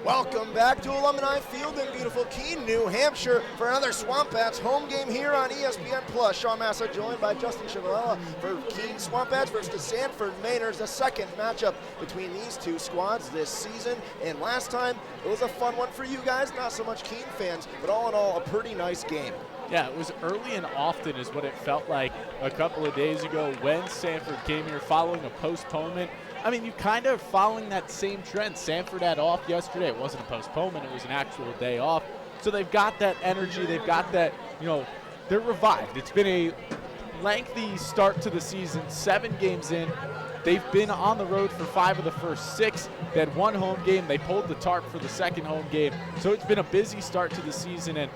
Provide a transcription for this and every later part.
Welcome back to Alumni Field in beautiful Keene, New Hampshire for another SwampBats home game here on ESPN+. Sean Massa joined by Justin Chiavella for Keene SwampBats versus Sanford Mainers, the second matchup between these two squads this season. And last time, it was a fun one for you guys, not so much Keene fans, but all in all, a pretty nice game. Yeah, it was early and often is what it felt like a couple of days ago when Sanford came here following a postponement. I mean, you kind of following that same trend. Sanford had off yesterday. It wasn't a postponement. It was an actual day off. So they've got that energy. They've got that, they're revived. It's been a lengthy start to the season, 7 games in. They've been on the road for 5 of the first 6. They had 1 home game. They pulled the tarp for the second home game. So it's been a busy start to the season. And,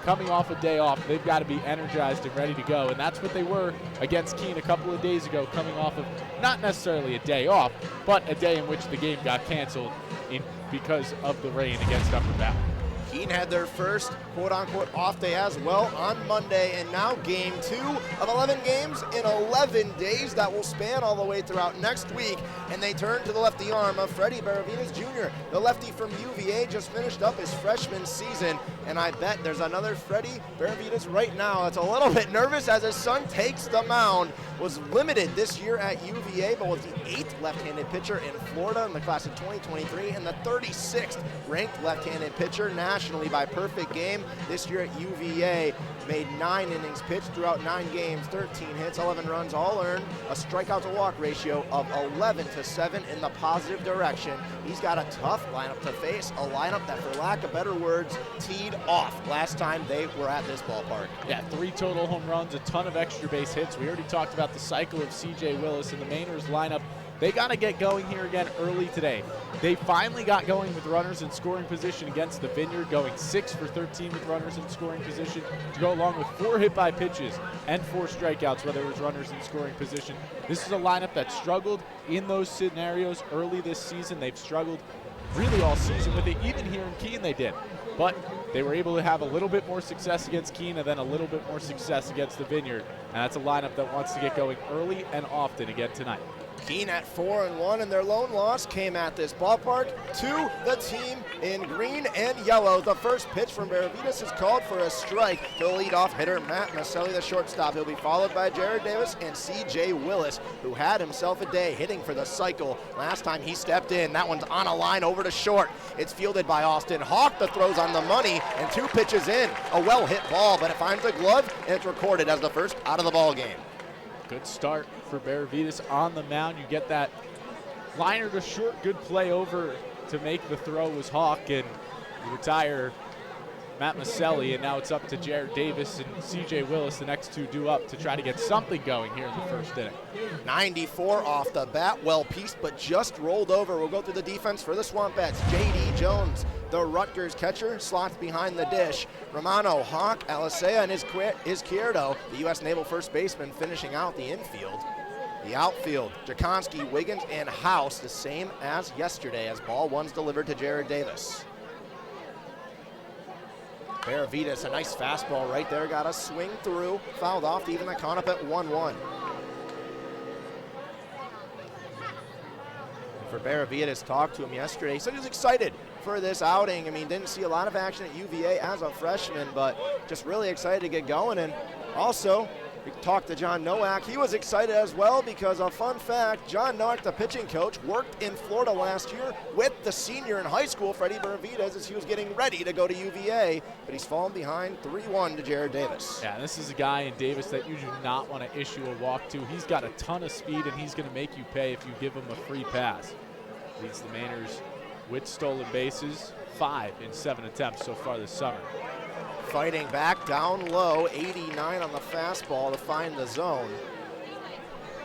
coming off a day off, they've got to be energized and ready to go. And that's what they were against Keene a couple of days ago, coming off of not necessarily a day off, but a day in which the game got canceled because of the rain against Upper Valley. Keene had their first quote-unquote off day as well on Monday, and now game 2 of 11 games in 11 days that will span all the way throughout next week. And they turn to the lefty arm of Freddie Baravinas Jr. The lefty from UVA just finished up his freshman season, and I bet there's another Freddie Baravinas right now that's a little bit nervous as his son takes the mound. Was limited this year at UVA, but was the 8th left-handed pitcher in Florida in the class of 2023 and the 36th ranked left-handed pitcher nationally by perfect game. This year at UVA, made 9 innings pitched throughout 9 games, 13 hits, 11 runs, all earned, a strikeout to walk ratio of 11-7 in the positive direction. He's got a tough lineup to face, a lineup that, for lack of better words, teed off last time they were at this ballpark. Yeah, 3 total home runs, a ton of extra base hits. We already talked about the cycle of CJ Willis and the Mainers lineup. They got to get going here again early today. They finally got going with runners in scoring position against the Vineyard, going 6 for 13 with runners in scoring position to go along with 4 hit by pitches and 4 strikeouts, whether it was runners in scoring position. This is a lineup that struggled in those scenarios early this season. They've struggled really all season with it. Even here in Keene they did. But they were able to have a little bit more success against Keene and then a little bit more success against the Vineyard. And that's a lineup that wants to get going early and often again tonight. Keene at 4-1, and their lone loss came at this ballpark to the team in green and yellow. The first pitch from Baravinas is called for a strike. The leadoff hitter, Matt Maselli, the shortstop. He'll be followed by Jared Davis and C.J. Willis, who had himself a day hitting for the cycle. Last time he stepped in, that one's on a line over to short. It's fielded by Austin Hawk. The throw's on the money, and 2 pitches in. A well-hit ball, but it finds the glove, and it's recorded as the first out of the ball game. Good start for Baravinas on the mound. You get that liner to short, good play over to make the throw was Hawk, and you retire Matt Maselli, and now it's up to Jared Davis and C.J. Willis, the next 2 due up to try to get something going here in the first inning. 94 off the bat, well-pieced, but just rolled over. We'll go through the defense for the SwampBats. J.D. Jones, the Rutgers catcher, slots behind the dish. Romano, Hawk, Alisea, and Izquierdo, the U.S. Naval first baseman, finishing out the infield. The outfield, Jakonski, Wiggins, and House, the same as yesterday, as ball 1's delivered to Jared Davis. Baravinas, a nice fastball right there, got a swing through, fouled off to even the count up at 1-1. For Baravinas, talked to him yesterday. He said he was excited for this outing. Didn't see a lot of action at UVA as a freshman, but just really excited to get going. And also, we talked to John Nowak. He was excited as well because, a fun fact, John Nowak, the pitching coach, worked in Florida last year with the senior in high school, Freddie Baravinas, as he was getting ready to go to UVA, but he's fallen behind 3-1 to Jared Davis. Yeah, this is a guy in Davis that you do not want to issue a walk to. He's got a ton of speed, and he's going to make you pay if you give him a free pass. Leads the Mainers with stolen bases, 5 in 7 attempts so far this summer. Fighting back down low, 89 on the fastball to find the zone.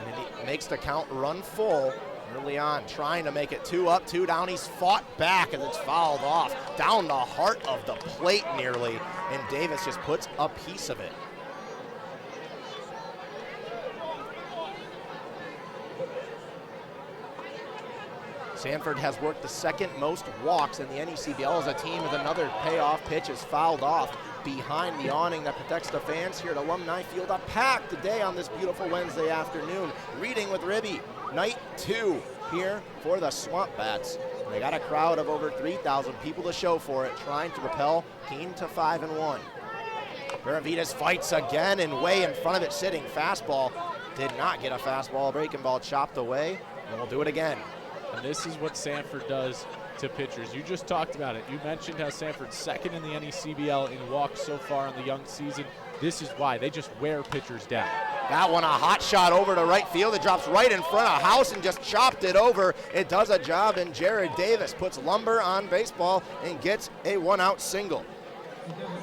And he makes the count run full early on, trying to make it 2 up, 2 down. He's fought back, and it's fouled off down the heart of the plate nearly, and Davis just puts a piece of it. Sanford has worked the 2nd most walks in the NECBL as a team, with another payoff pitch is fouled off behind the awning that protects the fans here at Alumni Field. A packed day on this beautiful Wednesday afternoon. Reading with Ribby, night 2 here for the SwampBats. They got a crowd of over 3,000 people to show for it, trying to propel Keene to 5-1. Benavides fights again and way in front of it, sitting fastball. Did not get a fastball, breaking ball chopped away, and we'll do it again. And this is what Sanford does to pitchers. You just talked about it. You mentioned how Sanford's second in the NECBL in walks so far in the young season. This is why. They just wear pitchers down. That one, a hot shot over to right field. It drops right in front of House and just chopped it over. It does a job, and Jared Davis puts lumber on baseball and gets a one-out single.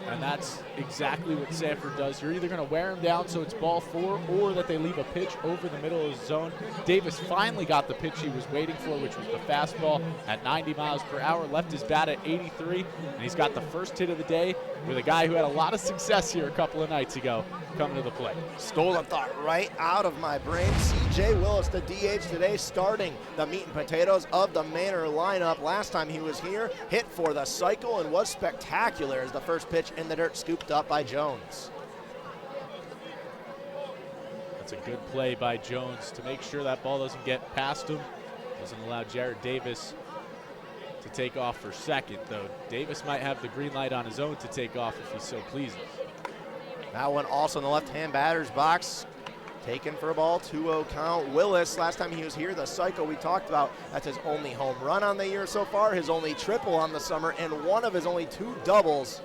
And that's exactly what Sanford does. You're either going to wear him down so it's ball 4, or that they leave a pitch over the middle of the zone. Davis finally got the pitch he was waiting for, which was the fastball at 90 miles per hour, left his bat at 83, and he's got the first hit of the day with a guy who had a lot of success here a couple of nights ago coming to the plate. Stole a thought right out of my brain. C.J. Willis, the DH today, starting the meat and potatoes of the Manor lineup. Last time he was here, hit for the cycle and was spectacular as the first pitch in the dirt scooped up by Jones. That's a good play by Jones to make sure that ball doesn't get past him. Doesn't allow Jared Davis to take off for second, though Davis might have the green light on his own to take off if he so pleases. That one also in the left-hand batter's box. Taken for a ball, 2-0 count. Willis, last time he was here, the cycle we talked about, that's his only home run on the year so far, his only triple on the summer, and one of his only 2 doubles,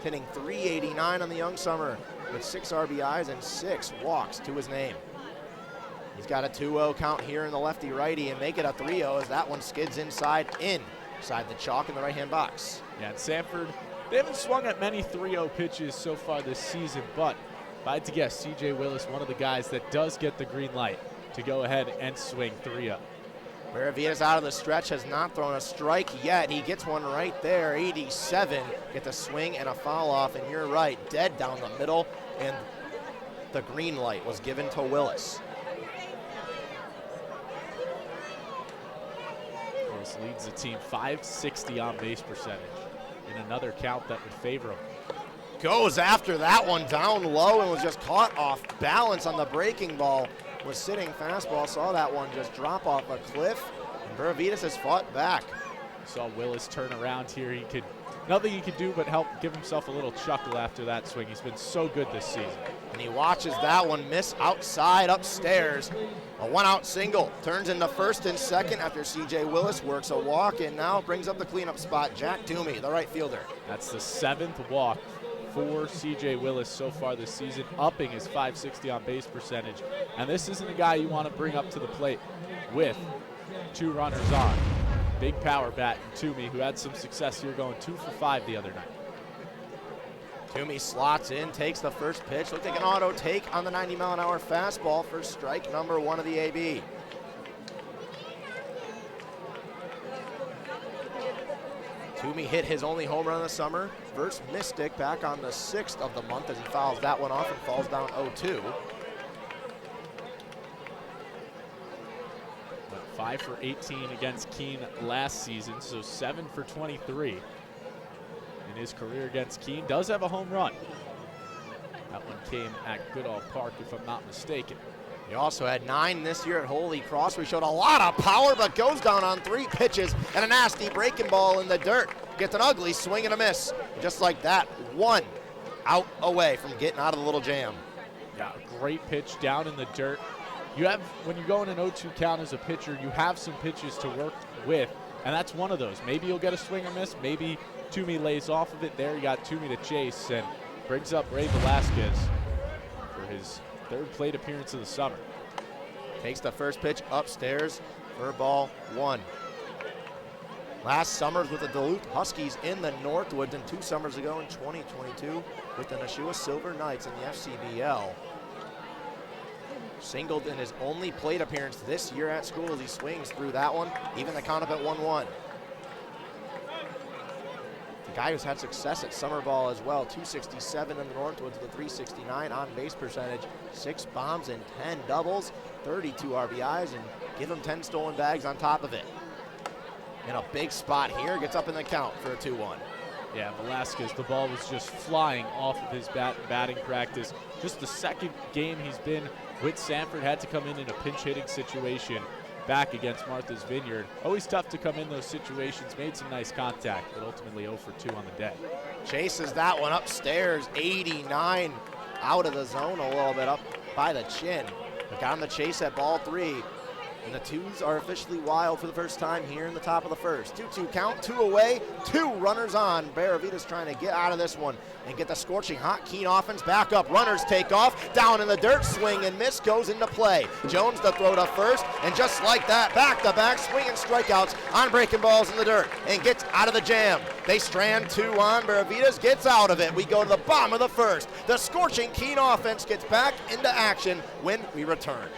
hitting .389 on the young summer with 6 RBIs and 6 walks to his name. He's got a 2-0 count here in the lefty-righty and make it a 3-0 as that one skids inside the chalk in the right-hand box. Yeah, and Sanford, they haven't swung at many 3-0 pitches so far this season, but if I had to guess, C.J. Willis, one of the guys that does get the green light to go ahead and swing 3-0. Benavides out of the stretch, has not thrown a strike yet. He gets one right there, 87. Gets a swing and a foul off, and you're right, dead down the middle, and the green light was given to Willis. Willis leads the team .560 on base percentage in another count that would favor him. Goes after that one down low and was just caught off balance on the breaking ball. Was sitting fastball, saw that one just drop off a cliff, and Benavides has fought back. Saw Willis turn around here. Nothing he could do but help give himself a little chuckle after that swing. He's been so good this season. And he watches that one miss outside upstairs. A one-out single turns into first and second after C.J. Willis works a walk and now brings up the cleanup spot, Jack Toomey, the right fielder. That's the 7th walk for C.J. Willis so far this season, upping his .560 on base percentage. And this isn't a guy you want to bring up to the plate with 2 runners on. Big power bat in Toomey, who had some success here going 2 for 5 the other night. Toomey slots in, takes the first pitch. Looks like an auto take on the 90-mile-an-hour fastball for strike number 1 of the AB. Toomey hit his only home run of the summer versus Mystic back on the 6th of the month as he fouls that one off and falls down 0-2. Went 5 for 18 against Keene last season, so 7 for 23 in his career against Keene. Does have a home run. That one came at Goodall Park, if I'm not mistaken. He also had 9 this year at Holy Cross, where he showed a lot of power, but goes down on 3 pitches and a nasty breaking ball in the dirt. Gets an ugly swing and a miss. Just like that, 1 out away from getting out of the little jam. Yeah, great pitch down in the dirt. You have, when you go in an 0-2 count as a pitcher, you have some pitches to work with, and that's one of those. Maybe you'll get a swing or miss. Maybe Toomey lays off of it. There you got Toomey to chase and brings up Ray Velasquez for his 3rd plate appearance of the summer. Takes the first pitch upstairs for ball 1. Last summer with the Duluth Huskies in the Northwoods, and 2 summers ago in 2022 with the Nashua Silver Knights in the FCBL. Singled in his only plate appearance this year at school as he swings through that one, even the count up at 1-1. The guy who's had success at summer ball as well, 267 in the Northwoods with a 369 on base percentage, 6 bombs and 10 doubles, 32 RBIs, and give him 10 stolen bags on top of it. In a big spot here, gets up in the count for a 2-1. Yeah, Velasquez, the ball was just flying off of his batting practice. Just the 2nd game he's been with Sanford, had to come in a pinch hitting situation back against Martha's Vineyard. Always tough to come in those situations. Made some nice contact, but ultimately 0 for 2 on the day. Chases that one upstairs, 89 out of the zone a little bit, up by the chin. But got him the chase at ball 3. And the twos are officially wild for the first time here in the top of the first. 2-2 count, 2 away, 2 runners on. Beravita's trying to get out of this one and get the scorching hot Keene offense back up. Runners take off, down in the dirt, swing and miss goes into play. Jones the throw to first, and just like that, back-to-back swinging strikeouts on breaking balls in the dirt and gets out of the jam. They strand 2 on, Beravita's gets out of it. We go to the bottom of the first. The scorching Keene offense gets back into action when we return.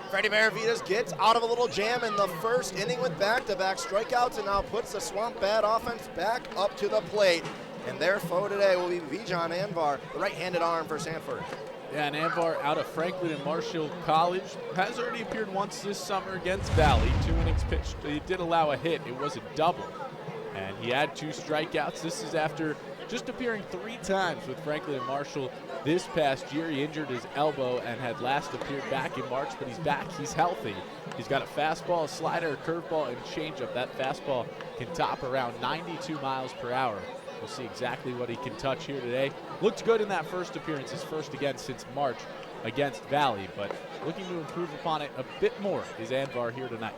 Freddie Beravita's gets out of a little jam in the first inning with back-to-back strikeouts and now puts the SwampBat offense back up to the plate. And their foe today will be Vijan Anvar, the right-handed arm for Sanford. Yeah, and Anvar out of Franklin and Marshall College has already appeared once this summer against Valley. 2 innings pitched. He did allow a hit. It was a double. And he had 2 strikeouts. This is after just appearing 3 times with Franklin and Marshall this past year. He injured his elbow and had last appeared back in March, but he's back. He's healthy. He's got a fastball, a slider, a curveball, and changeup. That fastball can top around 92 miles per hour. We'll see exactly what he can touch here today. Looked good in that first appearance, his first again since March against Valley, but looking to improve upon it a bit more is Anvar here tonight.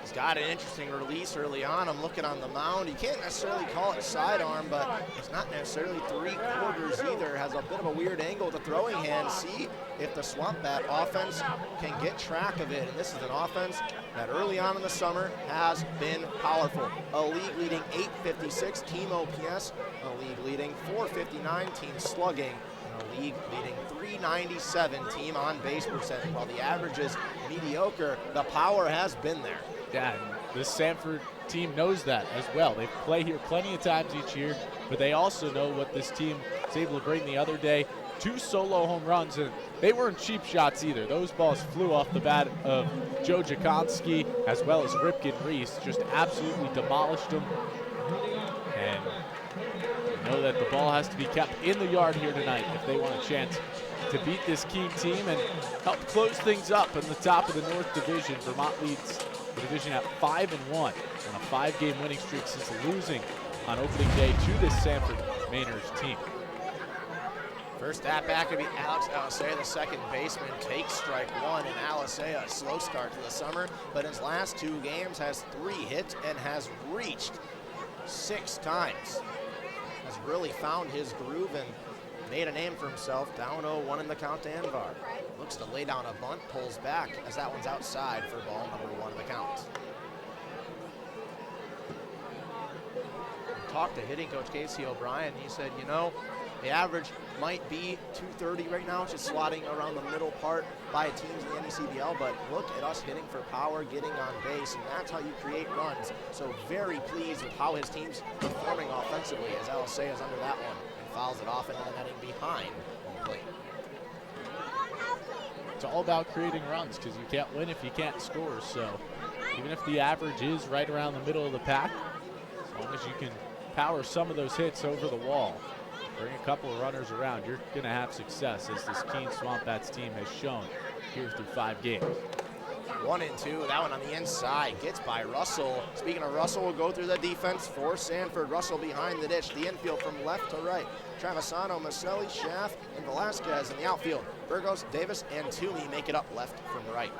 He's got an interesting release early on. I'm looking on the mound. You can't necessarily call it sidearm, but it's not necessarily 3/4 either. Has a bit of a weird angle with the throwing hand. See if the SwampBat offense can get track of it. And this is an offense that early on in the summer has been powerful. A league-leading 856 team OPS, a league-leading 459 team slugging, and a league-leading 397 team on-base percentage. While the average is mediocre, the power has been there. Yeah, and this Sanford team knows that as well. They play here plenty of times each year, but they also know what this team was able to bring the other day. 2 solo home runs, and they weren't cheap shots either. Those balls flew off the bat of Joe Jakonski as well as Ripken Reese. Just absolutely demolished them. And you know that the ball has to be kept in the yard here tonight if they want a chance to beat this Keene team and help close things up in the top of the North Division. Vermont leads the division at 5-1 on a 5-game winning streak since losing on opening day to this Sanford Mainers team. First at bat could be Alex Alisea, the second baseman, takes strike 1, and Alisea, a slow start to the summer, but in his last 2 games has 3 hits and has reached 6 times. Has really found his groove and made a name for himself. Down 0-1 in the count to Anvar. Looks to lay down a bunt, pulls back as that one's outside for ball number 1 in the count. Talked to hitting coach Casey O'Brien. He said, you know, the average might be 230 right now, just slotting around the middle part by teams in the NECBL, but look at us hitting for power, getting on base, and that's how you create runs. So very pleased with how his team's performing offensively as Alisea is under that one and fouls it off into the netting behind home plate. It's all about creating runs because you can't win if you can't score. So even if the average is right around the middle of the pack, as long as you can power some of those hits over the wall, bring a couple of runners around, you're going to have success, as this Keene SwampBats team has shown here through 5 games. 1 and 2, that one on the inside, gets by Russell. Speaking of Russell, we'll go through the defense for Sanford. Russell behind the ditch, the infield from left to right. Travisano, Maselli, Schaff, and Velasquez in the outfield. Burgos, Davis, and Toomey make it up left from right.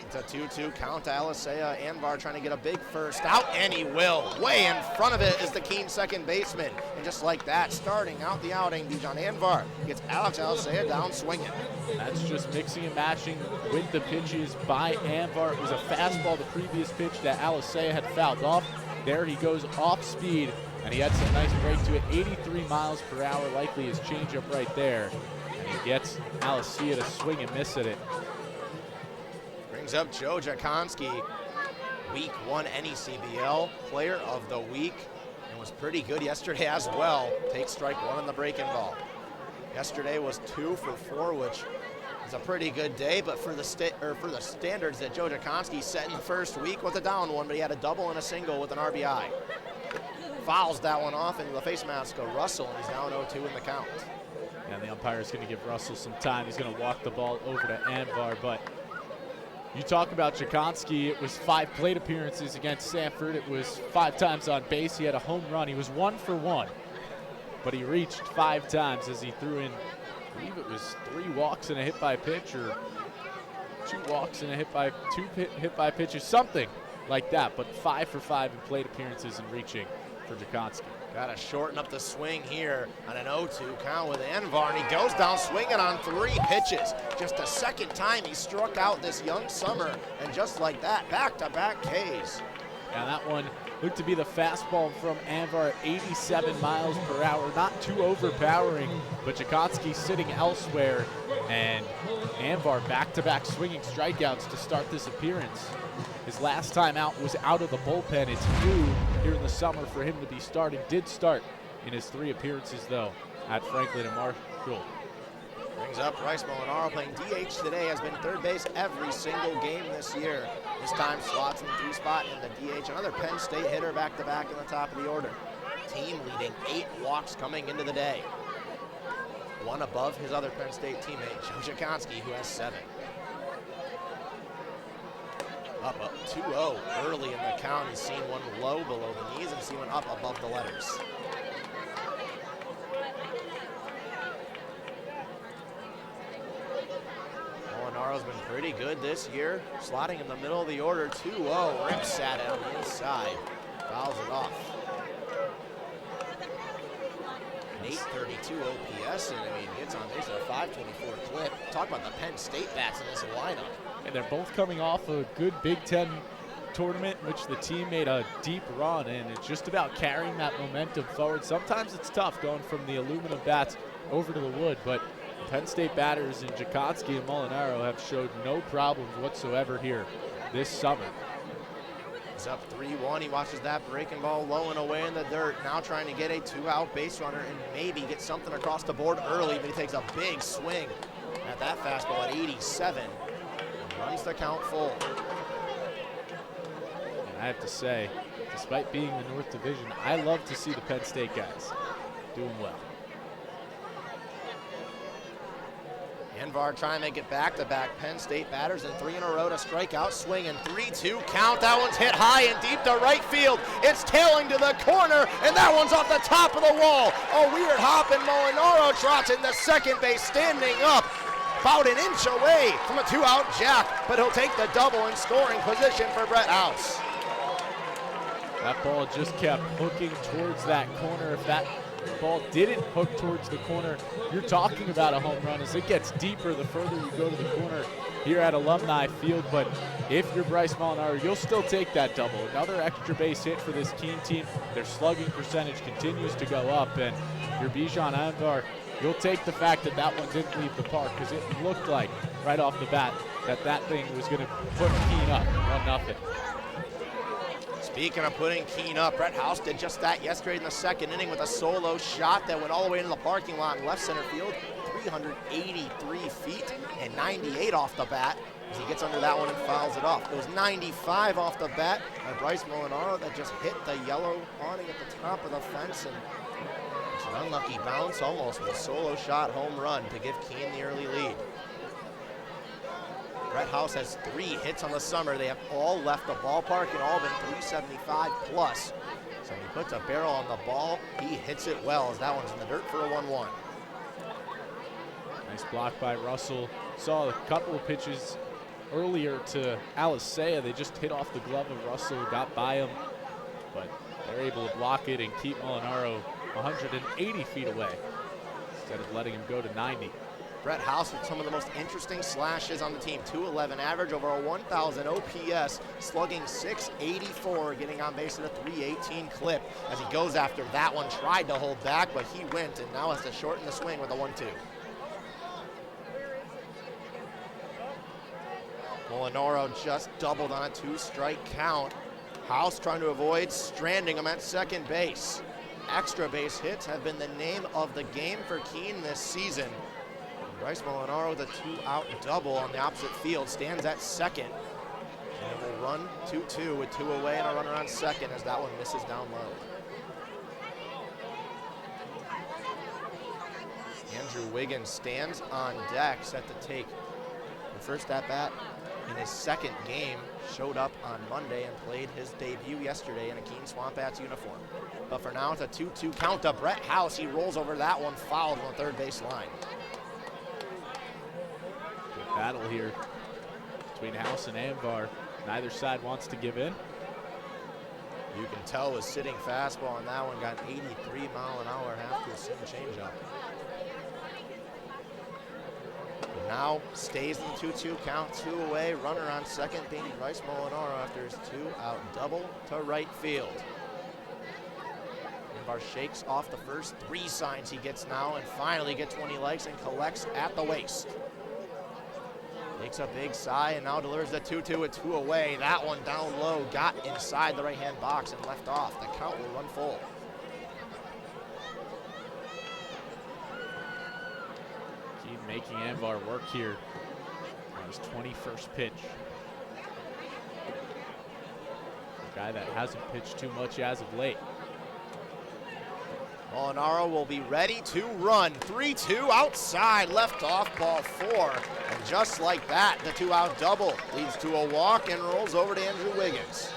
It's a 2-2 count to Alisea. Anvar trying to get a big first out, and he will. Way in front of it is the Keene second baseman. And just like that, starting out the outing, Bijan Anvar gets Alex Alisea down swinging. That's just mixing and matching with the pitches by Anvar. It was a fastball the previous pitch that Alisea had fouled off. There he goes off speed, and he had some nice break to it. 83 miles per hour, likely his changeup right there. And he gets Alisea to swing and miss at it. Brings up Joe Jakonski, week 1 NECBL player of the week, and was pretty good yesterday as well. Takes strike 1 on the breaking ball. Yesterday was 2 for 4, which is a pretty good day, but for the standards that Joe Jakonski set in the first week was a down one, but he had a double and a single with an RBI. Fouls that one off into the face mask of Russell, and he's down 0-2 in the count. And the umpire is going to give Russell some time. He's going to walk the ball over to Anvar, but you talk about Jakonski. It was 5 plate appearances against Sanford. It was 5 times on base. He had a home run. He was 1 for 1, but he reached 5 times as he threw in, I believe it was 3 walks and a hit by pitch, or 2 walks and a hit by pitches, something like that. But 5 for 5 in plate appearances and reaching for Jakonski. Got to shorten up the swing here on an 0-2 count with Anvar, and he goes down swinging on 3 pitches. Just the second time he struck out this young summer, and just like that, back-to-back Ks. And that one looked to be the fastball from Anvar at 87 miles per hour. Not too overpowering, but Jakonski sitting elsewhere, and Anvar back-to-back swinging strikeouts to start this appearance. His last time out was out of the bullpen. It's new here in the summer for him to be starting. Did start in his 3 appearances, though, at Franklin and Marshall. Brings up Bryce Molinaro, playing DH today, has been third base every single game this year. This time slots in the 3 spot in the DH. Another Penn State hitter back-to-back in the top of the order. Team leading 8 walks coming into the day. 1 above his other Penn State teammate, Joe Jakonski, who has 7. Up 2-0 early in the count. He's seen one low below the knees and seen one up above the letters. Molinaro's been pretty good this year, slotting in the middle of the order. 2-0, rips at it on the inside, fouls it off. An 832 OPS, and I mean, gets on base at a 524 clip. Talk about the Penn State bats in this lineup. And they're both coming off a good Big Ten tournament in which the team made a deep run, and it's just about carrying that momentum forward. Sometimes it's tough going from the aluminum bats over to the wood, but the Penn State batters in Jakonski and Molinaro have showed no problems whatsoever here this summer. He's up 3-1. He watches that breaking ball low and away in the dirt. Now trying to get a 2-out base runner and maybe get something across the board early, but he takes a big swing at that fastball at 87. Runs the count full. And I have to say, despite being the North Division, I love to see the Penn State guys doing well. Anvar trying to make it back-to-back Penn State batters, and 3 in a row to strike out, swing, and 3-2 count. That one's hit high and deep to right field. It's tailing to the corner, and that one's off the top of the wall. A weird hop, and Molinaro trots in the second base, standing up. About an inch away from a 2-out jack, but he'll take the double in scoring position for Brett House. That ball just kept hooking towards that corner. If that ball didn't hook towards the corner, you're talking about a home run. As it gets deeper, the further you go to the corner here at Alumni Field. But if you're Bryce Molinaro, you'll still take that double. Another extra base hit for this Keene team. Their slugging percentage continues to go up, and your Bijan Anvar, you'll take the fact that that one didn't leave the park, because it looked like right off the bat that thing was going to put Keene up 1-0. Speaking of putting Keene up, Brett House did just that yesterday in the second inning with a solo shot that went all the way into the parking lot in left center field, 383 feet and 98 off the bat as he gets under that one and fouls it off. It was 95 off the bat by Bryce Molinaro that just hit the yellow awning at the top of the fence, and it's an unlucky bounce, almost a solo shot home run to give Keene the early lead. Brett House has 3 hits on the summer. They have all left the ballpark and all been 375 plus. So when he puts a barrel on the ball, he hits it well, as that one's in the dirt for a 1-1. Nice block by Russell. Saw a couple of pitches earlier to Alisea. They just hit off the glove of Russell, got by him, but they're able to block it and keep Molinaro 180 feet away instead of letting him go to 90. Brett House with some of the most interesting slashes on the team. 211 average, over a 1,000 OPS, slugging .684, getting on base at a .318 clip. As he goes after that one, tried to hold back, but he went and now has to shorten the swing with a 1-2. Molinaro just doubled on a 2-strike count. House trying to avoid stranding him at second base. Extra base hits have been the name of the game for Keene this season. Bryce Molinaro with a 2-out double on the opposite field, stands at second. And it will run 2-2 with 2 away and a runner on second as that one misses down low. Andrew Wiggins stands on deck, set to take the first at-bat in his second game. Showed up on Monday and played his debut yesterday in a Keene SwampBats uniform. But for now, it's a 2-2 count to Brett House. He rolls over that one, fouled on the third base line. Good battle here between House and Anvar. Neither side wants to give in. You can tell was sitting fastball on that one, got 83 mile an hour, half to a seam changeup. Now stays in the 2-2 count, 2 away, runner on second being Bryce Molinaro after his 2-out double to right field. Anvar shakes off the first 3 signs he gets now and finally gets one he likes and collects at the waist. Takes a big sigh and now delivers the 2-2 with 2 away. That one down low, got inside the right-hand box and left off. The count will run full. Making Anvar work here on his 21st pitch. A guy that hasn't pitched too much as of late. Molinaro will be ready to run. 3-2 outside, left off ball 4. And just like that, the 2-out double leads to a walk and rolls over to Andrew Wiggins.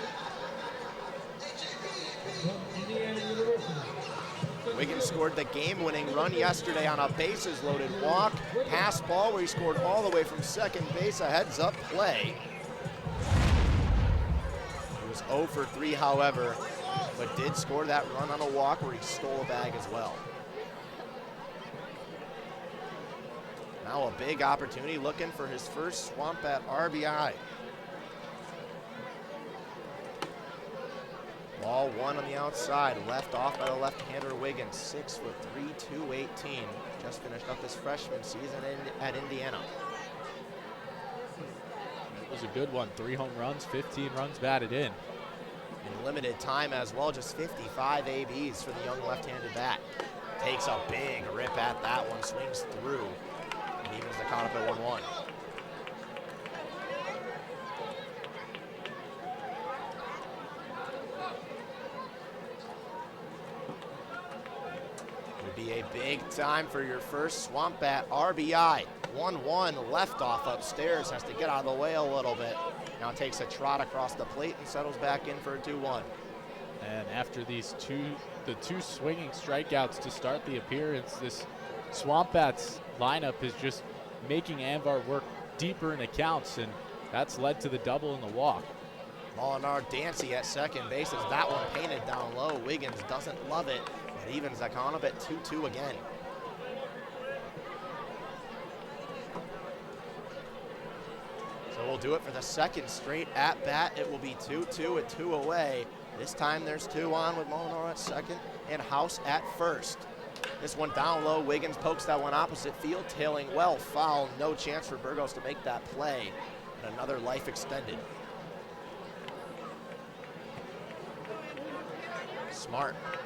Wiggins scored the game-winning run yesterday on a bases-loaded walk. Pass ball where he scored all the way from second base, a heads-up play. He was 0 for 3, however, but did score that run on a walk where he stole a bag as well. Now a big opportunity, looking for his first SwampBat RBI. Ball 1 on the outside, left off by the left-hander Wiggins, 6'3", 218. Just finished up his freshman season at Indiana. It was a good one, 3 home runs, 15 runs batted in. In limited time as well, just 55 ABs for the young left-handed bat. Takes a big rip at that one, swings through, and evens the count up at 1-1. Be a big time for your first SwampBat RBI. 1-1 left off upstairs, has to get out of the way a little bit. Now takes a trot across the plate and settles back in for a 2-1. And after these the two swinging strikeouts to start the appearance, this SwampBats lineup is just making Anvar work deeper in accounts, and that's led to the double and the walk. Molinaro Dancy at second base as that one painted down low. Wiggins doesn't love it. It evens the count up at 2-2 again. So we'll do it for the second straight at bat. It will be 2-2 with 2 away. This time there's 2 on with Molinaro at second and House at first. This one down low. Wiggins pokes that one opposite field, tailing well, foul. No chance for Burgos to make that play. And another life extended.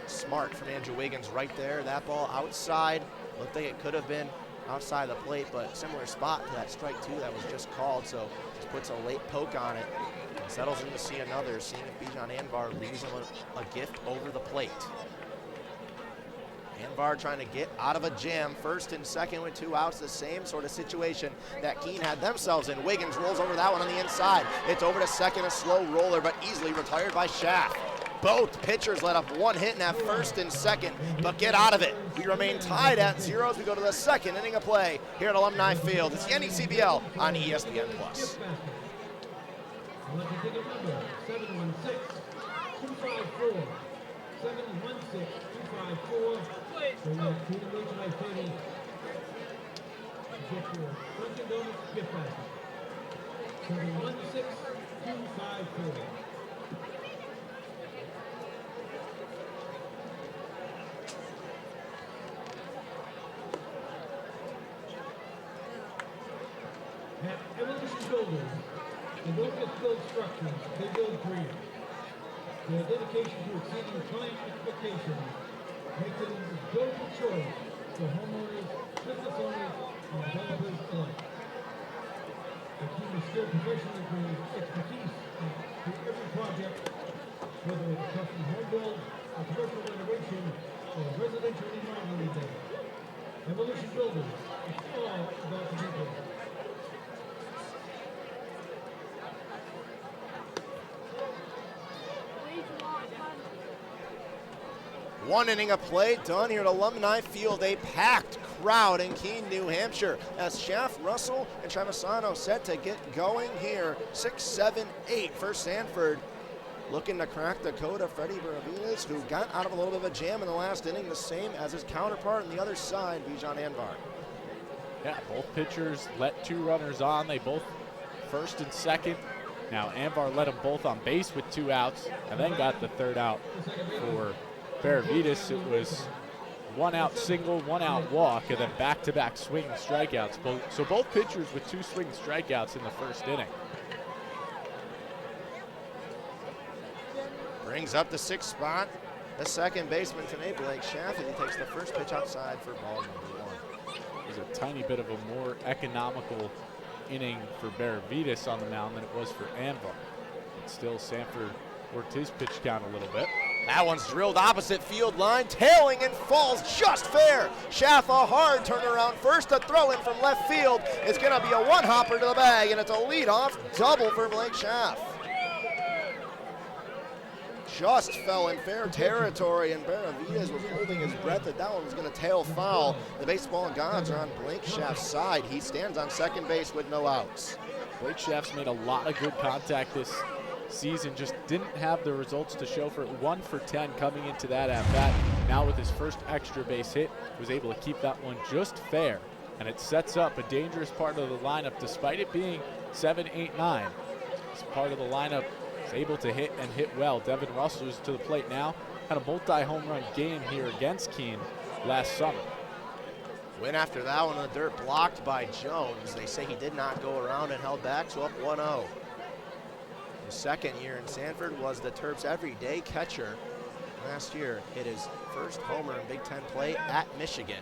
Smart from Andrew Wiggins right there. That ball outside. Looked like it could have been outside the plate, but similar spot to that strike 2 that was just called, so just puts a late poke on it and settles in to see another, seeing if Bijan Anvar leaves him a gift over the plate. Anvar trying to get out of a jam. First and second with 2 outs, the same sort of situation that Keene had themselves in. Wiggins rolls over that one on the inside. It's over to second, a slow roller, but easily retired by Schaff. Both pitchers let up 1 hit in that first and second, but get out of it. We remain tied at 0 as we go to the second inning of play here at Alumni Field. It's the NECBL on ESPN+. At Evolution Builders, they don't just build structures, they build dreams. Their dedication to exceeding client expectations makes it a go-to choice for homeowners, business owners, and developers alike. The team is still professionally brings expertise to every project, whether it's a custom home build, a commercial renovation, or a residential remodeling event. Evolution Builders, it's all about the people. One inning of play done here at Alumni Field. A packed crowd in Keene, New Hampshire, as Schaff, Russell, and Trevisano set to get going here. 6, 7, 8 for Sanford. Looking to crack the code of Freddie Baravinas, who got out of a little bit of a jam in the last inning, the same as his counterpart on the other side, Bijan Anvar. Yeah, both pitchers let 2 runners on. They both first and second. Now Anvar led them both on base with 2 outs and then got the 3rd out for Baravinas. It was 1 out single, 1 out walk, and then back-to-back swing strikeouts. So both pitchers with 2 swing strikeouts in the first inning. Brings up the 6th spot, the second baseman tonight, Blake Schaff, and he takes the first pitch outside for ball number 1. It was a tiny bit of a more economical inning for Baravinas on the mound than it was for Anvar. But still, Sanford worked his pitch count a little bit. That one's drilled opposite field line, tailing and falls just fair. Schaff a hard turnaround first, a throw in from left field. It's gonna be a 1-hopper to the bag, and it's a leadoff double for Blake Schaff. Just fell in fair territory, and Baravinas was holding his breath that that one was gonna tail foul. The baseball gods are on Blake Schaff's side. He stands on second base with no outs. Blake Schaff's made a lot of good contact this season, just didn't have the results to show for it. 1 for 10 coming into that at bat. Now with his first extra base hit, was able to keep that one just fair, and it sets up a dangerous part of the lineup despite it being 7, 8, 9. It's part of the lineup is able to hit and hit well. Devin Russell is to the plate now. Had a multi-home run game here against Keene last summer. Win after that one in the dirt, blocked by Jones. They say he did not go around and held back, so up 1-0. His second year in Sanford was the Terps' everyday catcher. Last year, hit his first homer in Big Ten play at Michigan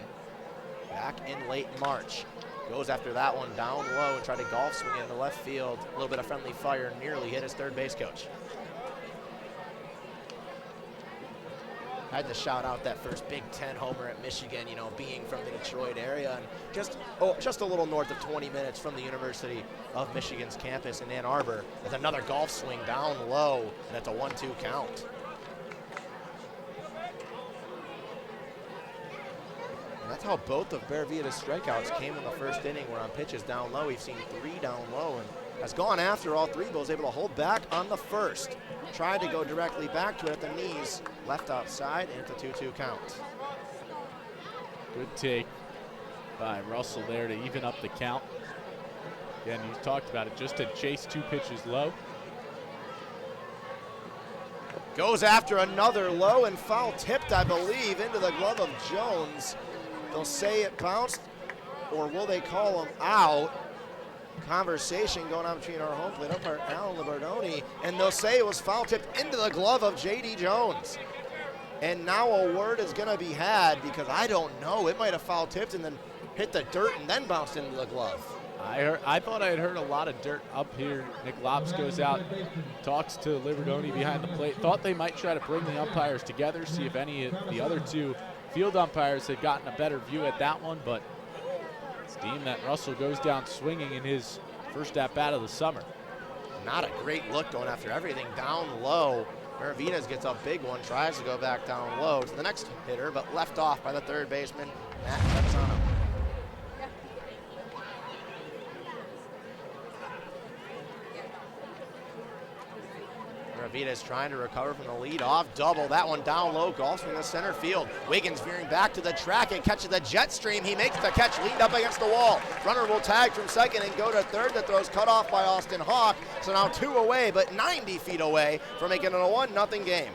back in late March. Goes after that one down low and tried to golf swing into left field. A little bit of friendly fire, nearly hit his third base coach. Had to shout out that first Big Ten homer at Michigan, you know, being from the Detroit area and just a little north of 20 minutes from the University of Michigan's campus in Ann Arbor. With another golf swing down low, and it's a 1-2 count. And that's how both of Baravinas' strikeouts came in the first inning. Were on pitches down low. We've seen 3 down low and has gone after all 3, but was able to hold back on the first. Tried to go directly back to it at the knees, left outside, and it's a 2-2 count. Good take by Russell there to even up the count. Again, you talked about it, just to chase 2 pitches low. Goes after another low and foul tipped, I believe, into the glove of Jones. They'll say it bounced, or will they call him out? Conversation going on between our home plate umpire Alan Libardoni, and they'll say it was foul tipped into the glove of J.D. Jones. And now a word is going to be had, because I don't know. It might have foul tipped and then hit the dirt and then bounced into the glove. I thought I had heard a lot of dirt up here. Nick Lops goes out, talks to Libardoni behind the plate. Thought they might try to bring the umpires together, see if any of the other 2 field umpires had gotten a better view at that one, but it's deemed that Russell goes down swinging in his first at-bat of the summer. Not a great look going after everything down low. Maravides gets a big one, tries to go back down low to the next hitter, but left off by the third baseman, Matt Capsano. Maravides trying to recover from the lead-off double. That one down low, golfs from the center field. Wiggins veering back to the track and catches the jet stream. He makes the catch, leaned up against the wall. Runner will tag from second and go to third. The throw's cut off by Austin Hawk. So now 2 away, but 90 feet away from making it a 1-0 game.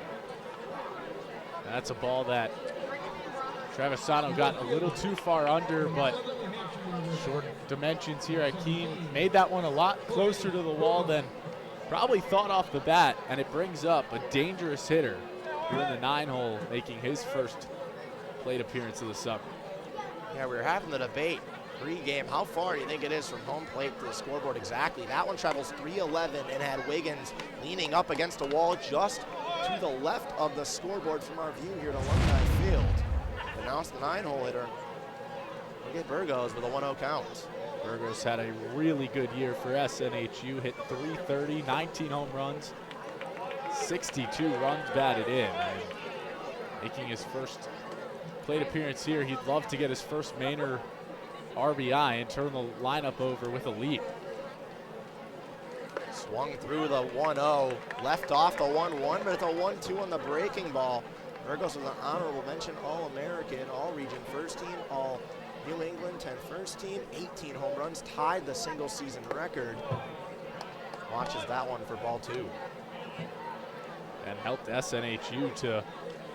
That's a ball that Travisano got a little too far under, but short dimensions here at Keene made that one a lot closer to the wall than probably thought off the bat, and it brings up a dangerous hitter here in the 9-hole, making his first plate appearance of the summer. Yeah, we were having the debate pre-game. How far do you think it is from home plate to the scoreboard exactly? That one travels 311 and had Wiggins leaning up against the wall just to the left of the scoreboard from our view here at Alumni Field. And now it's the 9-hole hitter. Look at Burgos with a 1-0 count. Burgos had a really good year for SNHU, hit 330, 19 home runs, 62 runs batted in. And making his first plate appearance here, he'd love to get his first Manor RBI and turn the lineup over with a lead. Swung through the 1-0, left off the 1-1, but it's a 1-2 on the breaking ball. Burgos was an honorable mention All-American, All-Region First Team, All New England 10 First Team, 18 home runs, tied the single season record. Watches that one for ball 2. And helped SNHU to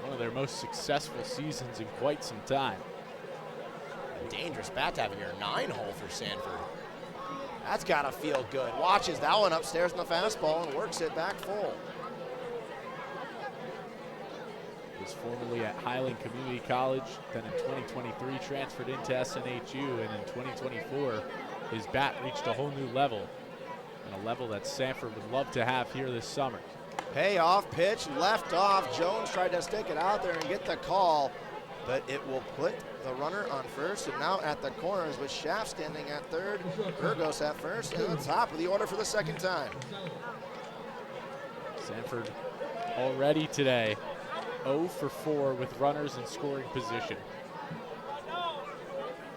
one of their most successful seasons in quite some time. A dangerous bat to have in your 9-hole for Sanford. That's gotta feel good. Watches that one upstairs in the fastball and works it back full. Was formerly at Highland Community College, then in 2023 transferred into SNHU, and in 2024 his bat reached a whole new level, and a level that Sanford would love to have here this summer. Payoff pitch, left off. Jones tried to stick it out there and get the call, but it will put the runner on first, and now at the corners with Schaff standing at third, Burgos at first, and the top of the order for the second time. Sanford already today 0 for 4 with runners in scoring position,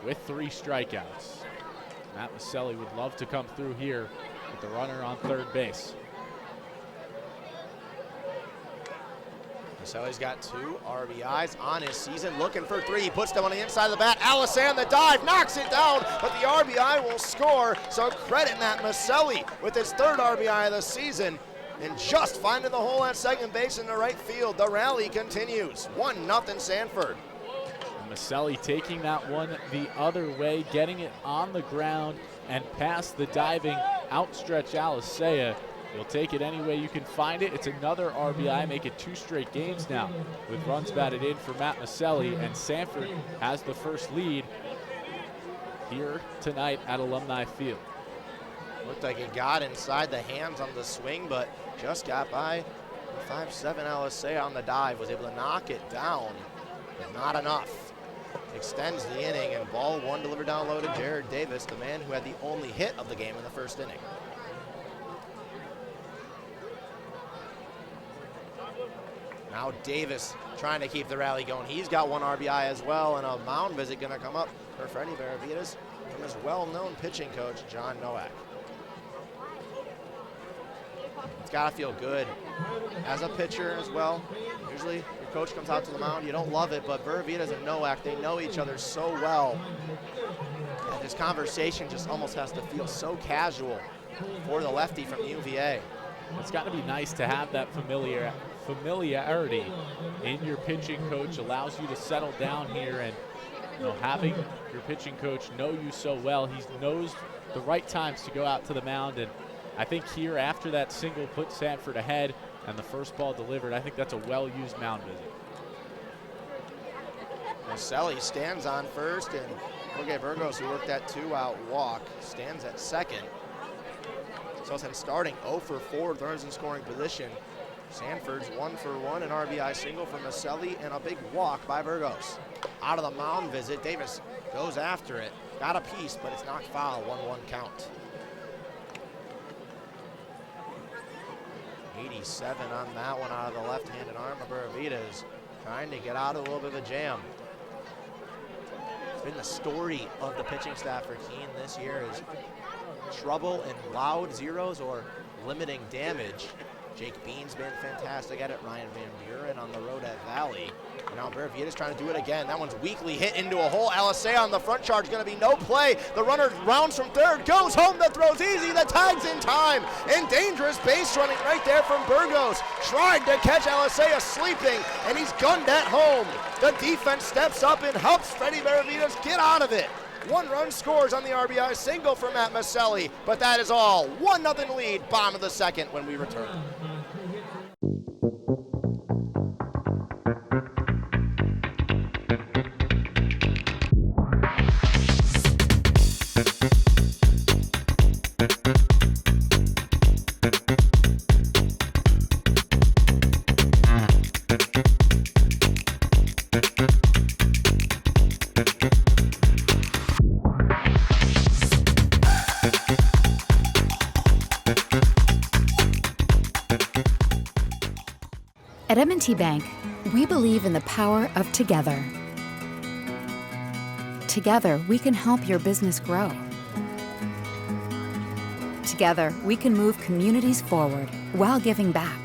with 3 strikeouts. Matt Maselli would love to come through here with the runner on third base. Maselli's got 2 RBIs on his season, looking for 3. He puts them on the inside of the bat. Alisson, the dive, knocks it down, but the RBI will score. So credit Matt Maselli with his 3rd RBI of the season. And just finding the hole at second base in the right field. The rally continues. 1-0 Sanford. And Maselli taking that one the other way, getting it on the ground and past the diving outstretched Alisea. You'll take it any way you can find it. It's another RBI, make it 2 straight games now with runs batted in for Matt Maselli, and Sanford has the first lead here tonight at Alumni Field. Looked like it got inside the hands on the swing, but just got by 5'7" Alisea on the dive, was able to knock it down, but not enough. Extends the inning, and ball 1 delivered down low to Jared Davis, the man who had the only hit of the game in the first inning. Now Davis trying to keep the rally going. He's got 1 RBI as well, and a mound visit gonna come up for Freddie Maravides from his well-known pitching coach, John Nowak. It's gotta feel good as a pitcher as well. Usually your coach comes out to the mound, you don't love it, but Maravides and Nowak, they know each other so well. And this conversation just almost has to feel so casual for the lefty from UVA. It's got to be nice to have that familiarity in your pitching coach. Allows you to settle down here, and having your pitching coach know you so well, he knows the right times to go out to the mound, and I think here after that single put Sanford ahead and the first ball delivered, I think that's a well-used mound visit. Maselli stands on first, and Jorge Burgos, who worked that 2-out walk, stands at second. So since starting 0 for 4 with runners in scoring position, Sanford's 1 for 1, an RBI single from Maselli, and a big walk by Burgos. Out of the mound visit, Davis goes after it. Got a piece, but it's knocked foul, 1-1 count. 87 on that one out of the left-handed arm of Benavides, trying to get out of a little bit of a jam. It's been the story of the pitching staff for Keene this year is trouble and loud zeros or limiting damage. Jake Bean's been fantastic at it. Ryan Van Buren on the road at Valley. And now Benavides trying to do it again. That one's weakly hit into a hole. Alisea on the front charge, going to be no play. The runner rounds from third, goes home, the throw's easy, the tag's in time. And dangerous base running right there from Burgos. Tried to catch Alisea sleeping, and he's gunned at home. The defense steps up and helps Freddie Benavides get out of it. 1 run scores on the RBI single for Matt Maselli, but that is all. 1-0 lead, bottom of the second when we return. At M&T Bank, we believe in the power of together. Together, we can help your business grow. Together, we can move communities forward while giving back.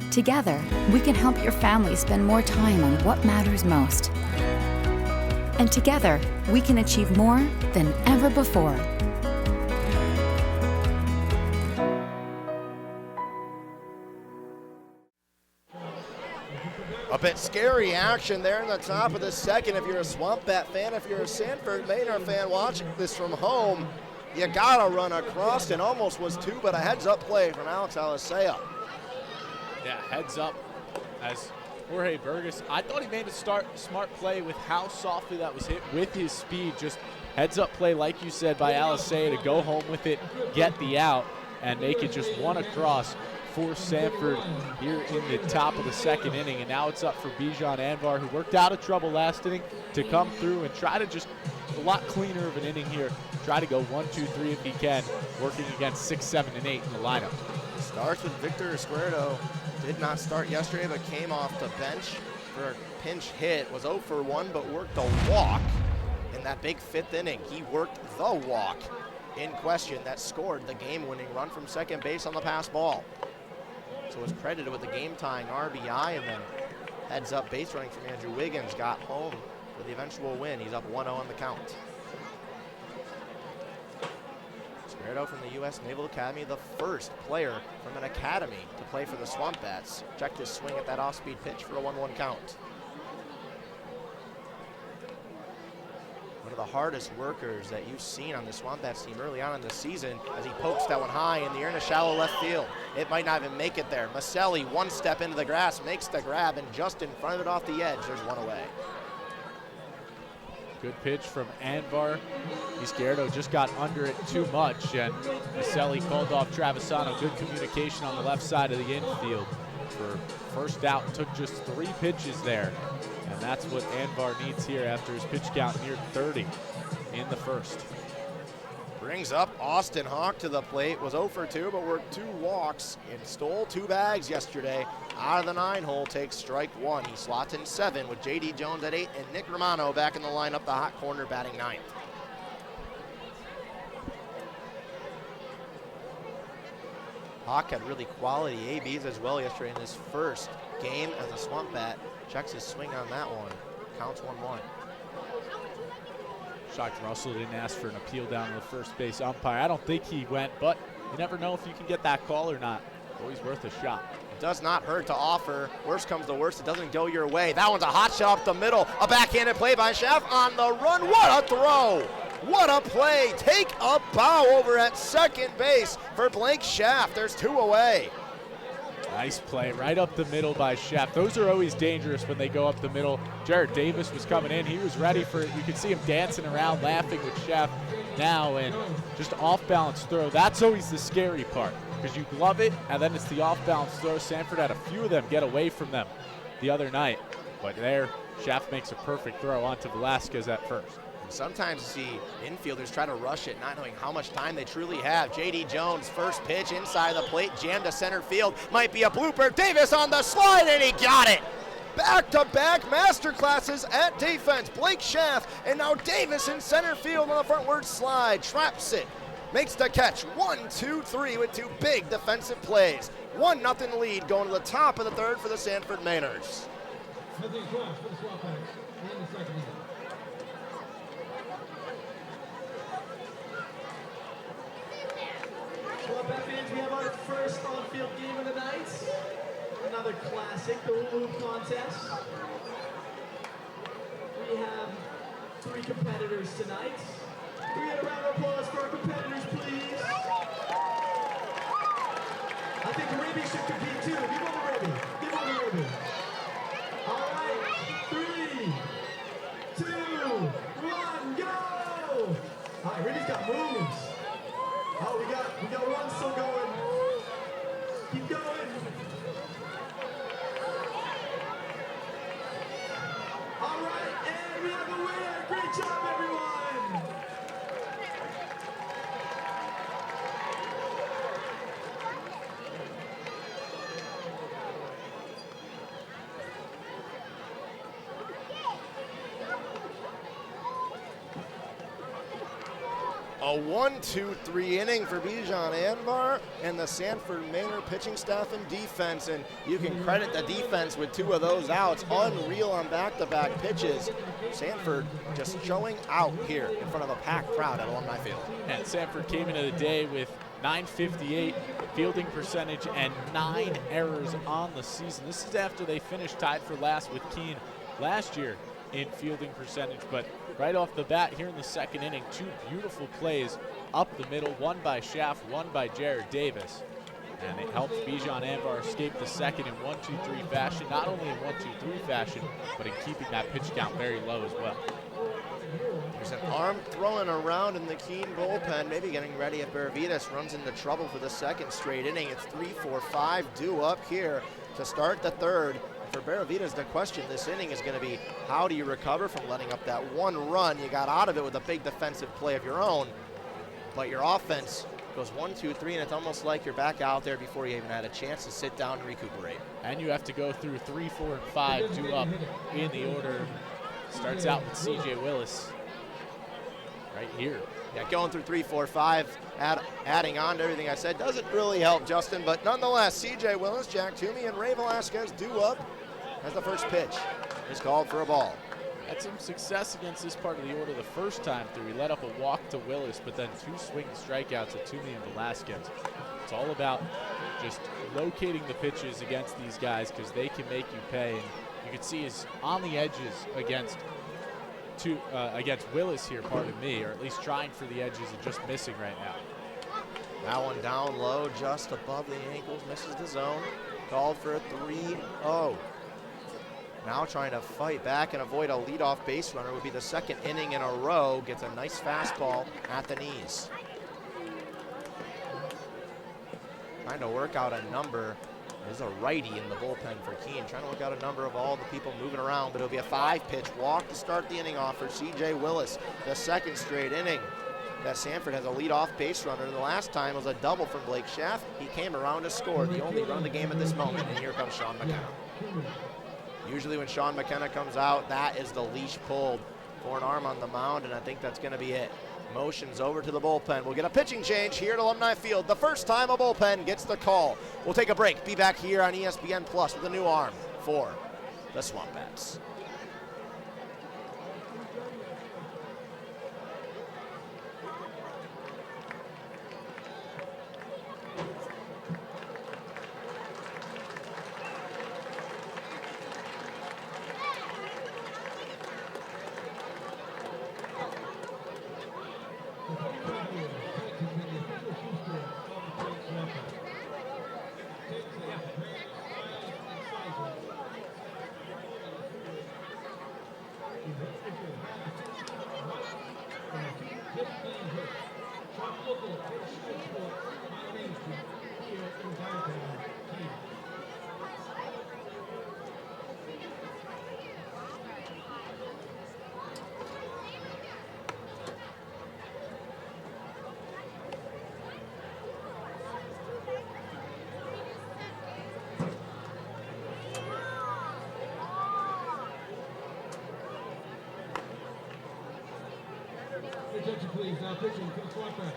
Together, we can help your family spend more time on what matters most. And together, we can achieve more than ever before. A bit scary action there in the top of the second. If you're a SwampBat fan, if you're a Sanford Manor fan watching this from home, you gotta run across, and almost was 2, but a heads-up play from Alex Alisea. Yeah, heads up as Jorge Burgos. I thought he made a smart play with how softly that was hit with his speed. Just heads-up play, like you said, by Alisea to go home with it, get the out, and make it just 1 across for Sanford here in the top of the second inning. And now it's up for Bijan Anvar, who worked out of trouble last inning, to come through and try to just a lot cleaner of an inning here. Try to go 1, 2, 3 if he can, working against 6, 7, and 8 in the lineup. Starts with Victor Esquerdo. Did not start yesterday, but came off the bench for a pinch hit. Was 0 for 1, but worked a walk in that big 5th inning. He worked the walk in question that scored the game-winning run from second base on the pass ball. So was credited with the game-tying RBI, and then heads-up base running from Andrew Wiggins got home for the eventual win. He's up 1-0 on the count. Esquerdo from the U.S. Naval Academy, the first player from an academy to play for the SwampBats. Checked his swing at that off-speed pitch for a 1-1 count. One of the hardest workers that you've seen on the SwampBats team early on in the season, as he pokes that one high in the air in a shallow left field. It might not even make it there. Maselli, 1 step into the grass, makes the grab, and just in front of it off the edge, there's 1 away. Good pitch from Anvar. Esquerdo just got under it too much, and Maselli called off Travisano. Good communication on the left side of the infield for first out. Took just 3 pitches there, and that's what Anvar needs here after his pitch count near 30 in the first. Brings up Austin Hawk to the plate. Was 0 for 2, but worked 2 walks and stole 2 bags yesterday. Out of the 9-hole, takes strike 1. He slots in 7 with J.D. Jones at 8 and Nick Romano back in the lineup, the hot corner, batting 9th. Hawk had really quality ABs as well yesterday in his first game as a SwampBat. Checks his swing on that one. Counts 1-1. Shocked Russell didn't ask for an appeal down to the first base umpire. I don't think he went, but you never know if you can get that call or not. Always worth a shot. It does not hurt to offer. Worst comes to worst, it doesn't go your way. That one's a hot shot up the middle. A backhanded play by Schaff on the run. What a throw! What a play! Take a bow over at second base for Blake Schaff. There's 2 away. Nice play right up the middle by Schaff. Those are always dangerous when they go up the middle. Jared Davis was coming in. He was ready for it. You could see him dancing around, laughing with Schaff now, and just off-balance throw. That's always the scary part. because you glove it, and then it's the off-balance throw. Sanford had a few of them get away from them the other night. But there, Schaff makes a perfect throw onto Velasquez at first. Sometimes you see infielders try to rush it, not knowing how much time they truly have. J.D. Jones, first pitch inside the plate, jammed to center field. Might be a blooper. Davis on the slide, and he got it. Back-to-back masterclasses at defense. Blake Schaff, and now Davis in center field on the frontward slide. Traps it, makes the catch. 1, 2, 3 with two big defensive plays. 1-0 lead going to the top of the third for the Sanford Mainers. Nothing cross for the SwampBats in the second inning. SwampBat fans, we have our first on-field game of the night. Another classic, the Hula Hoop contest. We have 3 competitors tonight. Can we get a round of applause for our competitors, please? I think Ribby should compete too. Give on the Ribby. Give on the Ribby. All right, 3, 2, 1, go! All right, Ribby's got moves. Oh, we got one still going. Keep going. All right, and we have a winner. Great job, everyone. A 1-2-3 inning for Bijan Anbar and the Sanford Manor pitching staff and defense, and you can credit the defense with 2 of those outs. Unreal on back-to-back pitches. Sanford just showing out here in front of a packed crowd at Alumni Field. And Sanford came into the day with .958 fielding percentage and 9 errors on the season. This is after they finished tied for last with Keene last year in fielding percentage. But right off the bat here in the second inning, 2 beautiful plays up the middle, one by Schaff, one by Jared Davis. And it helped Bijan Anbar escape the second in 1-2-3 fashion, not only in 1-2-3 fashion, but in keeping that pitch count very low as well. There's an arm throwing around in the Keene bullpen, maybe getting ready if Benavides runs into trouble for the second straight inning. It's 3-4-5 due up here to start the third. For Benavides, the question this inning is going to be, how do you recover from letting up that 1 run? You got out of it with a big defensive play of your own, but your offense goes 1, 2, 3, and it's almost like you're back out there before you even had a chance to sit down and recuperate. And you have to go through 3, 4, and 5 due up in the order. Starts out with C.J. Willis right here. Yeah, going through 3, 4, 5, adding on to everything I said doesn't really help, Justin, but nonetheless, C.J. Willis, Jack Toomey, and Ray Velasquez due up as the first pitch is called for a ball. Had some success against this part of the order the first time through. He let up a walk to Willis, but then 2 swinging strikeouts at Toomey and Velasquez. It's all about just locating the pitches against these guys because they can make you pay. And you can see he's on the edges against Willis here, pardon me, or at least trying for the edges and just missing right now. That one down low, just above the ankles, misses the zone. Called for a 3-0. Now trying to fight back and avoid a leadoff base runner would be the second inning in a row. Gets a nice fastball at the knees. Trying to work out a number. There's a righty in the bullpen for Keene. Trying to work out a number of all the people moving around, but it'll be a 5-pitch walk to start the inning off for C.J. Willis. The second straight inning that Sanford has a leadoff base runner. The last time was a double from Blake Schaff. He came around to score, the only run of the game at this moment, and here comes Sean McKenna. Usually when Sean McKenna comes out, that is the leash pulled for an arm on the mound, and I think that's going to be it. Motions over to the bullpen. We'll get a pitching change here at Alumni Field. The first time a bullpen gets the call. We'll take a break. Be back here on ESPN Plus with a new arm for the SwampBats. attention, please. Now pitching for the SwampBats.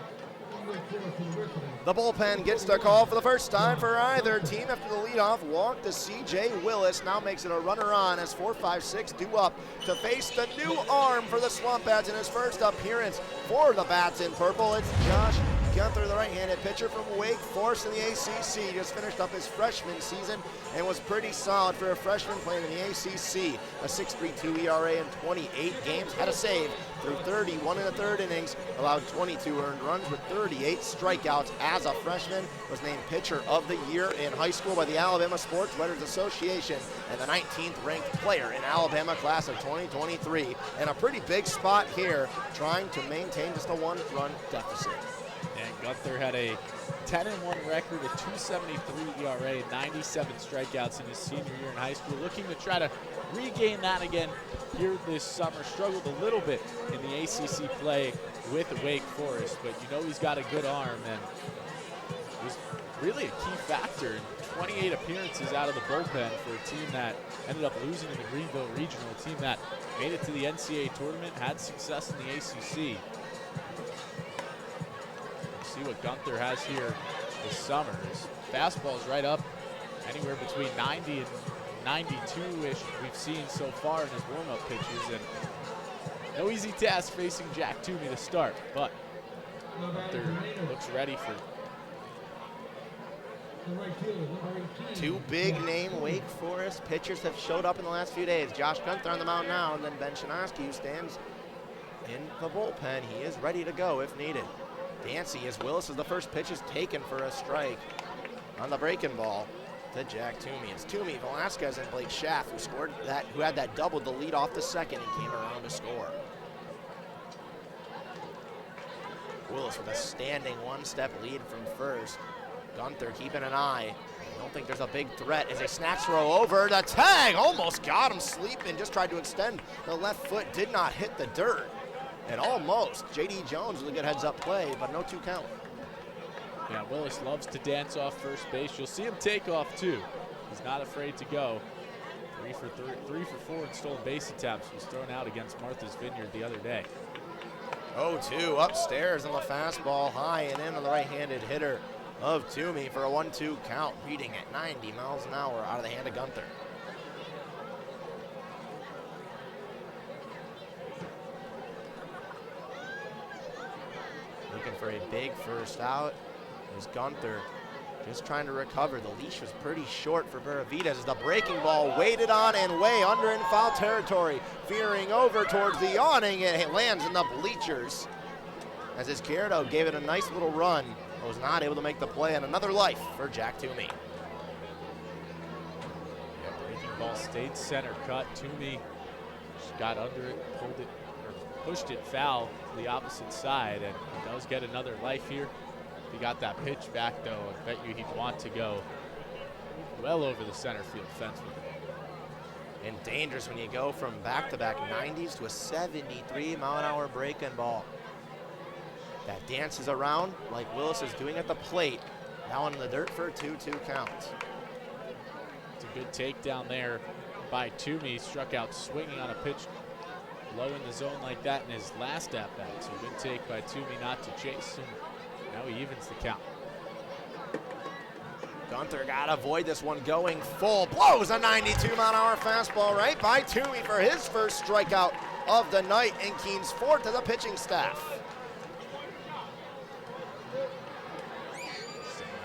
Wake Forest University. The bullpen gets the call for the first time for either team after the leadoff walk to C.J. Willis. Now makes it a runner on as 4-5-6 due up to face the new arm for the SwampBats in his first appearance for the Bats in purple. It's Josh Gunther, the right-handed pitcher from Wake Forest in the ACC. Just finished up his freshman season and was pretty solid for a freshman playing in the ACC. A 6.32 ERA in 28 games, had a save through 31 in the third innings, allowed 22 earned runs with 38 strikeouts as a freshman, was named pitcher of the year in high school by the Alabama Sports Writers Association and the 19th ranked player in Alabama class of 2023. And a pretty big spot here, trying to maintain just a one-run deficit. And Gunther had a 10-1 record, a 2.73 ERA, 97 strikeouts in his senior year in high school. Looking to try to regain that again here this summer. Struggled a little bit in the ACC play with Wake Forest, but you know he's got a good arm and was really a key factor in 28 appearances out of the bullpen for a team that ended up losing in the Greenville Regional, a team that made it to the NCAA tournament, had success in the ACC. See what Gunther has here this summer. His fastball is right up anywhere between 90 and 92-ish we've seen so far in his warm-up pitches. And no easy task facing Jack Toomey to start, but Gunther looks ready for two big-name Wake Forest pitchers have showed up in the last few days. Josh Gunther on the mound now, and then Ben Shinosky, who stands in the bullpen. He is ready to go if needed. Dancy as Willis is the first pitch is taken for a strike on the breaking ball to Jack Toomey. It's Toomey, Velasquez, and Blake Schaff who had that double to lead off the second and came around to score. Willis with a standing one-step lead from first. Gunther keeping an eye. I don't think there's a big threat as a snatch throw over. The tag almost got him sleeping. Just tried to extend the left foot, did not hit the dirt. And almost. J.D. Jones with a good heads-up play, but no two count. Yeah, Willis loves to dance off first base. You'll see him take off, too. He's not afraid to go. 3 for 4 in stolen base attempts. He was thrown out against Martha's Vineyard the other day. 0-2 upstairs on the fastball, high and in on the right-handed hitter of Toomey for a 1-2 count, reading at 90 miles an hour out of the hand of Gunther. Looking for a big first out is Gunther, just trying to recover. The leash was pretty short for Benavidez as the breaking ball waited on and way under in foul territory, veering over towards the awning, and it lands in the bleachers as Izquierdo gave it a nice little run, but was not able to make the play, and another life for Jack Toomey. Yeah, breaking ball stayed center cut. Toomey just got under it, pulled it, or pushed it foul to the opposite side, and he does get another life here. If he got that pitch back, though, I bet you he'd want to go well over the center field fence with it. And dangerous when you go from back-to-back 90s to a 73-mile-an-hour breaking ball. That dances around like Willis is doing at the plate. Now in the dirt for a 2-2 count. It's a good takedown there by Toomey. Struck out swinging on a pitch low in the zone like that in his last at-bat. So good take by Toomey not to chase him. Now he evens the count. Gunther got to avoid this one going full. Blows a 92-mile-an-hour fastball right by Toomey for his first strikeout of the night and Keene's fourth to the pitching staff.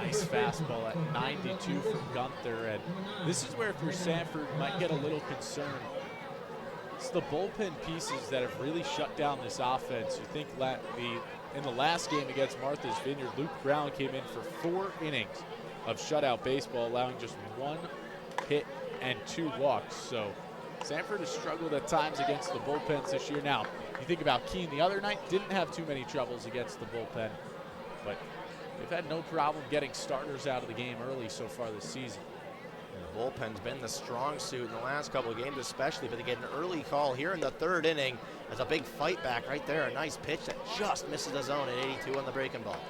Nice fastball at 92 from Gunther, and this is where if you're Sanford, you might get a little concerned. It's the bullpen pieces that have really shut down this offense. You think in the last game against Martha's Vineyard, Luke Brown came in for 4 innings of shutout baseball, allowing just 1 hit and 2 walks. So Sanford has struggled at times against the bullpens this year. Now, you think about Keene the other night, didn't have too many troubles against the bullpen, but they've had no problem getting starters out of the game early so far this season. And the bullpen's been the strong suit in the last couple of games especially, but they get an early call here in the third inning as a big fight back right there. A nice pitch that just misses the zone at 82 on the breaking ball.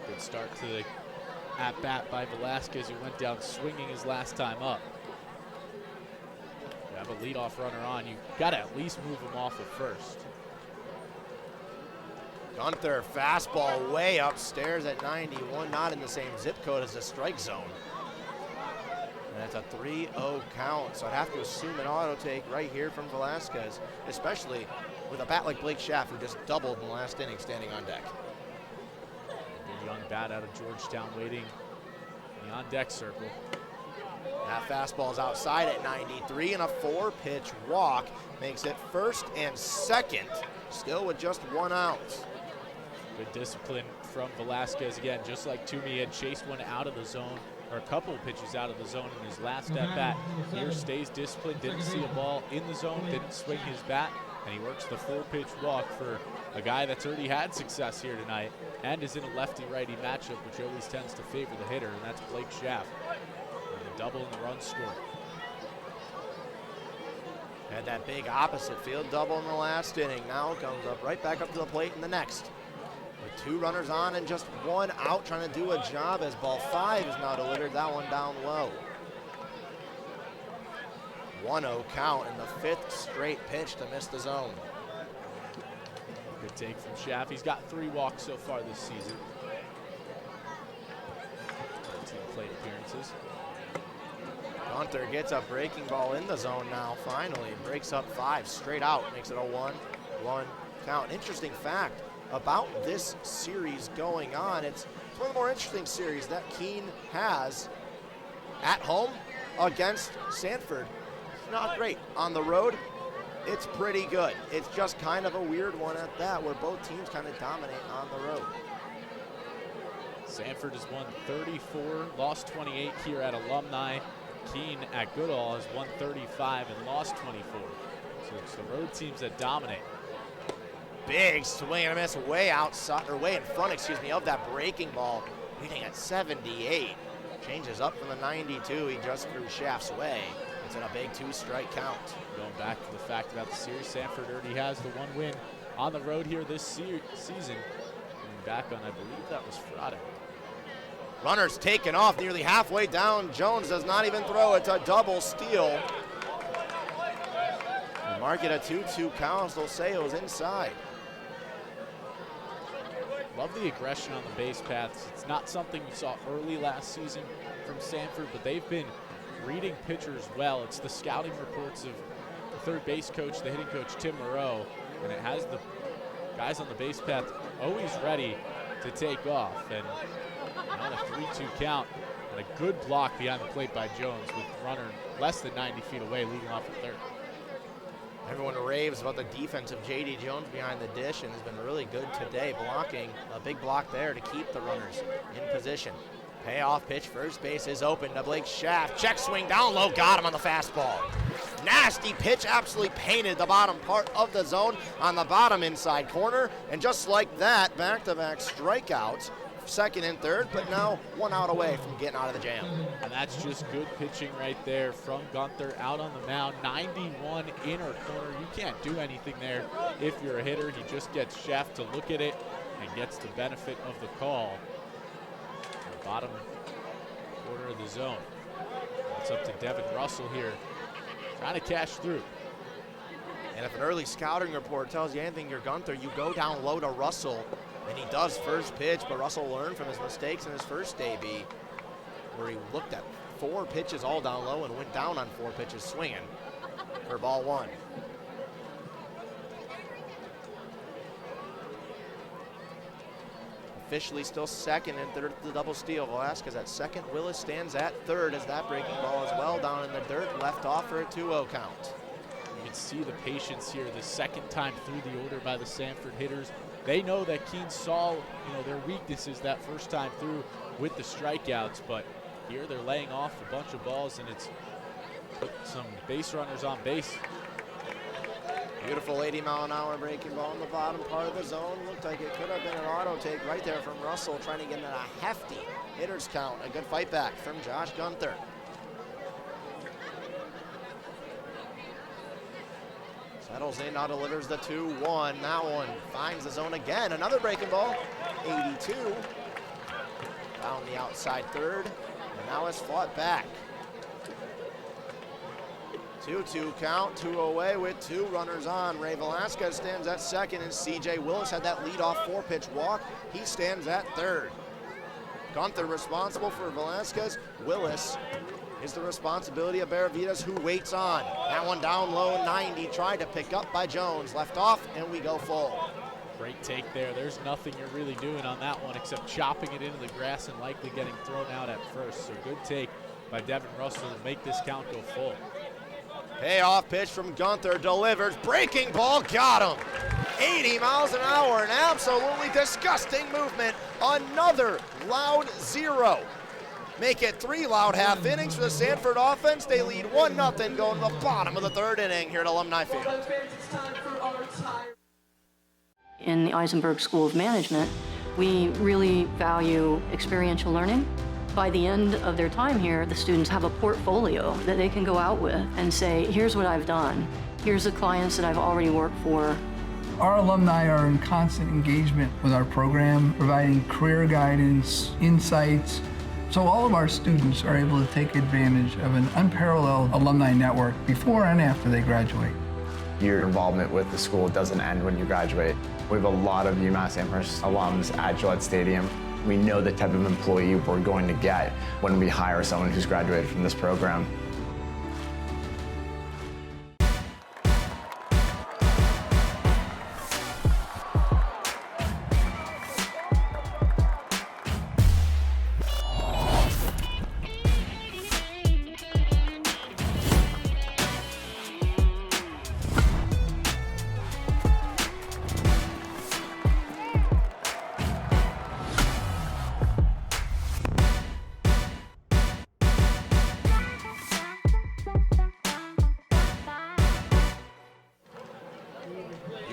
Good start to the at-bat by Velasquez, who went down swinging his last time up. You have a leadoff runner on, you got to at least move him off at first. Gunther, fastball way upstairs at 91, not in the same zip code as the strike zone. And it's a 3-0 count, so I'd have to assume an auto take right here from Velasquez, especially with a bat like Blake Schaff, who just doubled in the last inning standing on deck. A young bat out of Georgetown waiting in the on-deck circle. That fastball is outside at 93, and a 4-pitch walk makes it first and second, still with just 1 out. Good discipline from Velasquez again, just like Toomey had chased one out of the zone, or a couple of pitches out of the zone in his last at bat. Here stays disciplined, didn't see a ball in the zone, didn't swing his bat, and he works the 4-pitch walk for a guy that's already had success here tonight and is in a lefty-righty matchup, which always tends to favor the hitter, and that's Blake Schaff. With a double in the run score. Had that big opposite field double in the last inning. Now comes up right back up to the plate in the next. With 2 runners on and just 1 out, trying to do a job as ball 5 is now delivered. That one down low. 1-0 count and the 5th straight pitch to miss the zone. Good take from Schaff. He's got 3 walks so far this season. 13 plate appearances. Gunther gets a breaking ball in the zone now, finally. Breaks up 5 straight out, makes it a 1-1 count. Interesting fact about this series going on, it's one of the more interesting series that Keene has at home against Sanford. It's not great. On the road, it's pretty good. It's just kind of a weird one at that, where both teams kind of dominate on the road. Sanford has won 34, lost 28 here at Alumni. Keene at Goodall has won 35 and lost 24. So it's the road teams that dominate. Big swing and a miss way outside, or way in front, of that breaking ball. Hitting at 78. Changes up from the 92 he just threw Schaff's way. It's in a big 2-strike count. Going back to the fact about the series, Sanford already has the 1 win on the road here this season. Going back on, I believe that was Friday. Runners taken off nearly halfway down. Jones does not even throw. It's a double steal. The mark it a 2-2 count. They'll say it was inside. Love the aggression on the base paths. It's not something we saw early last season from Sanford, but they've been reading pitchers well. It's the scouting reports of the third base coach, the hitting coach, Tim Moreau, and it has the guys on the base path always ready to take off. And on a 3-2 count, and a good block behind the plate by Jones with runner less than 90 feet away, leading off at third. Everyone raves about the defense of J.D. Jones behind the dish and has been really good today, blocking a big block there to keep the runners in position. Payoff pitch, first base is open to Blake Schaff. Check swing down low, got him on the fastball. Nasty pitch, absolutely painted the bottom part of the zone on the bottom inside corner. And just like that, back-to-back strikeouts, second and third, but now 1 out away from getting out of the jam. And that's just good pitching right there from Gunther out on the mound. 91 inner corner. You can't do anything there if you're a hitter. He just gets Schaff to look at it and gets the benefit of the call. The bottom quarter of the zone. It's up to Devin Russell here, trying to cash through. And if an early scouting report tells you anything, you're Gunther, you go down low to Russell. And he does first pitch, but Russell learned from his mistakes in his first AB, where he looked at 4 pitches all down low and went down on 4 pitches swinging for ball 1. Officially still second and third to the double steal. Velasquez at second. Willis stands at third as that breaking ball is well down in the dirt, left off for a 2-0 count. You can see the patience here the second time through the order by the Sanford hitters. They know that Keene saw, their weaknesses that first time through with the strikeouts, but here they're laying off a bunch of balls, and it's put some base runners on base. Beautiful 80-mile-an-hour breaking ball in the bottom part of the zone. Looked like it could have been an auto take right there from Russell, trying to get in a hefty hitter's count. A good fight back from Josh Gunther. Settles in, now delivers the 2-1. That one finds the zone again. Another breaking ball, 82. Down the outside third, and now it's fought back. 2-2 count, 2 away with 2 runners on. Ray Velasquez stands at second, and CJ Willis had that leadoff 4-pitch walk. He stands at third. Gunther responsible for Velasquez. Willis is the responsibility of Benavides, who waits on. That one down low, 90, tried to pick up by Jones. Left off, and we go full. Great take there. There's nothing you're really doing on that one except chopping it into the grass and likely getting thrown out at first. So good take by Devin Russell to make this count go full. Payoff pitch from Gunther, delivers, breaking ball, got him. 80 miles an hour, an absolutely disgusting movement. Another loud 0. Make it 3 loud half innings for the Sanford offense. They lead 1-0 going to the bottom of the 3rd inning here at Alumni Field. In the Eisenberg School of Management, we really value experiential learning. By the end of their time here, the students have a portfolio that they can go out with and say, here's what I've done. Here's the clients that I've already worked for. Our alumni are in constant engagement with our program, providing career guidance, insights. So all of our students are able to take advantage of an unparalleled alumni network before and after they graduate. Your involvement with the school doesn't end when you graduate. We have a lot of UMass Amherst alums at Gillette Stadium. We know the type of employee we're going to get when we hire someone who's graduated from this program.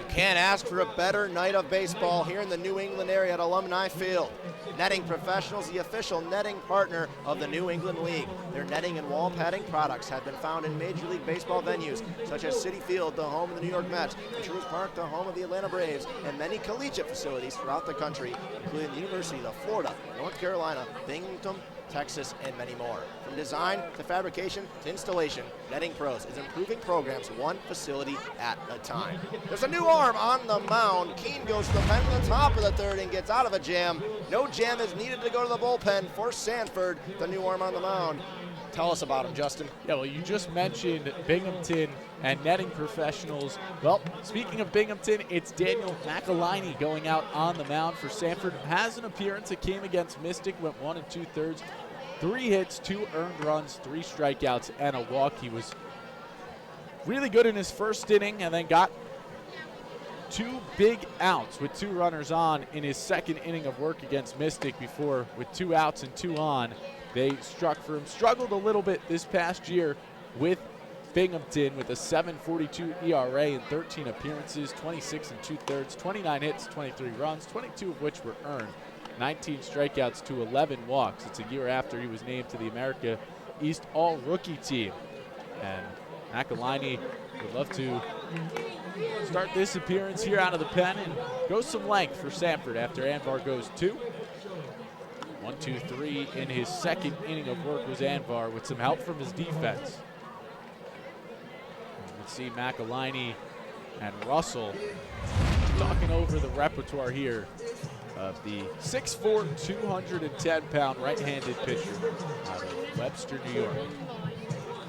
Can't ask for a better night of baseball here in the New England area at Alumni Field. Netting Professionals, the official netting partner of the New England League. Their netting and wall padding products have been found in Major League Baseball venues such as Citi Field, the home of the New York Mets, and Truist Park, the home of the Atlanta Braves, and many collegiate facilities throughout the country, including the Universities of Florida, North Carolina, Binghamton, Texas, and many more. From design to fabrication to installation, Netting Pros is improving programs one facility at a time. There's a new arm on the mound. Keene goes to the pen at the top of the 3rd and gets out of a jam. No jam is needed to go to the bullpen for Sanford, the new arm on the mound. Tell us about him, Justin. Yeah, well, you just mentioned Binghamton and Netting Professionals. Well, speaking of Binghamton, it's Daniel McElhiney going out on the mound for Sanford. Has an appearance that came against Mystic, went 1 2/3, 3 hits, 2 earned runs, 3 strikeouts, and a walk. He was really good in his first inning and then got 2 big outs with 2 runners on in his second inning of work against Mystic before, with 2 outs and 2 on, they struck for him. Struggled a little bit this past year with Binghamton with a 7.42 ERA in 13 appearances, 26 2/3, 29 hits, 23 runs, 22 of which were earned, 19 strikeouts to 11 walks. It's a year after he was named to the America East All-Rookie team. And McElhiney would love to start this appearance here out of the pen and go some length for Sanford after Anvar goes 2. 1, 2, 3 in his second inning of work was Anvar with some help from his defense. Let's see McElhiney and Russell talking over the repertoire here of the 6'4", 210-pound right-handed pitcher out of Webster, New York.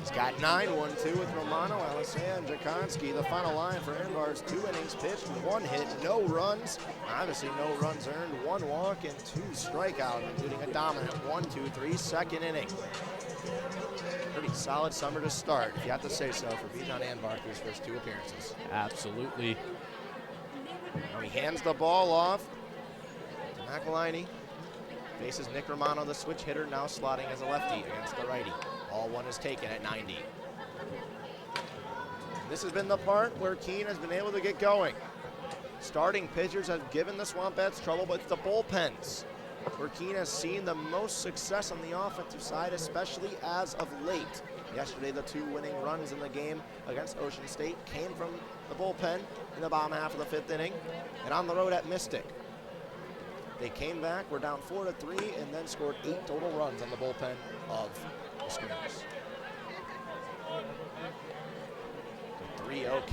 He's got 9, 1-2 with Romano, Alisea, and Jakonski. The final line for Anvar's 2 innings pitched, 1 hit, no runs. Obviously no runs earned, 1 walk and 2 strikeouts, including a dominant 1-2-3 second inning. Pretty solid summer to start, if you have to say so, for Bijan Anvar through his first 2 appearances. Absolutely. Now he hands the ball off to McElhiney. Faces Nick Romano, the switch hitter, now slotting as a lefty against the righty. Ball 1 is taken at 90. This has been the part where Keene has been able to get going. Starting pitchers have given the SwampBats trouble, but it's the bullpens where Keene has seen the most success on the offensive side, especially as of late. Yesterday, the 2 winning runs in the game against Ocean State came from the bullpen in the bottom half of the 5th inning, and on the road at Mystic. They came back, were down 4-3, and then scored 8 total runs on the bullpen of the Schooners.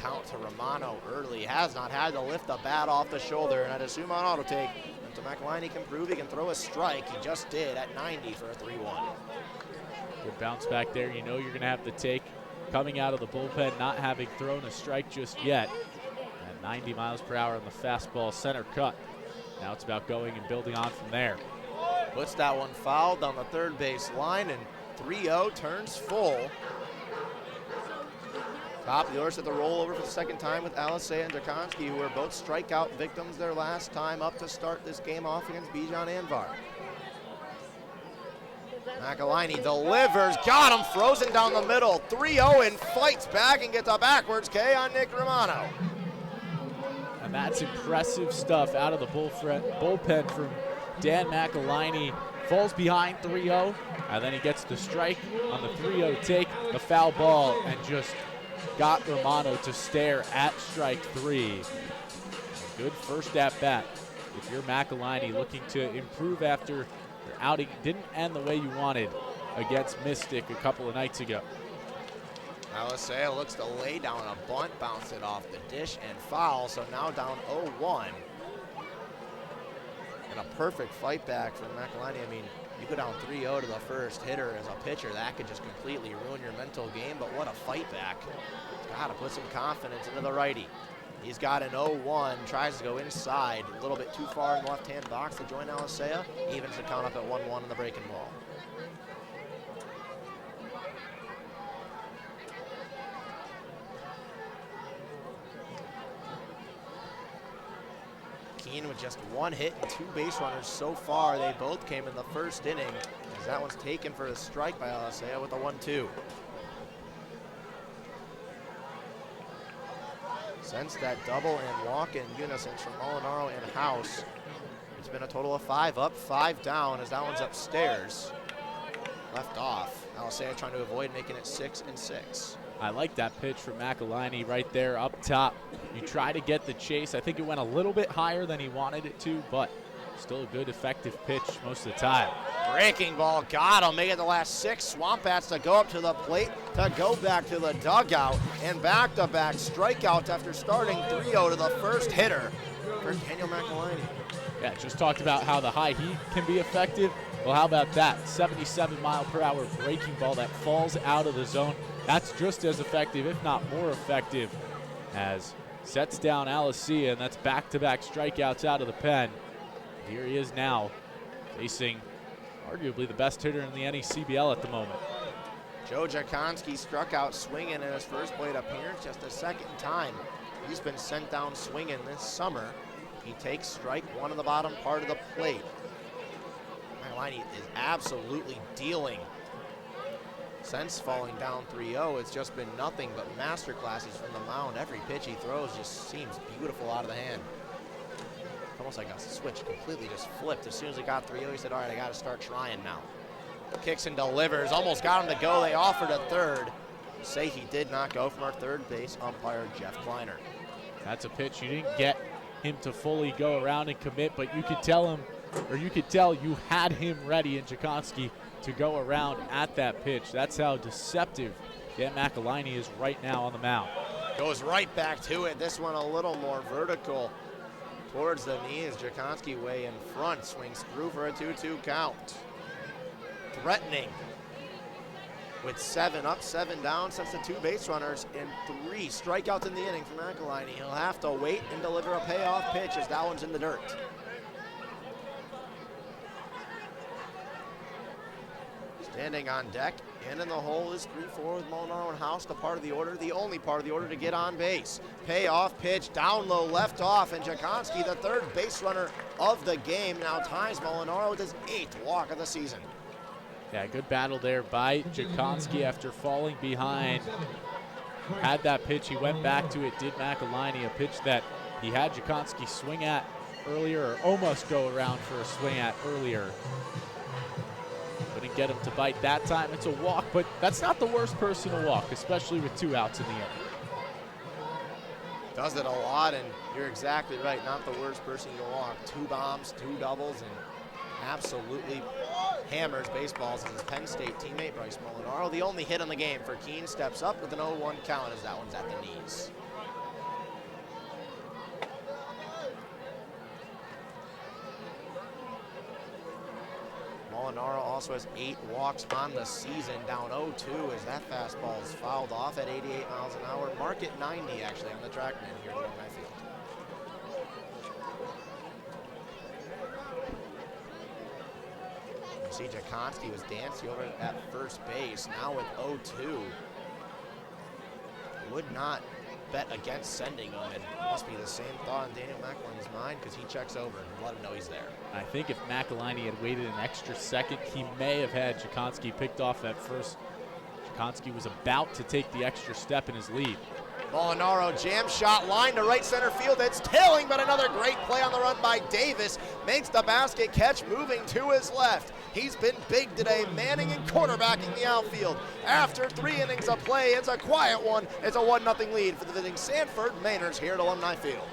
count to Romano early. Has not had to lift the bat off the shoulder, and I'd assume on auto take, until McElhinney can prove he can throw a strike. He just did at 90 for a 3-1. Good bounce back there. You know you're going to have the take coming out of the bullpen, not having thrown a strike just yet. At 90 miles per hour on the fastball, center cut. Now it's about going and building on from there. Puts that one foul down the third base line, and 3-0 turns full. Top of the order set the rollover for the second time with Alisea and Jakonski, who were both strikeout victims their last time up to start this game off against Bijan Anvar. McElhinney delivers, got him, frozen down the middle. 3-0 and fights back and gets a backwards K on Nick Romano. And that's impressive stuff out of the bullpen from Dan McElhinney. Falls behind 3-0, and then he gets the strike on the 3-0 take, the foul ball, and just got Romano to stare at strike 3. A good first at bat. If you're McElhinney looking to improve after your outing didn't end the way you wanted against Mystic a couple of nights ago. Alisea looks to lay down a bunt, bounce it off the dish and foul, so now down 0-1. And a perfect fight back from McElhinney. I mean, you go down 3-0 to the first hitter as a pitcher, that could just completely ruin your mental game, but what a fight back. Got to put some confidence into the righty. He's got an 0-1, tries to go inside, a little bit too far in the left-hand box to join Alisea, evens the count up at 1-1 in the breaking ball. Keene with just one hit and 2 base runners so far. They both came in the first inning, as that one's taken for a strike by Alisea with a 1-2. Since that double and walk in unison from Molinaro and House, it's been a total of 5 up, 5 down as that one's upstairs. Left off. Alisea trying to avoid making it 6-6. I like that pitch from McElhinney right there up top. You try to get the chase. I think it went a little bit higher than he wanted it to, but still a good, effective pitch most of the time. Breaking ball, got him. Make it the last 6 SwampBats to go up to the plate, to go back to the dugout, and back-to-back strikeouts after starting 3-0 to the first hitter for Daniel McElhinney. Yeah, just talked about how the high heat can be effective. Well, how about that? 77 mile per hour breaking ball that falls out of the zone. That's just as effective, if not more effective, as sets down Alisea, and that's back-to-back strikeouts out of the pen. Here he is now, facing arguably the best hitter in the NECBL at the moment. Joe Jakonski struck out swinging in his first plate appearance, just a second time. He's been sent down swinging this summer. He takes strike 1 in the bottom part of the plate. McElhinney is absolutely dealing. Since falling down 3-0, it's just been nothing but masterclasses from the mound. Every pitch he throws just seems beautiful out of the hand. Almost like a switch, completely just flipped. As soon as he got 3-0, he said, all right, I got to start trying now. Kicks and delivers, almost got him to go. They offered a third. Say he did not go from our third base umpire, Jeff Kleiner. That's a pitch you didn't get him to fully go around and commit, but you could tell him, or you could tell you had him ready in Jakonski to go around at that pitch. That's how deceptive Dan McElhinney is right now on the mound. Goes right back to it. This one a little more vertical towards the knees. Jakonski way in front, swings through for a 2-2 count. Threatening with 7 up, 7 down since the 2 base runners and 3 strikeouts in the inning for McElhinney. He'll have to wait and deliver a payoff pitch as that one's in the dirt. Standing on deck and in the hole is 3-4 with Molinaro and House, the part of the order, the only part of the order to get on base. Payoff pitch, down low, left off, and Jakonski, the 3rd base runner of the game, now ties Molinaro with his 8th walk of the season. Yeah, good battle there by Jakonski after falling behind. Had that pitch, he went back to it, did McElhinney, a pitch that he had Jakonski swing at earlier, or almost go around for a swing at earlier. Couldn't get him to bite that time. It's a walk, but that's not the worst person to walk, especially with 2 outs in the inning. Does it a lot, and you're exactly right, not the worst person to walk. 2 bombs, 2 doubles, and absolutely hammers baseballs as his Penn State teammate Bryce Molinaro. The only hit on the game for Keene steps up with an 0-1 count as that one's at the knees. Molinaro also has 8 walks on the season, down 0-2 as that fastball is fouled off at 88 miles an hour. Mark at 90 actually on the TrackMan here at Alumni Field. You see Jakonski was dancing over at first base, now with 0-2. Would not bet against sending him, and must be the same thought in Daniel McElhinney's mind because he checks over and let him know he's there. I think if McElhinney had waited an extra second, he may have had Jakonski picked off at first. Jakonski was about to take the extra step in his lead. Molinaro jam shot line to right center field. It's tailing, but another great play on the run by Davis. Makes the basket catch, moving to his left. He's been big today, manning and quarterbacking the outfield. After 3 innings of play, it's a quiet one. It's a 1-0 lead for the visiting Sanford Mainers here at Alumni Field.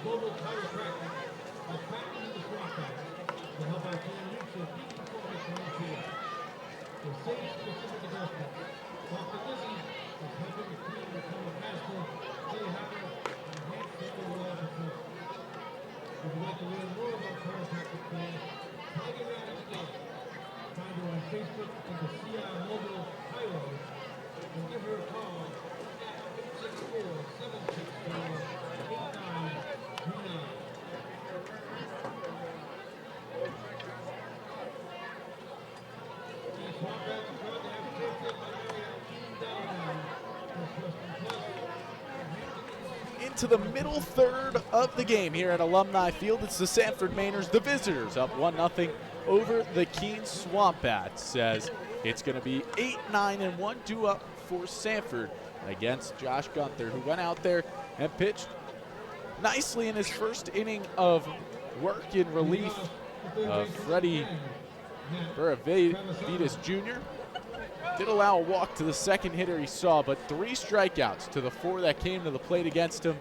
Global chiropractic by practicing the SwampBats to help our team reach their peak performance on the field. For safe, specific adjustments, Dr. Lizzie is helping the team become a faster, play harder, and enhance their overall performance. If you'd like to learn more about chiropractic care, tag your around today. Find her on Facebook under CR Mobile Chiro and give her a call at 864-764-8939. Into the middle third of the game here at Alumni Field. It's the Sanford Mainers, the visitors, up 1-0 over the Keene SwampBats. Says it's going to be 8-9-1 due up for Sanford against Josh Gunther, who went out there and pitched nicely in his first inning of work in relief of Freddie Buravitas Jr. Did allow a walk to the second hitter he saw, but 3 strikeouts to the 4 that came to the plate against him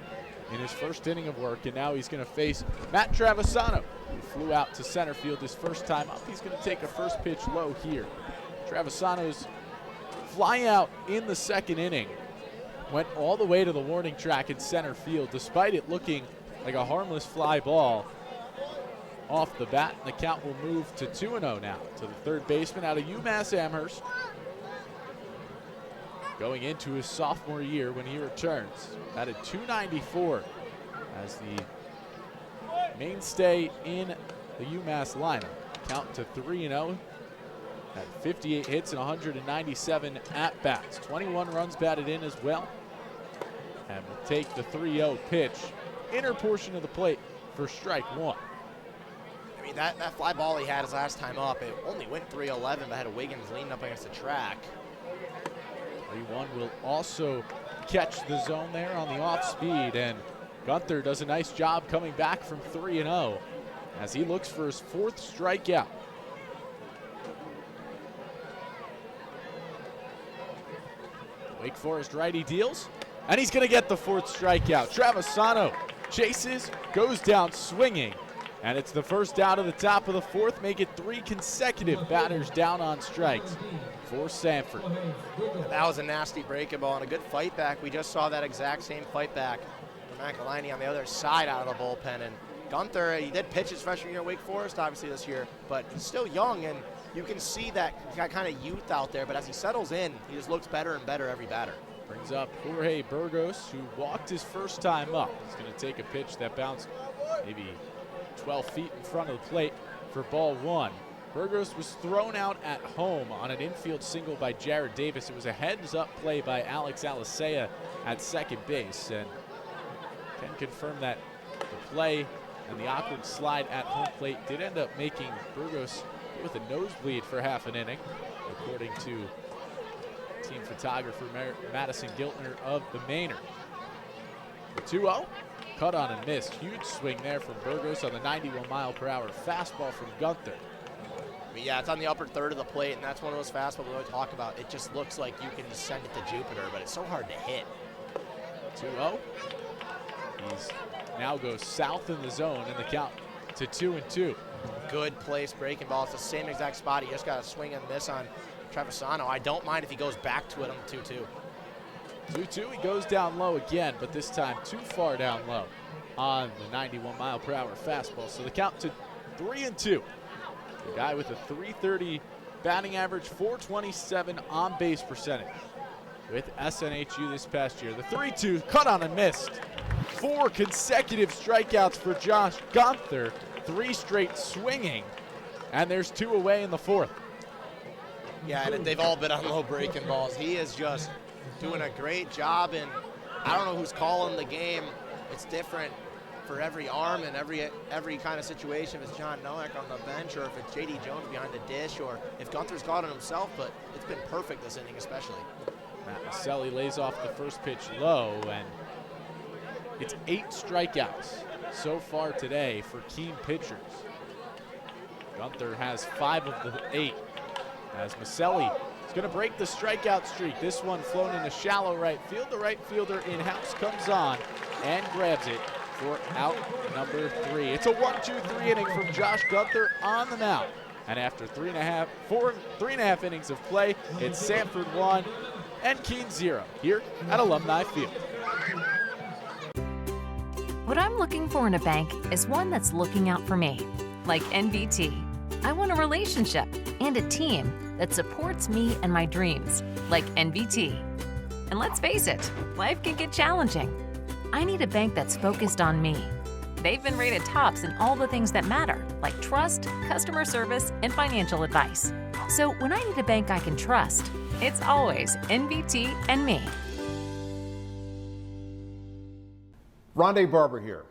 in his first inning of work. And now he's going to face Matt Travisano, who flew out to center field his first time up. He's going to take a first pitch low here. Travisano's fly out in the second inning went all the way to the warning track in center field, despite it looking like a harmless fly ball off the bat. And the count will move to 2-0 now to the third baseman out of UMass Amherst, going into his sophomore year when he returns. Batted .294 as the mainstay in the UMass lineup. Count to 3-0. Had 58 hits and 197 at-bats. 21 runs batted in as well. And will take the 3-0 pitch. Inner portion of the plate for strike 1. I mean, that fly ball he had his last time up, it only went 311, but had a Wiggins leaning up against the track. 3-1 will also catch the zone there on the off speed, and Gunther does a nice job coming back from 3-0 as he looks for his 4th strikeout. Wake Forest righty deals, and he's going to get the 4th strikeout. Travisano chases, goes down swinging, and it's the first out of the top of the 4th. Make it 3 consecutive batters down on strikes for Sanford. That was a nasty breaking ball and a good fight back. We just saw that exact same fight back from McElhinney on the other side out of the bullpen. And Gunther, he did pitch his freshman year at Wake Forest, obviously this year, but he's still young, and you can see that kind of youth out there. But as he settles in, he just looks better and better every batter. Brings up Jorge Burgos, who walked his first time up. He's going to take a pitch that bounced maybe 12 feet in front of the plate for ball 1. Burgos was thrown out at home on an infield single by Jared Davis. It was a heads-up play by Alex Alicea at second base, and can confirm that the play and the awkward slide at home plate did end up making Burgos with a nosebleed for half an inning, according to team photographer Madison Giltner of the Mainers. The 2-0, cut on and missed. Huge swing there from Burgos on the 91-mile-per-hour fastball from Gunther. I mean, yeah, it's on the upper third of the plate, and that's one of those fastballs we always talk about. It just looks like you can just send it to Jupiter, but it's so hard to hit. 2-0. He's now goes south in the zone in the count to 2-2. Good place breaking ball. It's the same exact spot. He just got a swing and miss on Trevisano. I don't mind if he goes back to it on the 2-2. 2-2, he goes down low again, but this time too far down low on the 91-mile-per-hour fastball. So the count to 3-2. The guy with a .330 batting average, .427 on-base percentage with SNHU this past year. The 3-2 cut on and missed. 4 consecutive strikeouts for Josh Gunther, 3 straight swinging, and there's 2 away in the 4th. Yeah, and they've all been on low breaking balls. He is just doing a great job, and I don't know who's calling the game. It's different for every arm and every kind of situation. If it's John Nowak on the bench, or if it's J.D. Jones behind the dish, or if Gunther's got it himself, but it's been perfect this inning especially. Matt Maselli lays off the first pitch low, and it's 8 strikeouts so far today for Keene pitchers. Gunther has 5 of the 8, as Maselli is going to break the strikeout streak. This one flown into shallow right field. The right fielder in-house comes on and grabs it for out number 3. It's a 1-2-3 inning from Josh Gunther on the mound. And after 3.5 innings of play, it's Sanford 1 and Keene 0 here at Alumni Field. What I'm looking for in a bank is one that's looking out for me, like NBT. I want a relationship and a team that supports me and my dreams, like NBT. And let's face it, life can get challenging. I need a bank that's focused on me. They've been rated tops in all the things that matter, like trust, customer service, and financial advice. So when I need a bank I can trust, it's always NBT and me. Rondé Barber here.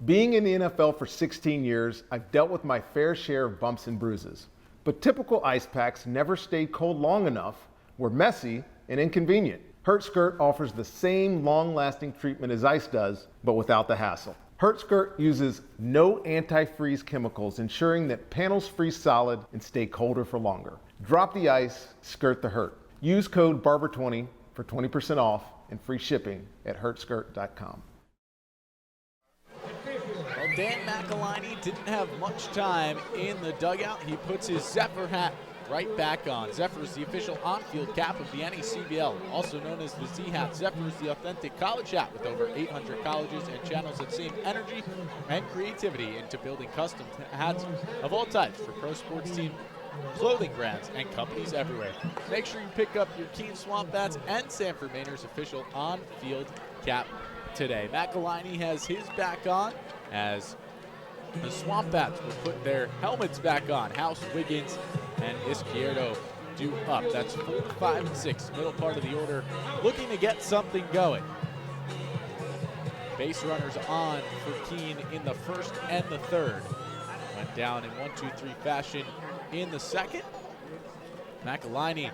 Being in the NFL for 16 years, I've dealt with my fair share of bumps and bruises. But typical ice packs never stayed cold long enough, were messy and inconvenient. HurtSkirt offers the same long-lasting treatment as ice does, but without the hassle. HurtSkirt uses no antifreeze chemicals, ensuring that panels freeze solid and stay colder for longer. Drop the ice, skirt the hurt. Use code BARBER20 for 20% off and free shipping at hurtskirt.com. Well, Dan McElhiney didn't have much time in the dugout. He puts his Zephyr hat right back on. Zephyr is the official on-field cap of the NECBL, also known as the Z-Hat. Zephyr is the authentic college hat with over 800 colleges and channels that save energy and creativity into building custom hats of all types for pro sports team, clothing brands, and companies everywhere. Make sure you pick up your Keene SwampBats and Sanford Mainers official on-field cap today. McElhiney has his back on as the SwampBats will put their helmets back on. House, Wiggins, and Izquierdo do up. That's 4, 5, and 6, middle part of the order, looking to get something going. Base runners on for Keene in the first and the third. Went down in 1-2-3 fashion in the second. McElhiney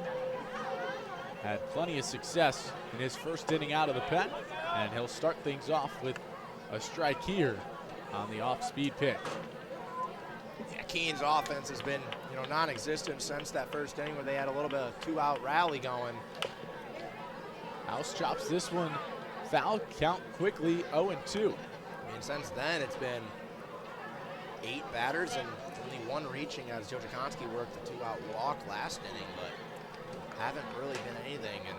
had plenty of success in his first inning out of the pen, and he'll start things off with a strike here on the off-speed pitch. Yeah, Keene's offense has been, non-existent since that first inning where they had a little bit of 2-out rally going. House chops this one foul, count quickly 0-2. I mean, since then it's been 8 batters and only 1 reaching as Joe Jakonski worked the 2-out walk last inning, but haven't really been anything. And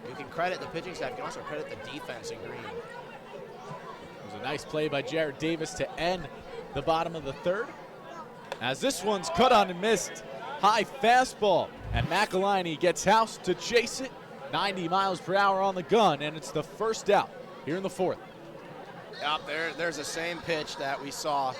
you can credit the pitching staff, you can also credit the defense in green. It was a nice play by Jared Davis to end the bottom of the third, as this one's cut on and missed. High fastball, and McElhiney gets House to chase it. 90 miles per hour on the gun, and it's the first out here in the fourth. Yep, there's the same pitch that we saw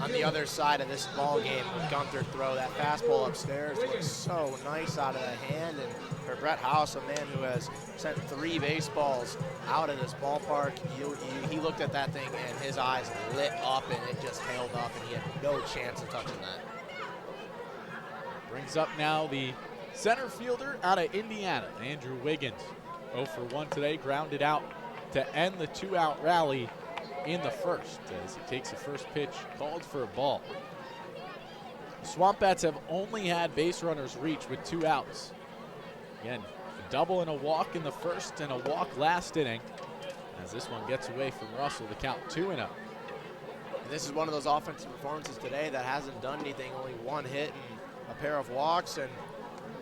on the other side of this ball game with Gunther throw. That fastball upstairs looks so nice out of the hand, and for Brett House, a man who has sent 3 baseballs out of this ballpark, he looked at that thing and his eyes lit up and it just tailed up and he had no chance of touching that. Brings up now the center fielder out of Indiana, Andrew Wiggins. 0 for 1 today, grounded out to end the 2-out rally in the first as he takes the first pitch, called for a ball. SwampBats have only had base runners reach with 2 outs. Again, a double and a walk in the first and a walk last inning. As this one gets away from Russell, the count 2-0. And this is one of those offensive performances today that hasn't done anything, only 1 hit and a pair of walks. And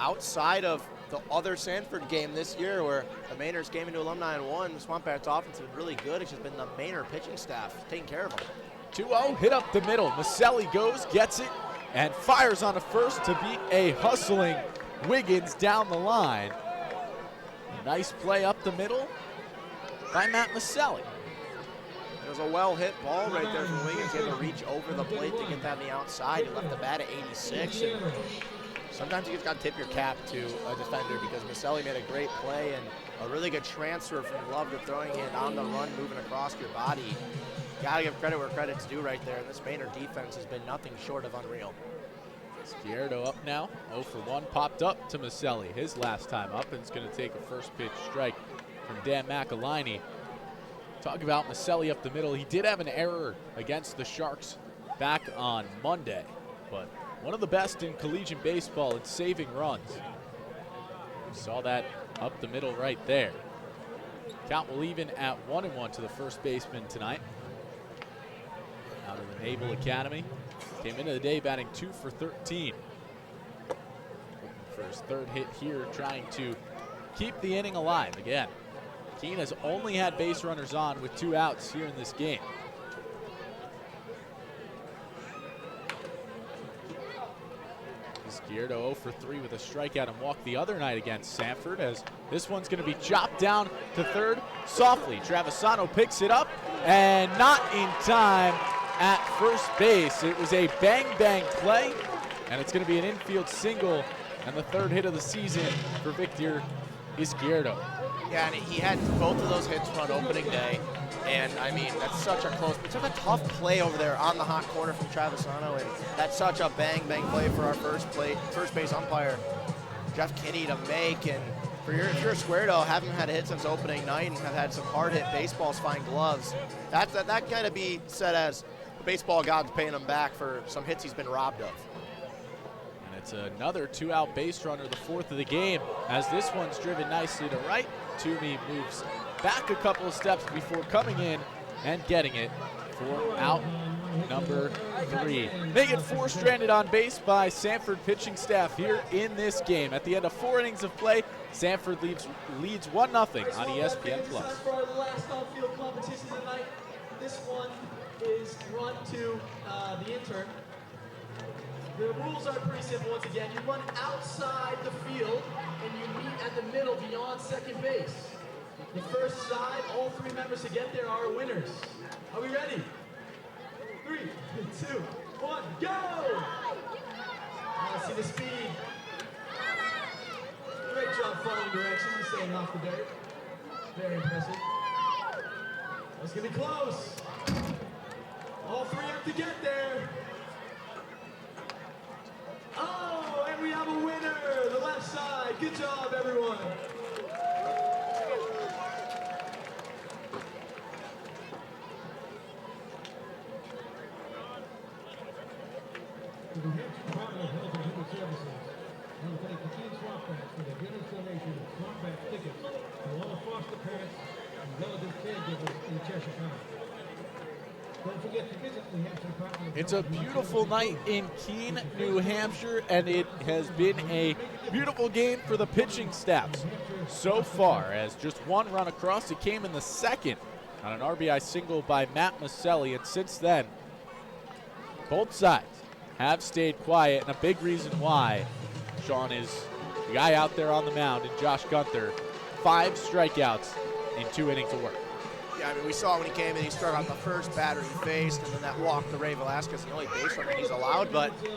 outside of the other Sanford game this year where the Mainers came into Alumni and won, the SwampBats offense has been really good. It's just been the Mainer pitching staff taking care of them. 2-0, hit up the middle. Maselli goes, gets it, and fires on a first to beat a hustling Wiggins down the line. Nice play up the middle by Matt Maselli. It was a well-hit ball right there from Wiggins. He had to reach over the plate to get that on the outside. He left the bat at 86. And sometimes you just got to tip your cap to a defender because Maselli made a great play and a really good transfer from glove to throwing hand on the run, moving across your body. Got to give credit where credit's due right there. And this Mainer defense has been nothing short of unreal. Izquierdo up now, 0 for 1, popped up to Maselli his last time up, and it's going to take a first pitch strike from Dan McElhiney. Talk about Maselli up the middle. He did have an error against the Sharks back on Monday, but one of the best in collegiate baseball in saving runs. Saw that up the middle right there. Count will even at 1-1 to the first baseman tonight. Out of the Naval Academy. Came into the day batting 2 for 13. For his 3rd hit here, trying to keep the inning alive again. Keene has only had base runners on with 2 outs here in this game. Izquierdo 0 for 3 with a strikeout and walk the other night against Sanford, as this one's going to be chopped down to third softly. Travisano picks it up and not in time at first base. It was a bang-bang play, and it's going to be an infield single and the 3rd hit of the season for Victor Izquierdo. Yeah, and he had both of those hits on opening day, and I mean, that's such a it's such a tough play over there on the hot corner from Travisano, and that's such a bang-bang play for our first base umpire, Jeff Kinney, to make. And if you're Izquierdo, haven't had a hit since opening night and have had some hard-hit baseballs find gloves, that got to be said as the baseball god's paying him back for some hits he's been robbed of. And it's another 2-out base runner, the 4th of the game, as this one's driven nicely to right. Toomey moves back a couple of steps before coming in and getting it for out number 3. They get 4 stranded on base by Sanford pitching staff here in this game. At the end of 4 innings of play, Sanford leads 1-0 on ESPN+. For our last on-field competition tonight, this one is run to the intern. The rules are pretty simple once again. You run outside the field and you meet at the middle beyond second base. The first side, all 3 members to get there are winners. Are we ready? 3, 2, 1, go! See the speed. Great job following directions and staying off the dirt. Very impressive. It's gonna be close. All 3 have to get there. Oh, and we have a winner, the left side. Good job, everyone. The New Hampshire Department of Health and Human Services want to thank the Keene SwampBats for their generous donation of SwampBats tickets to all the foster parents and relative caregivers in Cheshire County. Don't forget to visit the New Hampshire Department of It's a Health and Human beautiful Services. night in Keene, New Hampshire, and it has been a beautiful game for the pitching staffs so far, as just 1 run across. It came in the 2nd on an RBI single by Matt Maselli, and since then, both sides have stayed quiet, and a big reason why, Sean, is the guy out there on the mound, and Josh Gunther, 5 strikeouts in 2 innings of work. Yeah, I mean, we saw when he came in, he started on the first batter he faced, and then that walk to Ray Velasquez, the only base runner he's allowed. But we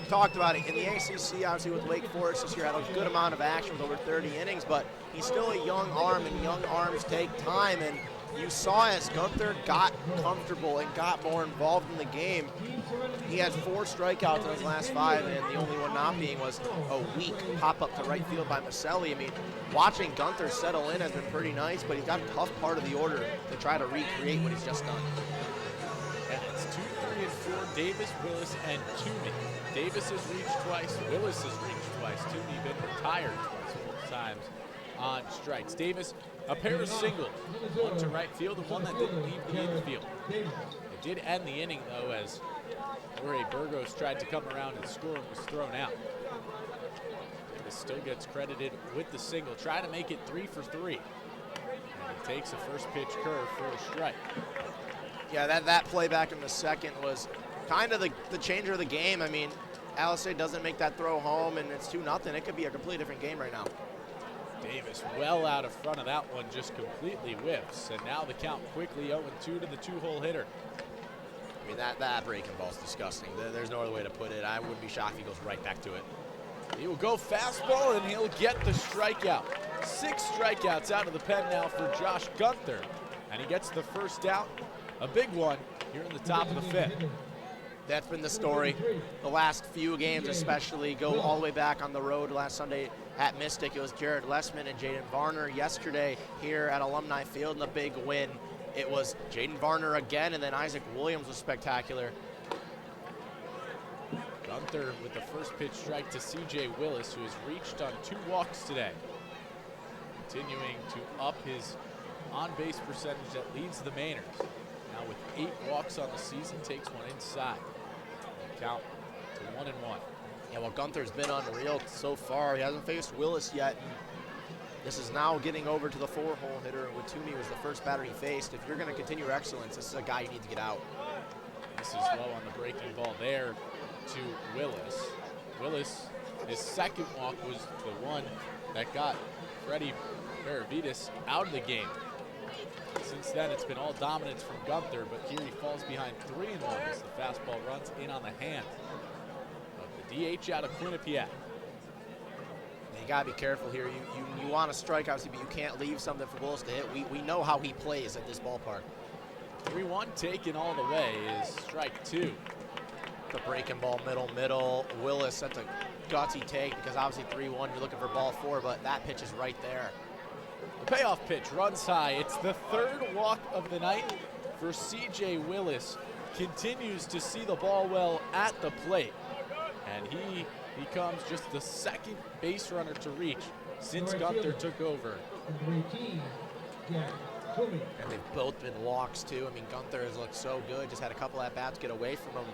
talked about it in the ACC, obviously with Wake Forest this year, had a good amount of action with over 30 innings, but he's still a young arm, and young arms take time. And you saw as Gunther got comfortable and got more involved in the game, he had 4 strikeouts in his last 5, and the only one not being was a weak pop-up to right field by Maselli. I mean, watching Gunther settle in has been pretty nice, but he's got a tough part of the order to try to recreate what he's just done. And it's 3 and 4, Davis, Willis, and Toomey. Davis has reached twice, Willis has reached twice, Toomey been retired twice, both times on strikes. Davis, a pair of singles, one to right field and one that didn't leave the infield. It did end the inning, though, as Jorge Burgos tried to come around and score and was thrown out. Davis still gets credited with the single, trying to make it 3 for 3. And he takes a first pitch curve for a strike. Yeah, that play back in the second was kind of the changer of the game. I mean, Alisei doesn't make that throw home, and it's 2-0. It could be a completely different game right now. Davis well out of front of that one, just completely whiffs. And now the count quickly 0-2 to the two-hole hitter. I mean, that breaking ball's disgusting. There's no other way to put it. I wouldn't be shocked if he goes right back to it. He will go fastball, and he'll get the strikeout. 6 strikeouts out of the pen now for Josh Gunther. And he gets the first out. A big one here in the top of the 5th. That's been the story. The last few games especially go all the way back on the road. Last Sunday at Mystic, it was Jared Lessman and Jaden Varner. Yesterday here at Alumni Field in the big win, it was Jaden Varner again, and then Isaac Williams was spectacular. Gunther with the first pitch strike to C.J. Willis, who has reached on 2 walks today. Continuing to up his on-base percentage that leads the Mainers. Now with 8 walks on the season, takes one inside. Count to 1-1. Yeah, well, Gunther's been unreal so far. He hasn't faced Willis yet. And this is now getting over to the 4-hole hitter, and Toomey was the first batter he faced. If you're going to continue your excellence, this is a guy you need to get out. This is low on the breaking ball there to Willis. Willis, his second walk was the one that got Freddie Baravitas out of the game. Since then, it's been all dominance from Gunther, but here he falls behind 3-1 as the fastball runs in on the hand of the DH out of Quinnipiac. You gotta be careful here. You want to strike, obviously, but you can't leave something for Willis to hit. We know how he plays at this ballpark. 3-1 taken all the way is strike 2. The breaking ball, middle. Willis, that's a gutsy take because obviously 3-1, you're looking for ball 4, but that pitch is right there. The payoff pitch runs high. It's the 3rd walk of the night for C.J. Willis. Continues to see the ball well at the plate. And he becomes just the 2nd base runner to reach since Gunther took over. And they've both been walks too. I mean, Gunther has looked so good. Just had a couple at-bats get away from him.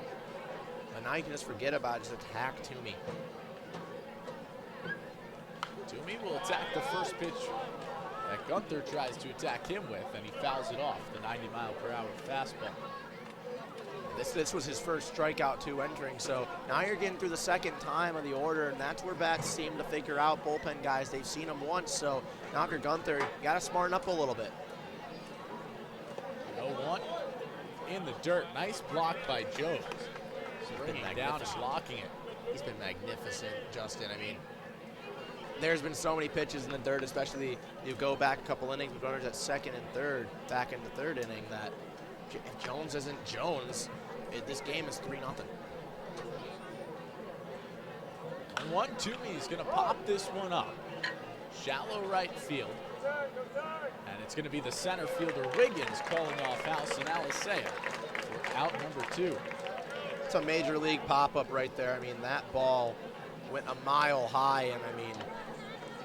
But now you can just forget about it. Just attack Toomey. Toomey will attack the first pitch that Gunther tries to attack him with, and he fouls it off, the 90-mile-per-hour fastball. This was his first strikeout too entering, so now you're getting through the 2nd time of the order, and that's where bats seem to figure out bullpen guys. They've seen him once, so now for Gunther, you got to smarten up a little bit. 0-1 in the dirt. Nice block by Jones. Bringing it down and blocking it. He's been magnificent, Justin. I mean, there's been so many pitches in the dirt, especially you go back a couple innings with runners at 2nd and 3rd, back in the 3rd inning, that if Jones isn't Jones, this game is 3-0. 1-1, Toomey's going to pop this one up. Shallow right field. And it's going to be the center fielder Wiggins calling off House and Alisei for out number 2. It's a major league pop-up right there. I mean, that ball went a mile high, and I mean,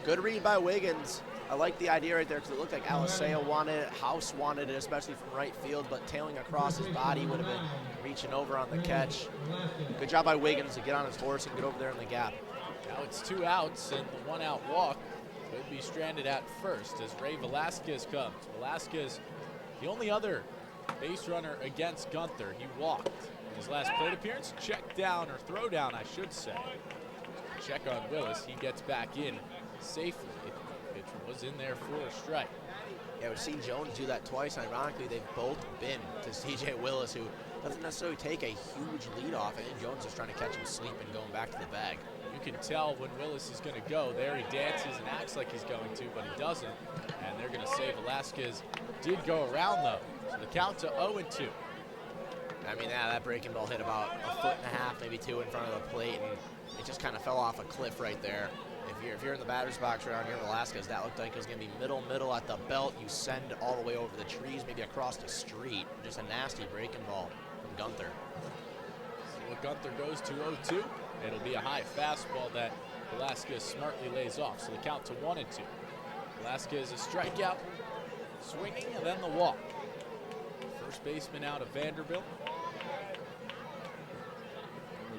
good read by Wiggins. I like the idea right there because it looked like Alisei wanted it, House wanted it, especially from right field, but tailing across his body would have been reaching over on the catch. Good job by Wiggins to get on his horse and get over there in the gap. Now it's 2 outs, and the 1-out walk could be stranded at first as Ray Velasquez comes. Velasquez, the only other base runner against Gunther. He walked in his last plate appearance. Check down, or throw down, I should say. Check on Willis. He gets back in safely. Pitch was in there for a strike. Yeah, we've seen Jones do that twice. Ironically, they've both been to C.J. Willis, who doesn't necessarily take a huge lead off. I think Jones is trying to catch him sleeping, going back to the bag. You can tell when Willis is going to go. There he dances and acts like he's going to, but he doesn't. And they're going to say Velasquez did go around, though. So the count to 0-2. I mean, that breaking ball hit about 1.5 feet, maybe 2 in front of the plate, and it just kind of fell off a cliff right there. If you're in the batter's box around here, Velasquez, that looked like it was going to be middle at the belt. You send all the way over the trees, maybe across the street. Just a nasty breaking ball. from Gunther. So Gunther goes to 0-2. It'll be a high fastball that Velasquez smartly lays off. So the count to 1-2. Velasquez a strikeout, swinging, and then the walk. First baseman out of Vanderbilt.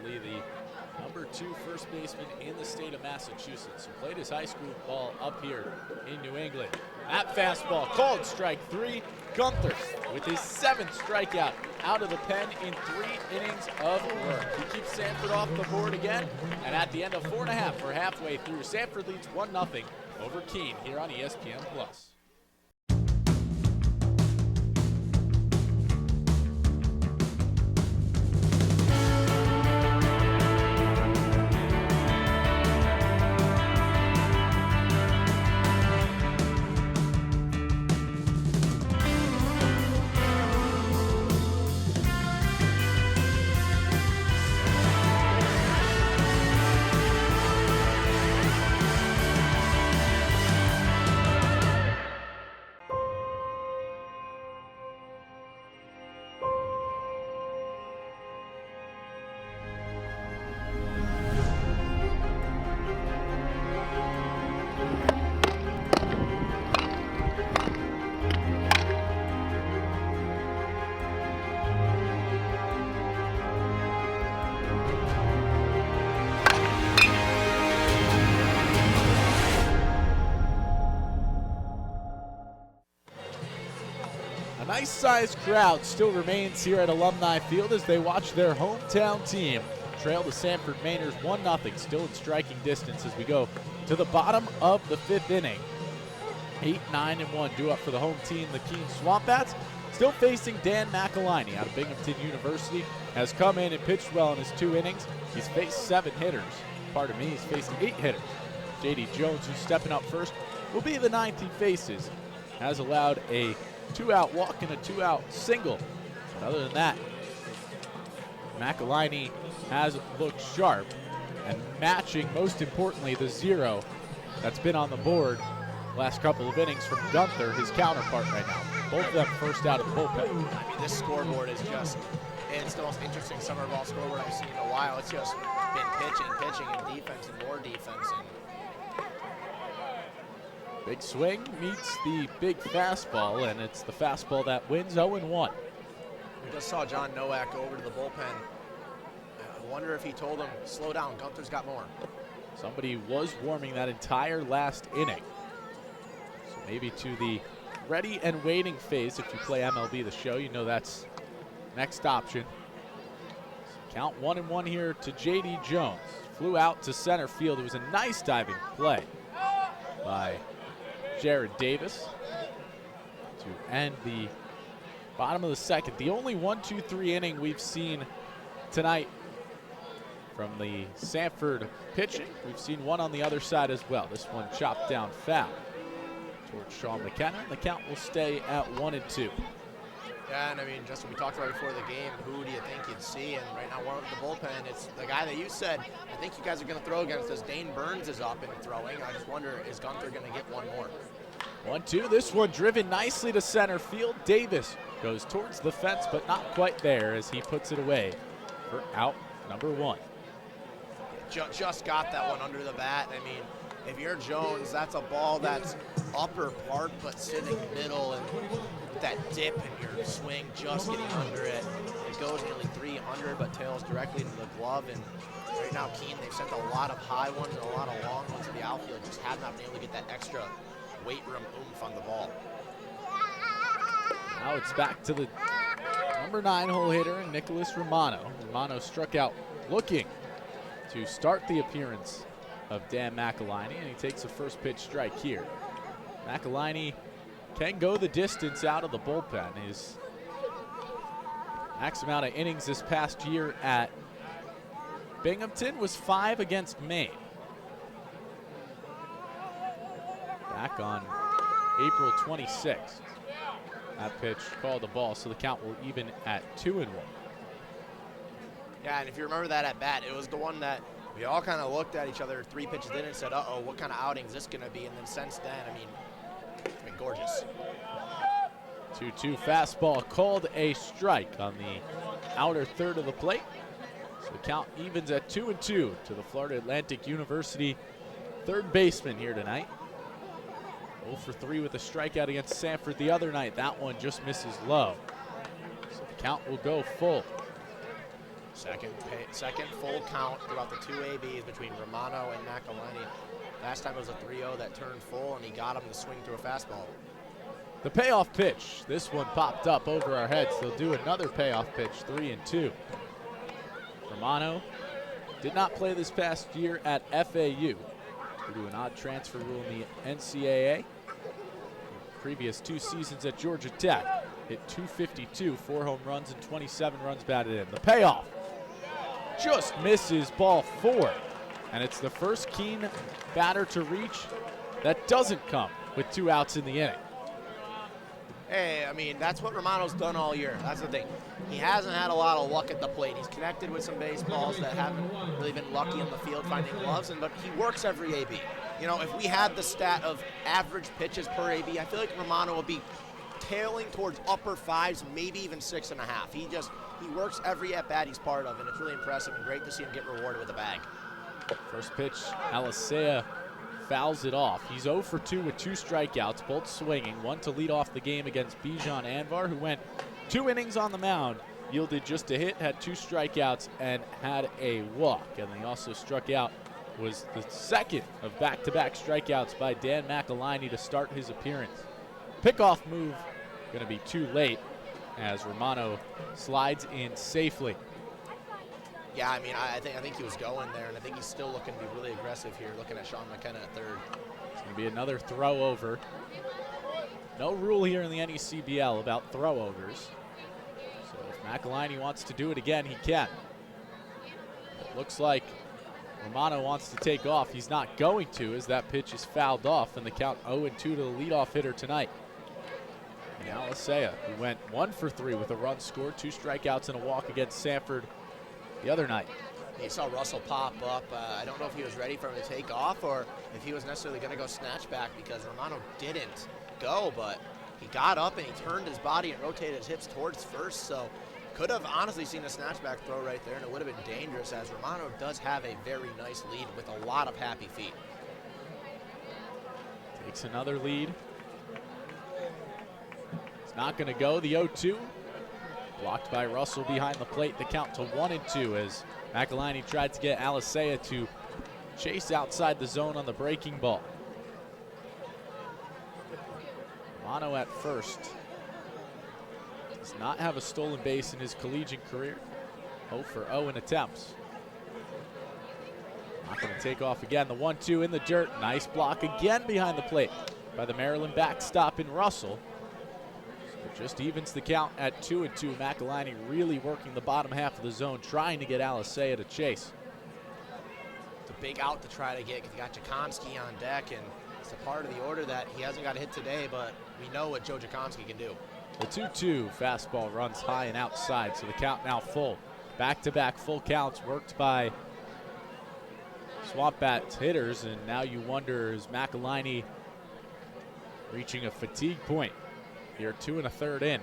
Really the number 2 first baseman in the state of Massachusetts, who played his high school ball up here in New England. That fastball called strike 3. Gunther with his 7th strikeout out of the pen in 3 innings of work. He keeps Sanford off the board again, and at the end of 4.5, we're halfway through. Sanford leads 1-0 over Keene here on ESPN+. Nice-sized crowd still remains here at Alumni Field as they watch their hometown team trail the Sanford Mainers 1-0, still in striking distance as we go to the bottom of the 5th inning. 8-9-1 due up for the home team, the Keene SwampBats. Still facing Dan McElhiney out of Binghamton University. Has come in and pitched well in his 2 innings. He's faced 7 hitters. Pardon me, he's faced 8 hitters. J.D. Jones, who's stepping up first, will be the 9th he faces. Has allowed a 2-out walk and a 2-out single. But other than that, McElhiney has looked sharp and matching, most importantly, the 0 that's been on the board last couple of innings from Gunther, his counterpart right now. Both of them first out of the bullpen. I mean, this scoreboard is just, it's the most interesting summer ball scoreboard I've seen in a while. It's just been pitching, and defense, and more defense. Big swing meets the big fastball, and it's the fastball that wins 0-1. We just saw John Nowak go over to the bullpen. I wonder if he told him, slow down, Gunther's got more. Somebody was warming that entire last inning. So maybe to the ready and waiting phase. If you play MLB The Show, you know that's next option. So count 1-1 here to J.D. Jones. Flew out to center field. It was a nice diving play by Jared Davis to end the bottom of the 2nd. The only 1-2-3 inning we've seen tonight from the Sanford pitching. We've seen one on the other side as well. This one chopped down foul towards Sean McKenna. The count will stay at 1-2. Yeah, and I mean, Justin, we talked right before the game, who do you think you'd see? And right now, one of the bullpen, it's the guy that you said, I think you guys are going to throw against us. Dane Burns is up and throwing. I just wonder, is Gunther going to get one more? 1-2, this one driven nicely to center field. Davis goes towards the fence, but not quite there as he puts it away for out number 1. Just got that one under the bat. I mean, if you're Jones, that's a ball that's upper part, but sitting middle, and that dip in your swing just getting under it. It goes nearly 300, but tails directly to the glove. And right now, Keene, they've sent a lot of high ones and a lot of long ones to the outfield. Just have not been able to get that extra weight room oomph on the ball. Now it's back to the number 9 hole hitter, Nicholas Romano. Romano struck out looking to start the appearance of Dan McElhiney, and he takes a first pitch strike here. McElhiney can go the distance out of the bullpen. His max amount of innings this past year at Binghamton was 5 against Maine. Back on April 26th. That pitch called a ball, so the count will even at 2-1. Yeah, and if you remember that at bat, it was the one that we all kind of looked at each other 3 pitches in and said, uh-oh, what kind of outing is this going to be? And then since then, I mean, it's been gorgeous. 2-2 fastball called a strike on the outer third of the plate. So the count evens at 2-2 to the Florida Atlantic University third baseman here tonight. 0 for 3 with a strikeout against Sanford the other night. That one just misses low. So the count will go full. Second full count throughout the two ABs between Romano and McElhinney. Last time it was a 3-0 that turned full, and he got him to swing through a fastball. The payoff pitch. This one popped up over our heads. They'll do another payoff pitch, 3-2. Romano did not play this past year at FAU. Due to an odd transfer rule in the NCAA. Previous 2 seasons at Georgia Tech. Hit .252, 4 home runs and 27 runs batted in. The payoff just misses ball 4. And it's the first Keene batter to reach that doesn't come with 2 outs in the inning. Hey, I mean, that's what Romano's done all year. That's the thing. He hasn't had a lot of luck at the plate. He's connected with some baseballs that haven't really been lucky in the field finding gloves, but he works every AB. You know, if we had the stat of average pitches per AB, I feel like Romano will be tailing towards upper 5s, maybe even 6.5. He works every at-bat he's part of, and it's really impressive and great to see him get rewarded with a bag. First pitch, Alisea fouls it off. He's 0 for 2 with 2 strikeouts, both swinging. One to lead off the game against Bijan Anvar, who went 2 innings on the mound, yielded just a hit, had 2 strikeouts, and had a walk. And he also struck out, was the second of back-to-back strikeouts by Dan McElhinney to start his appearance. Pickoff move going to be too late as Romano slides in safely. Yeah, I mean, I think he was going there, and I think he's still looking to be really aggressive here, looking at Sean McKenna at third. It's going to be another throw over. No rule here in the NECBL about throw overs. So if McElhinney wants to do it again, he can. It looks like Romano wants to take off. He's not going to, as that pitch is fouled off, and the count 0-2 to the leadoff hitter tonight. And Alisea, who went 1 for 3 with a run scored, 2 strikeouts and a walk against Sanford the other night. You saw Russell pop up. I don't know if he was ready for him to take off or if he was necessarily going to go snatch back, because Romano didn't go, but he got up and he turned his body and rotated his hips towards first, so could have honestly seen a snatchback throw right there, and it would have been dangerous, as Romano does have a very nice lead with a lot of happy feet. Takes another lead. It's not going to go. The 0-2. Blocked by Russell behind the plate. The count to 1-2 as McElhinney tried to get Alisea to chase outside the zone on the breaking ball. Romano at first. Does not have a stolen base in his collegiate career. 0 for 0 in attempts. Not going to take off again. The 1-2 in the dirt. Nice block again behind the plate by the Maryland backstop in Russell. It just evens the count at 2-2. McElhinney really working the bottom half of the zone, trying to get Alisea to chase. It's a big out to try to get. You got Jakonski on deck, and it's a part of the order that he hasn't got a hit today, but we know what Joe Jakonski can do. The 2-2 fastball runs high and outside, so the count now full. Back-to-back full counts worked by SwampBats hitters, and now you wonder, is McElhinney reaching a fatigue point? Here, 2 1/3 in.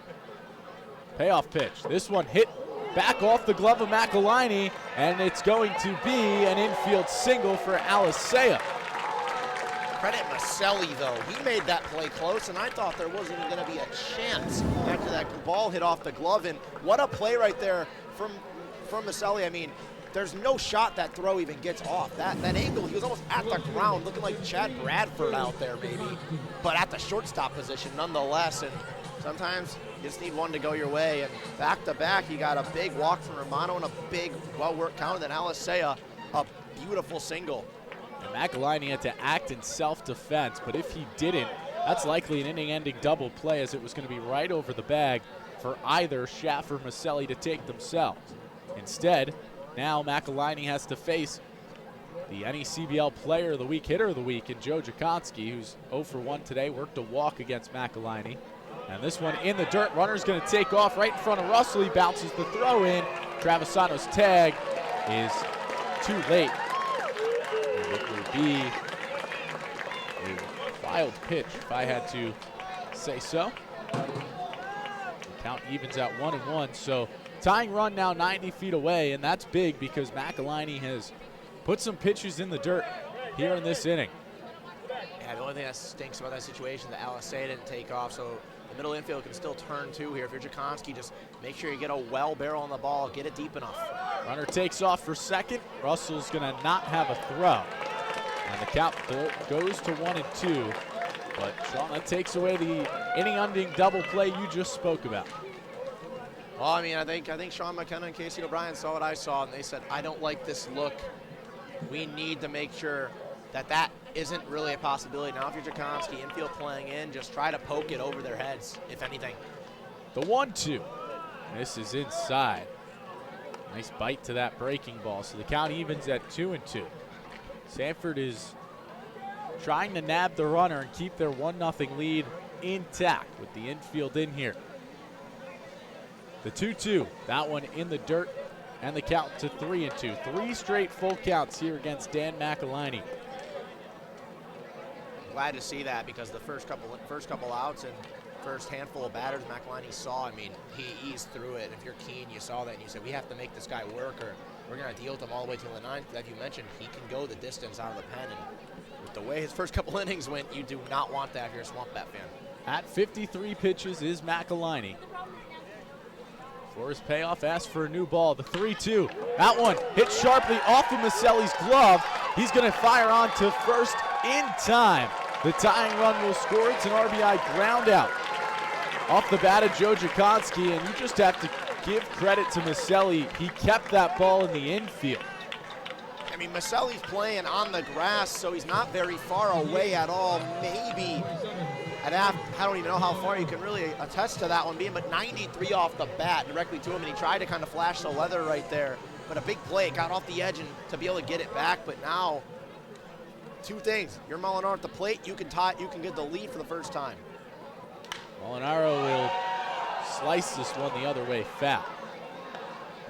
Payoff pitch. This one hit back off the glove of McElhinney, and it's going to be an infield single for Alisea. Credit Maselli, though. He made that play close, and I thought there wasn't even going to be a chance after that ball hit off the glove. And what a play right there from Maselli. I mean, there's no shot that throw even gets off. That angle, he was almost at the ground, looking like Chad Bradford out there maybe, but at the shortstop position nonetheless. And sometimes you just need one to go your way. And back-to-back, you got a big walk from Romano and a big, well-worked count. Then Alisea, a beautiful single. And McElhinney had to act in self-defense, but if he didn't, that's likely an inning-ending double play, as it was going to be right over the bag for either Schaff or Maselli to take themselves. Instead, now McElhinney has to face the NECBL Player of the Week, Hitter of the Week in Joe Jakonski, who's 0 for 1 today, worked a walk against McElhinney. And this one in the dirt, runner's going to take off right in front of Russell. He bounces the throw in. Travisano's tag is too late. And it will be a wild pitch, if I had to say so. Count evens at 1-1, so tying run now 90 feet away, and that's big because McAliny has put some pitches in the dirt here in this inning. Yeah, the only thing that stinks about that situation, the LSA didn't take off, so the middle infield can still turn two here. If you're Jakonski, just make sure you get a well barrel on the ball, get it deep enough. Runner takes off for second. Russell's gonna not have a throw. And the count goes to 1-2. But Sean, that takes away the inning-ending double play you just spoke about. Well, I mean, I think Sean McKenna and Casey O'Brien saw what I saw, and they said, I don't like this look. We need to make sure that isn't really a possibility. Now, if you're Jakonski, infield playing in, just try to poke it over their heads, if anything. The 1-2. This is inside. Nice bite to that breaking ball. So the count evens at 2-2. Sanford is trying to nab the runner and keep their 1-0 lead intact with the infield in here. The 2-2, that one in the dirt, and the count to 3-2. 3 straight full counts here against Dan McAliny. Glad to see that because the first couple outs and first handful of batters McAliny saw, I mean, he eased through it. If you're Keene, you saw that and you said, we have to make this guy work or we're going to deal with him all the way to the ninth. As you mentioned, he can go the distance out of the pen, and with the way his first couple innings went, you do not want that if you're a SwampBat fan. At 53 pitches is McAliny. For his payoff, asks for a new ball. The 3-2. That one hit sharply off of Maselli's glove. He's going to fire on to first in time. The tying run will score. It's an RBI ground out off the bat of Joe Jakonski, and you just have to give credit to Maselli. He kept that ball in the infield. I mean, Maselli's playing on the grass, so he's not very far away at all. Maybe I don't even know how far you can really attest to that one being, but 93 off the bat directly to him, and he tried to kind of flash the leather right there. But a big play, got off the edge and to be able to get it back. But now, two things: you're Molinaro at the plate, you can get the lead for the first time. Molinaro will slice this one the other way foul.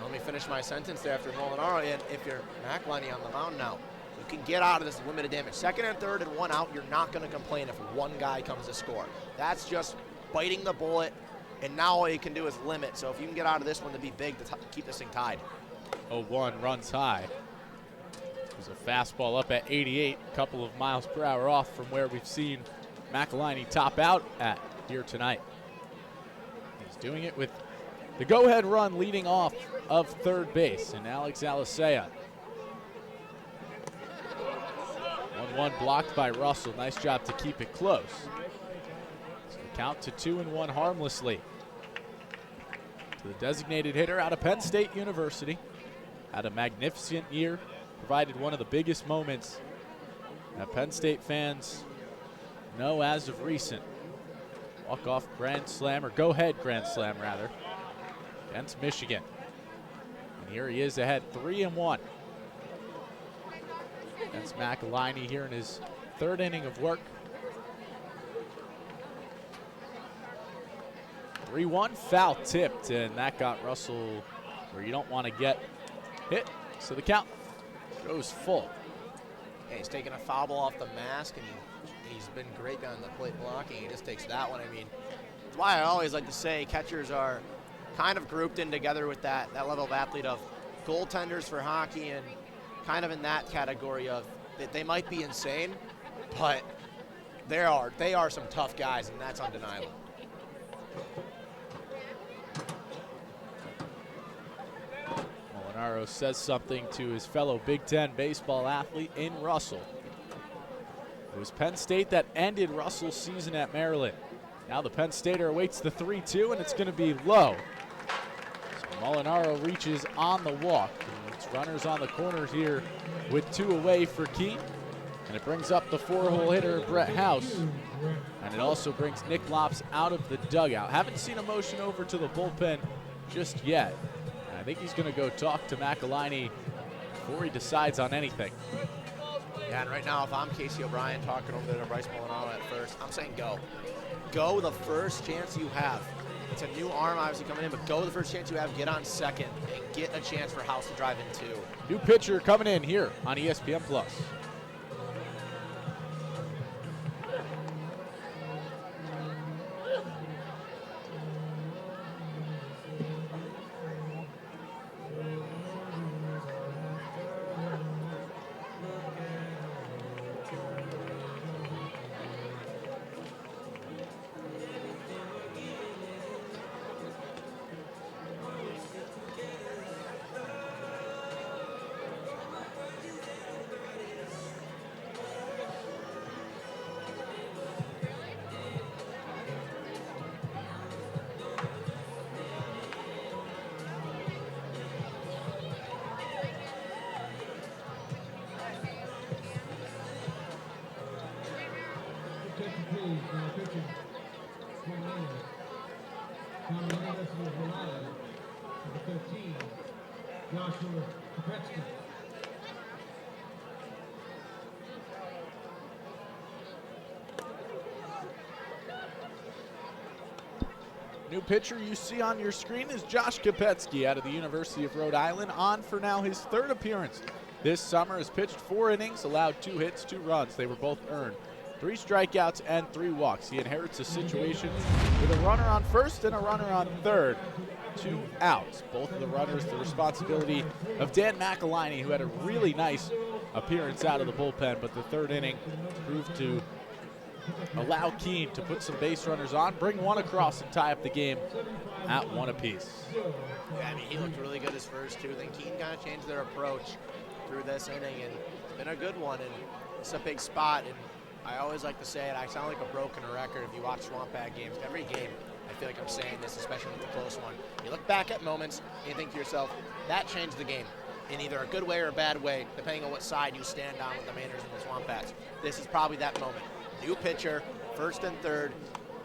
Let me finish my sentence there after Molinaro. And if you're McAliny on the mound now, you can get out of this limited damage. Second and third and one out, you're not going to complain if one guy comes to score. That's just biting the bullet, and now all you can do is limit. So if you can get out of this one, to be big to keep this thing tied. 0-1 runs high. There's a fastball up at 88, a couple of miles per hour off from where we've seen McAliny top out at here tonight. He's doing it with the go-ahead run leading off of third base, and Alex Alicea. 1-1 blocked by Russell. Nice job to keep it close. So the count to 2-1 harmlessly. To the designated hitter out of Penn State University. Had a magnificent year. Provided one of the biggest moments that Penn State fans know as of recent. Walk-off grand slam, or go-ahead grand slam rather, against Michigan. And here he is ahead 3-1. Against McAliny here in his third inning of work. 3-1, foul tipped, and that got Russell where you don't want to get hit. So the count goes full. Yeah, he's taking a foul ball off the mask, and he's been great on the plate blocking. He just takes that one. I mean, that's why I always like to say catchers are kind of grouped in together with that level of athlete of goaltenders for hockey, and kind of in that category of that they might be insane, but they are some tough guys, and that's undeniable. Molinaro says something to his fellow Big Ten baseball athlete in Russell. It was Penn State that ended Russell's season at Maryland. Now the Penn Stater awaits the 3-2, and it's going to be low. So Molinaro reaches on the walk. And it's runners on the corners here with 2 away for Keene. And it brings up the 4-hole hitter, Brett House. And it also brings Nick Lops out of the dugout. Haven't seen a motion over to the bullpen just yet. And I think he's going to go talk to McAliny before he decides on anything. Yeah, and right now, if I'm Casey O'Brien talking over there to Bryce Molinaro at first, I'm saying go. Go the first chance you have. It's a new arm obviously coming in, but go the first chance you have, get on second, and get a chance for House to drive in 2. New pitcher coming in here on ESPN+. 14, Joshua Kopetsky. New pitcher you see on your screen is Josh Kopetsky out of the University of Rhode Island, on for now his third appearance this summer. Has pitched 4 innings, allowed 2 hits, 2 runs. They were both earned. 3 strikeouts and 3 walks. He inherits a situation with a runner on first and a runner on third. 2 outs. Both of the runners the responsibility of Dan McElhiney, who had a really nice appearance out of the bullpen, but the third inning proved to allow Keene to put some base runners on, bring one across, and tie up the game at 1 apiece. Yeah, I mean, he looked really good his first 2. Then Keene kind of changed their approach through this inning, and it's been a good one, and it's a big spot. And I always like to say it, I sound like a broken record if you watch SwampBat games. Every game, I feel like I'm saying this, especially with the close one. You look back at moments, and you think to yourself, that changed the game in either a good way or a bad way, depending on what side you stand on with the Mainers and the SwampBats. This is probably that moment. New pitcher, first and third,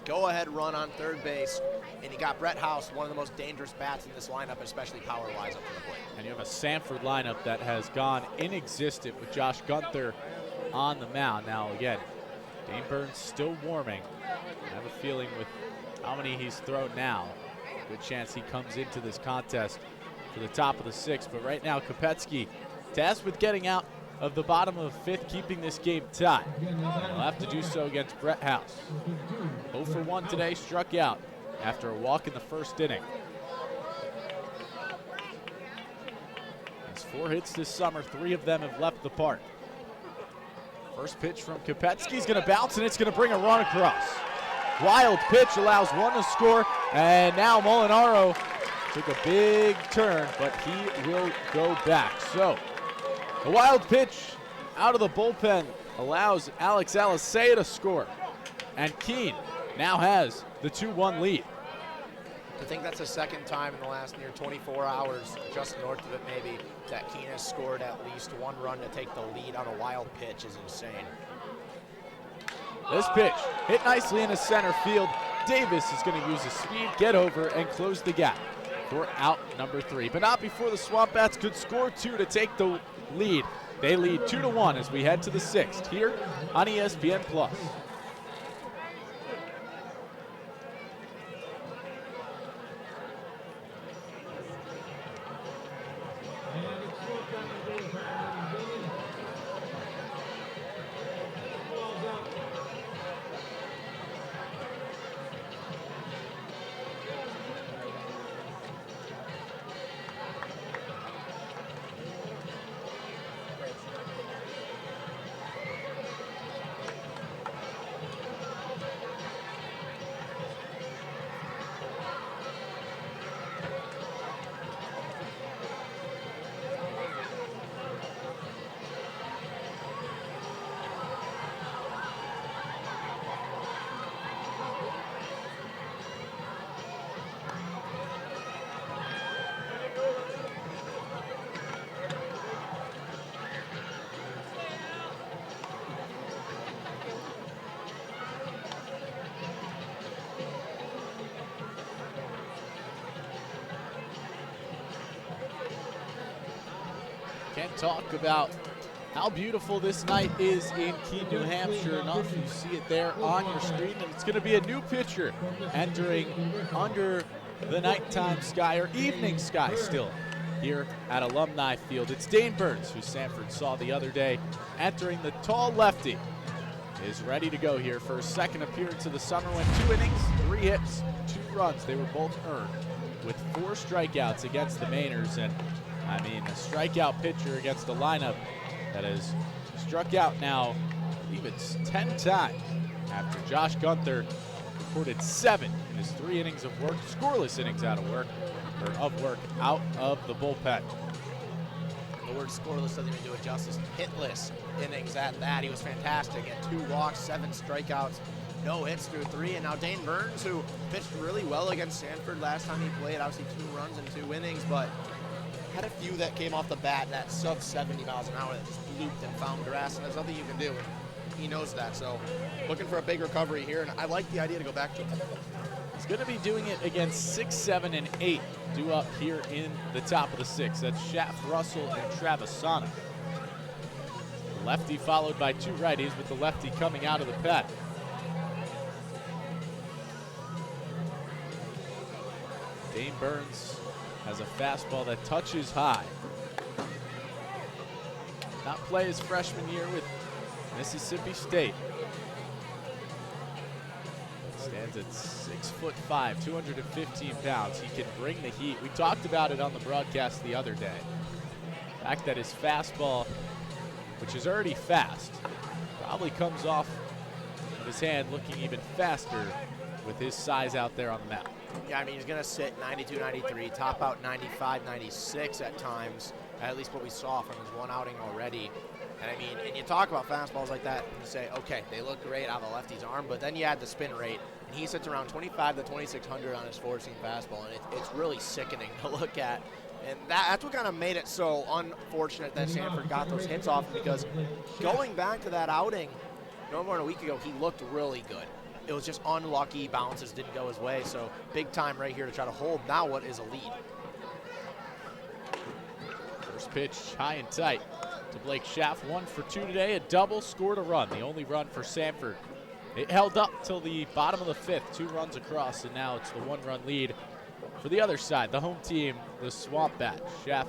go-ahead run on third base, and you got Brett House, one of the most dangerous bats in this lineup, especially power-wise up to the plate. And you have a Sanford lineup that has gone inexistent with Josh Gunther on the mound. Now, again, Dane Burns still warming. I have a feeling with how many he's thrown now, good chance he comes into this contest for the top of the 6th. But right now, Kopetsky tasked with getting out of the bottom of the 5th, keeping this game tied. He'll have to do so against Brett House. 0 for 1 today, struck out after a walk in the first inning. Has 4 hits this summer, 3 of them have left the park. First pitch from Kopetsky is going to bounce, and it's going to bring a run across. Wild pitch allows 1 to score, and now Molinaro took a big turn, but he will go back. So, a wild pitch out of the bullpen allows Alex Alisea to score, and Keene now has the 2-1 lead. I think that's the second time in the last near 24 hours, just north of it maybe, that Keene has scored at least 1 run to take the lead on a wild pitch is insane. This pitch hit nicely into center field. Davis is going to use his speed, get over, and close the gap for out number 3. But not before the SwampBats could score 2 to take the lead. They lead 2-1 as we head to the 6th here on ESPN+. Can't talk about how beautiful this night is in Keene, New Hampshire enough. You see it there on your screen, and it's going to be a new pitcher entering under the nighttime sky, or evening sky still, here at Alumni Field. It's Dane Burns, who Sanford saw the other day, entering. The tall lefty is ready to go here for his 2nd appearance of the summer. Went 2 innings, 3 hits, 2 runs. They were both earned with 4 strikeouts against the Mainers. And I mean, a strikeout pitcher against a lineup that has struck out now, I believe it's 10 times, after Josh Gunther recorded 7 in his 3 innings of work, scoreless innings out of work out of the bullpen. The word scoreless doesn't even do it justice. Hitless innings at that. He was fantastic. At 2 walks, 7 strikeouts, no hits through 3. And now Dane Burns, who pitched really well against Sanford last time he played, obviously 2 runs in 2 innings, but had a few that came off the bat that sub 70 miles an hour that just looped and found grass, and there's nothing you can do. And he knows that, so looking for a big recovery here, and I like the idea to go back to it. He's going to be doing it against 6, 7, and 8 due up here in the top of the 6th. That's Schaff, Russell, and Travisano. Lefty followed by 2 righties, with the lefty coming out of the pen. Dane Burns has a fastball that touches high. Not play his freshman year with Mississippi State. Stands at 6'5", 215 pounds. He can bring the heat. We talked about it on the broadcast the other day. The fact that his fastball, which is already fast, probably comes off of his hand looking even faster with his size out there on the mound. Yeah, I mean, he's going to sit 92, 93, top out 95, 96 at times, at least what we saw from his one outing already. And I mean, and you talk about fastballs like that, and you say, okay, they look great out of the lefty's arm, but then you add the spin rate, and he sits around 25 to 2,600 on his four-seam fastball, and it's really sickening to look at. And that's what kind of made it so unfortunate that Sanford got those hits off, because going back to that outing, no more than a week ago, he looked really good. It was just unlucky, bounces didn't go his way, so big time right here to try to hold now what is a lead. First pitch high and tight to Blake Schaff. 1 for 2 today, a double, scored a run, the only run for Sanford. It held up till the bottom of the 5th, 2 runs across, and now it's the 1-run lead for the other side, the home team, the SwampBats. Schaff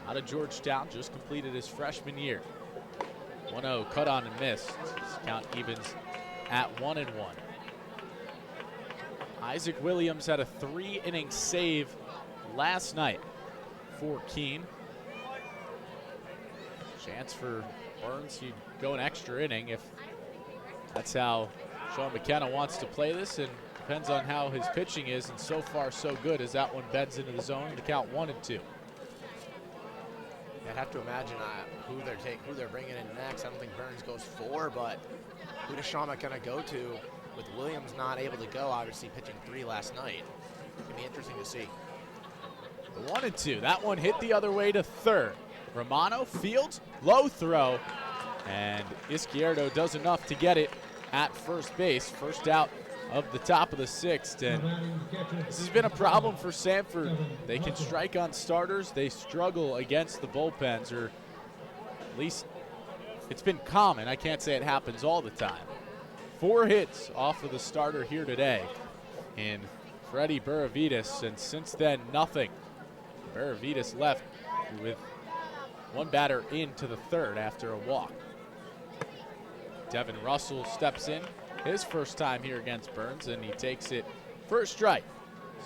out of Georgetown, just completed his freshman year. 1-0, cut on and missed. His count evens at 1-1. Isaac Williams had a 3-inning save last night for Keene. Chance for Burns, he'd go an extra inning if that's how Sean McKenna wants to play this, and depends on how his pitching is, and so far so good as that one beds into the zone to count 1-2. I'd have to imagine who they're bringing in next. I don't think Burns goes 4, but who does Sean McKenna go to with Williams not able to go, obviously pitching 3 last night? It's going to be interesting to see. The 1-2, that one hit the other way to third. Romano fields, low throw, and Izquierdo does enough to get it at first base. First out of the top of the 6th, and this has been a problem for Sanford. They can strike on starters, they struggle against the bullpens, or at least it's been common. I can't say it happens all the time. 4 hits off of the starter here today in Freddie Buravitas, and since then, nothing. Buravitas left with 1 batter into the 3rd after a walk. Devin Russell steps in, his first time here against Burns, and he takes it for a strike.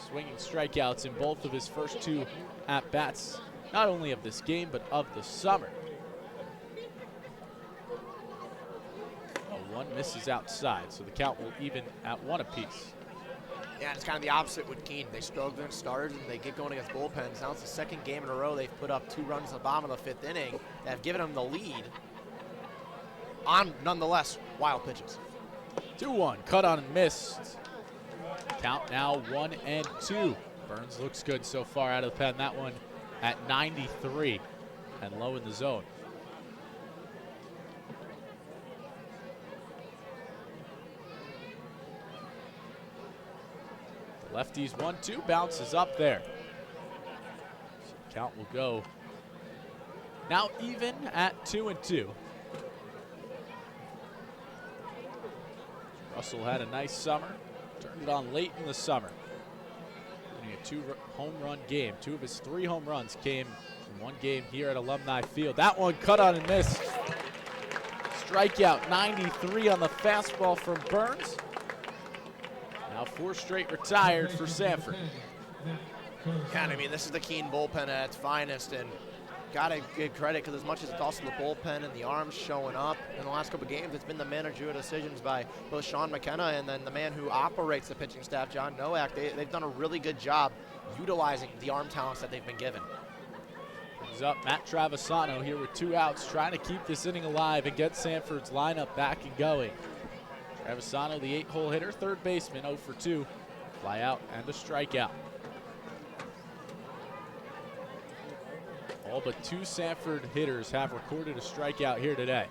Swinging strikeouts in both of his first 2 at-bats, not only of this game, but of the summer. 1 misses outside, so the count will even at 1 apiece. Yeah, it's kind of the opposite with Keene. They struggle against starters, and they get going against bullpens. Now it's the 2nd game in a row they've put up 2 runs at the bottom of the 5th inning that have given them the lead on, nonetheless, wild pitches. 2-1, cut on and missed. Count now 1-2. Burns looks good so far out of the pen. That one at 93 and low in the zone. The lefty's 1-2, bounces up there. So the count will go now even at 2-2. Russell had a nice summer, turned it on late in the summer. Winning a 2-home run game. 2 of his 3 home runs came in 1 game here at Alumni Field. That one cut on and missed. Strikeout 93 on the fastball from Burns. Now 4 straight retired for Sanford. Yeah, and I mean, this is the Keene bullpen at its finest, and gotta give credit, because as much as it's also the bullpen and the arms showing up in the last couple of games, it's been the managerial decisions by both Sean McKenna and then the man who operates the pitching staff, John Nowak. They've done a really good job utilizing the arm talents that they've been given. Brings up Matt Travisano here with 2 outs, trying to keep this inning alive and get Sanford's lineup back and going. Travisano, the 8-hole hitter, 3rd baseman, 0 for 2. Fly out and a strikeout. All but 2 Sanford hitters have recorded a strikeout here today.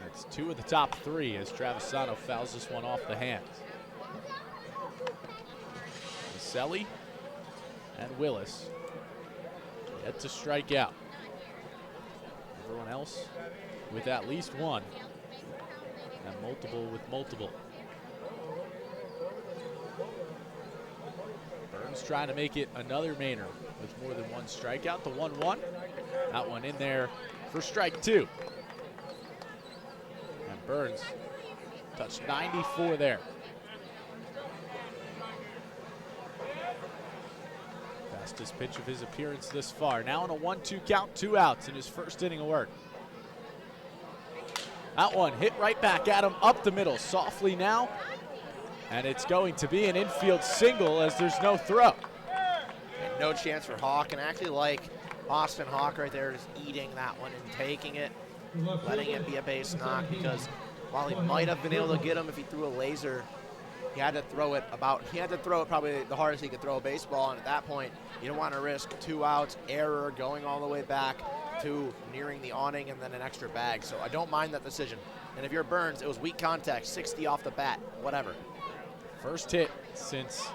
It's 2 of the top 3 as Travisano fouls this one off the hands. Maselli and Willis yet to strike out. Everyone else with at least one, and multiple with multiple. Burns trying to make it another Mainer with more than one strikeout. The 1-1, that one in there for strike two. And Burns touched 94 there. Fastest pitch of his appearance this far. Now on a 1-2 count, 2 outs in his first inning of work. That one hit right back at him, up the middle, softly now. And it's going to be an infield single as there's no throw. And no chance for Hawk, and actually like Austin Hawk right there is eating that one and taking it, letting it be a base knock, because while he might have been able to get him if he threw a laser, he had to throw it probably the hardest he could throw a baseball, and at that point, you don't want to risk 2 outs, error, going all the way back to nearing the awning and then an extra bag. So I don't mind that decision. And if you're Burns, it was weak contact, 60 off the bat, whatever. First hit since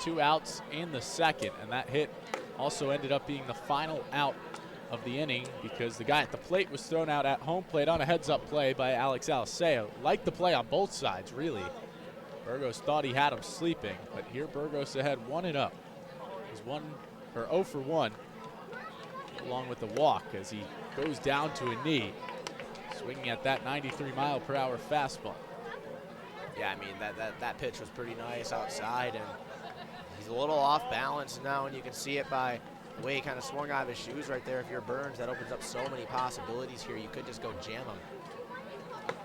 2 outs in the second, and that hit also ended up being the final out of the inning because the guy at the plate was thrown out at home plate on a heads-up play by Alex Aliseo. Liked the play on both sides, really. Burgos thought he had him sleeping, but here Burgos ahead 1-0. He's 0 for 1, along with the walk as he goes down to a knee, swinging at that 93-mile-per-hour fastball. Yeah, I mean, that pitch was pretty nice outside, and he's a little off balance now, and you can see it by the way he kind of swung out of his shoes right there. If you're Burns, that opens up so many possibilities here. You could just go jam him.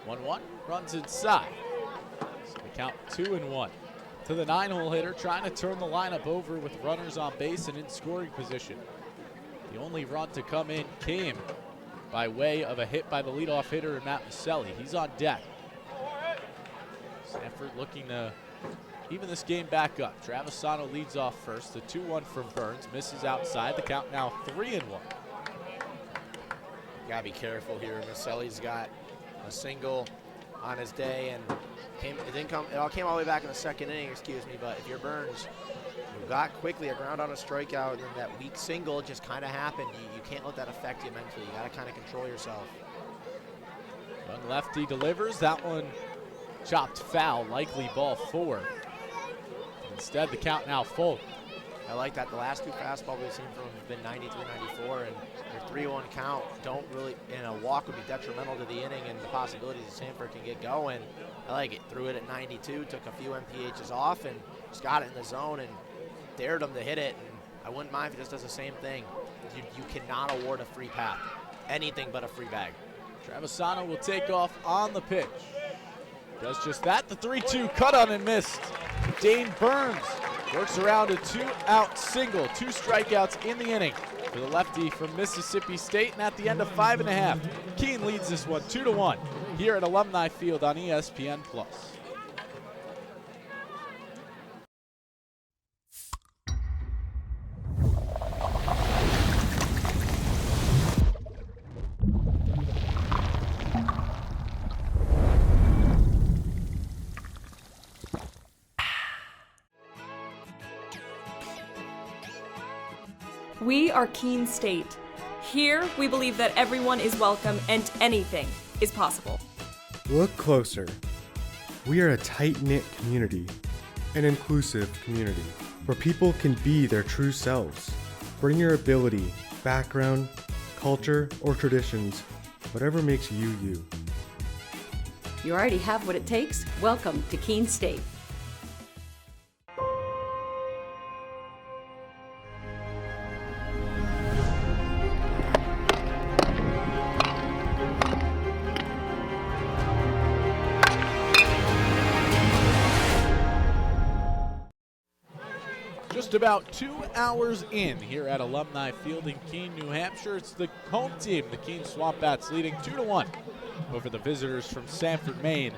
1-1, runs inside. So the count 2-1. To the 9-hole hitter, trying to turn the lineup over with runners on base and in scoring position. The only run to come in came by way of a hit by the leadoff hitter, Matt Maselli. He's on deck. Sanford looking to even this game back up. Travisano leads off first. The 2-1 from Burns misses outside. The count now 3-1. Gotta be careful here. Maselli's got a single on his day, and it all came all the way back in the second inning, excuse me. But if you're Burns, you got quickly a ground on a strikeout, and then that weak single just kind of happened. You can't let that affect you mentally. You gotta kind of control yourself. Young lefty delivers. That one chopped foul, likely ball 4. Instead, the count now full. I like that. The last 2 fastballs we've seen from him have been 93, 94, and your 3-1 count don't really, and a walk would be detrimental to the inning and the possibilities that Sanford can get going. I like it. Threw it at 92, took a few MPHs off, and just got it in the zone and dared him to hit it. And I wouldn't mind if he just does the same thing. You cannot award a free path. Anything but a free bag. Travisano will take off on the pitch. Does just that. The 3-2 cut on and missed. Dane Burns works around a 2-out single, 2 strikeouts in the inning for the lefty from Mississippi State. And at the end of 5.5, Keene leads this one 2-1 here at Alumni Field on ESPN+. We are Keene State. Here, we believe that everyone is welcome and anything is possible. Look closer. We are a tight-knit community, an inclusive community, where people can be their true selves. Bring your ability, background, culture, or traditions, whatever makes you you. You already have what it takes. Welcome to Keene State. Just about 2 hours in here at Alumni Field in Keene, New Hampshire. It's the home team, the Keene SwampBats, leading 2-1 over the visitors from Sanford, Maine,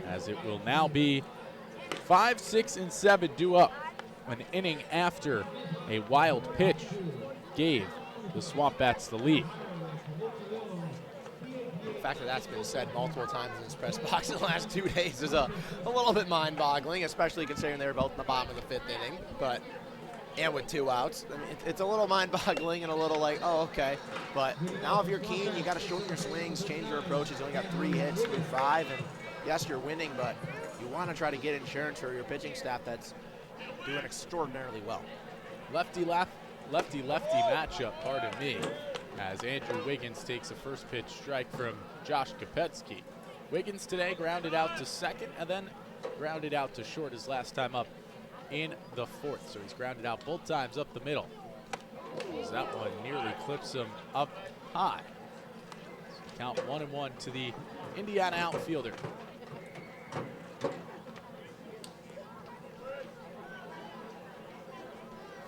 as it will now be 5, 6, and 7 due up an inning after a wild pitch gave the SwampBats the lead. The fact that that's been said multiple times in this press box in the last 2 days is a little bit mind-boggling, especially considering they were both in the bottom of the 5th inning. But and with 2 outs. I mean, it's a little mind-boggling and a little like, oh, okay. But now if you're Keene, you got to shorten your swings, change your approaches. You only got 3 hits through 5, and yes, you're winning, but you want to try to get insurance for your pitching staff that's doing extraordinarily well. Lefty-lefty matchup, pardon me, as Andrew Wiggins takes a first pitch strike from Josh Kopetsky. Wiggins today grounded out to second and then grounded out to short his last time up in the 4th. So he's grounded out both times up the middle. As that one nearly clips him up high. So count 1-1 to the Indiana outfielder.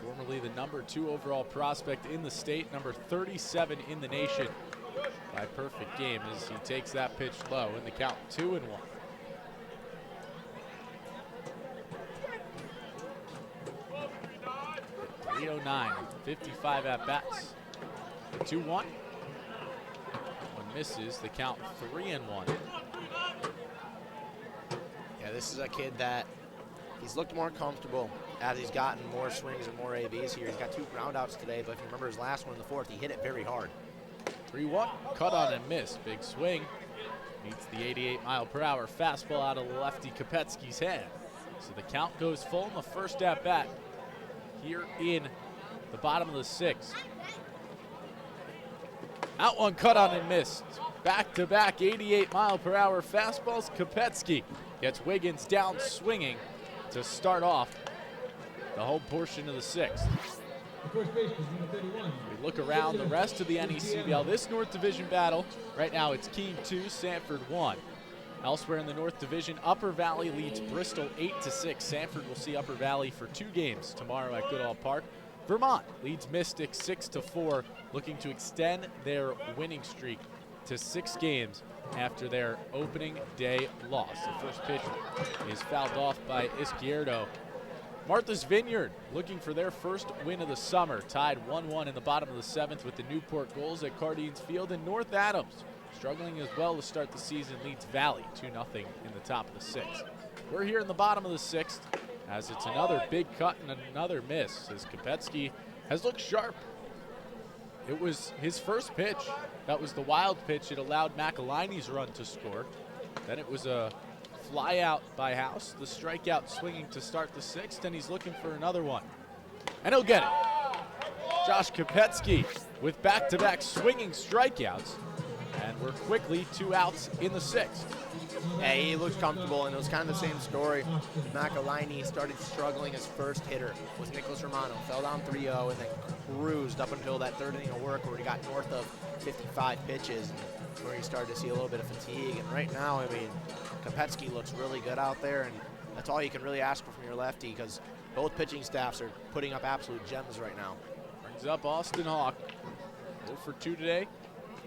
Formerly the number 2 overall prospect in the state, number 37 in the nation. By perfect game as he takes that pitch low in the count 2-1. 309, 55 at bats. 2-1. One misses, the count 3-1. Yeah, this is a kid that he's looked more comfortable as he's gotten more swings and more ABs here. He's got 2 groundouts today, but if you remember his last one in the 4th, he hit it very hard. 3-1, cut on and miss. Big swing. Meets the 88-mile-per-hour fastball out of lefty Kopetsky's hand. So the count goes full in the first at-bat here in the bottom of the 6th. Out one, cut on and missed. Back-to-back 88-mile-per-hour fastballs. Kopetsky gets Wiggins down swinging to start off the home portion of the 6th. We look around the rest of the NECBL. This North Division battle, right now it's Keene 2, Sanford 1. Elsewhere in the North Division, Upper Valley leads Bristol 8-6. Sanford will see Upper Valley for 2 games tomorrow at Goodall Park. Vermont leads Mystic 6-4, looking to extend their winning streak to 6 games after their opening day loss. The first pitch is fouled off by Izquierdo. Martha's Vineyard looking for their first win of the summer, tied 1-1 in the bottom of the 7th with the Newport Goals at Cardines Field. And North Adams, struggling as well to start the season, leads Valley 2-0 in the top of the 6th. We're here in the bottom of the 6th as it's another big cut and another miss as Kopetsky has looked sharp. It was his first pitch. That was the wild pitch. It allowed McElhinney's run to score. Then it was a fly out by House, the strikeout swinging to start the 6th, and he's looking for another one. And he'll get it. Josh Kopetsky with back-to-back swinging strikeouts, and we're quickly 2 outs in the 6th. Yeah, he looked comfortable, and it was kind of the same story. McElhinney started struggling as first hitter with Nicholas Romano, fell down 3-0, and then cruised up until that 3rd inning of work where he got north of 55 pitches, and where he started to see a little bit of fatigue. And right now, I mean, Kopetsky looks really good out there, and that's all you can really ask for from your lefty because both pitching staffs are putting up absolute gems right now. Brings up Austin Hawk. 0 for 2 today.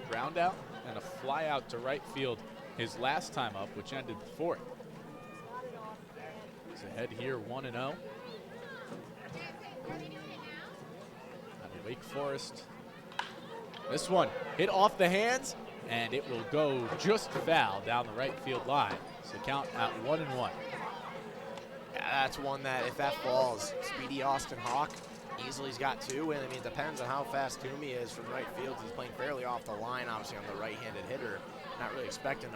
Ground out and a fly out to right field his last time up, which ended the 4th. He's ahead here 1-0. Out of Wake Forest. This one hit off the hands, and it will go just foul down the right field line. So count at 1-1. Yeah, that's one that if that falls, speedy Austin Hawk easily has got 2. And I mean, it depends on how fast Toomey is from right field. He's playing fairly off the line, obviously on the right-handed hitter. Not really expecting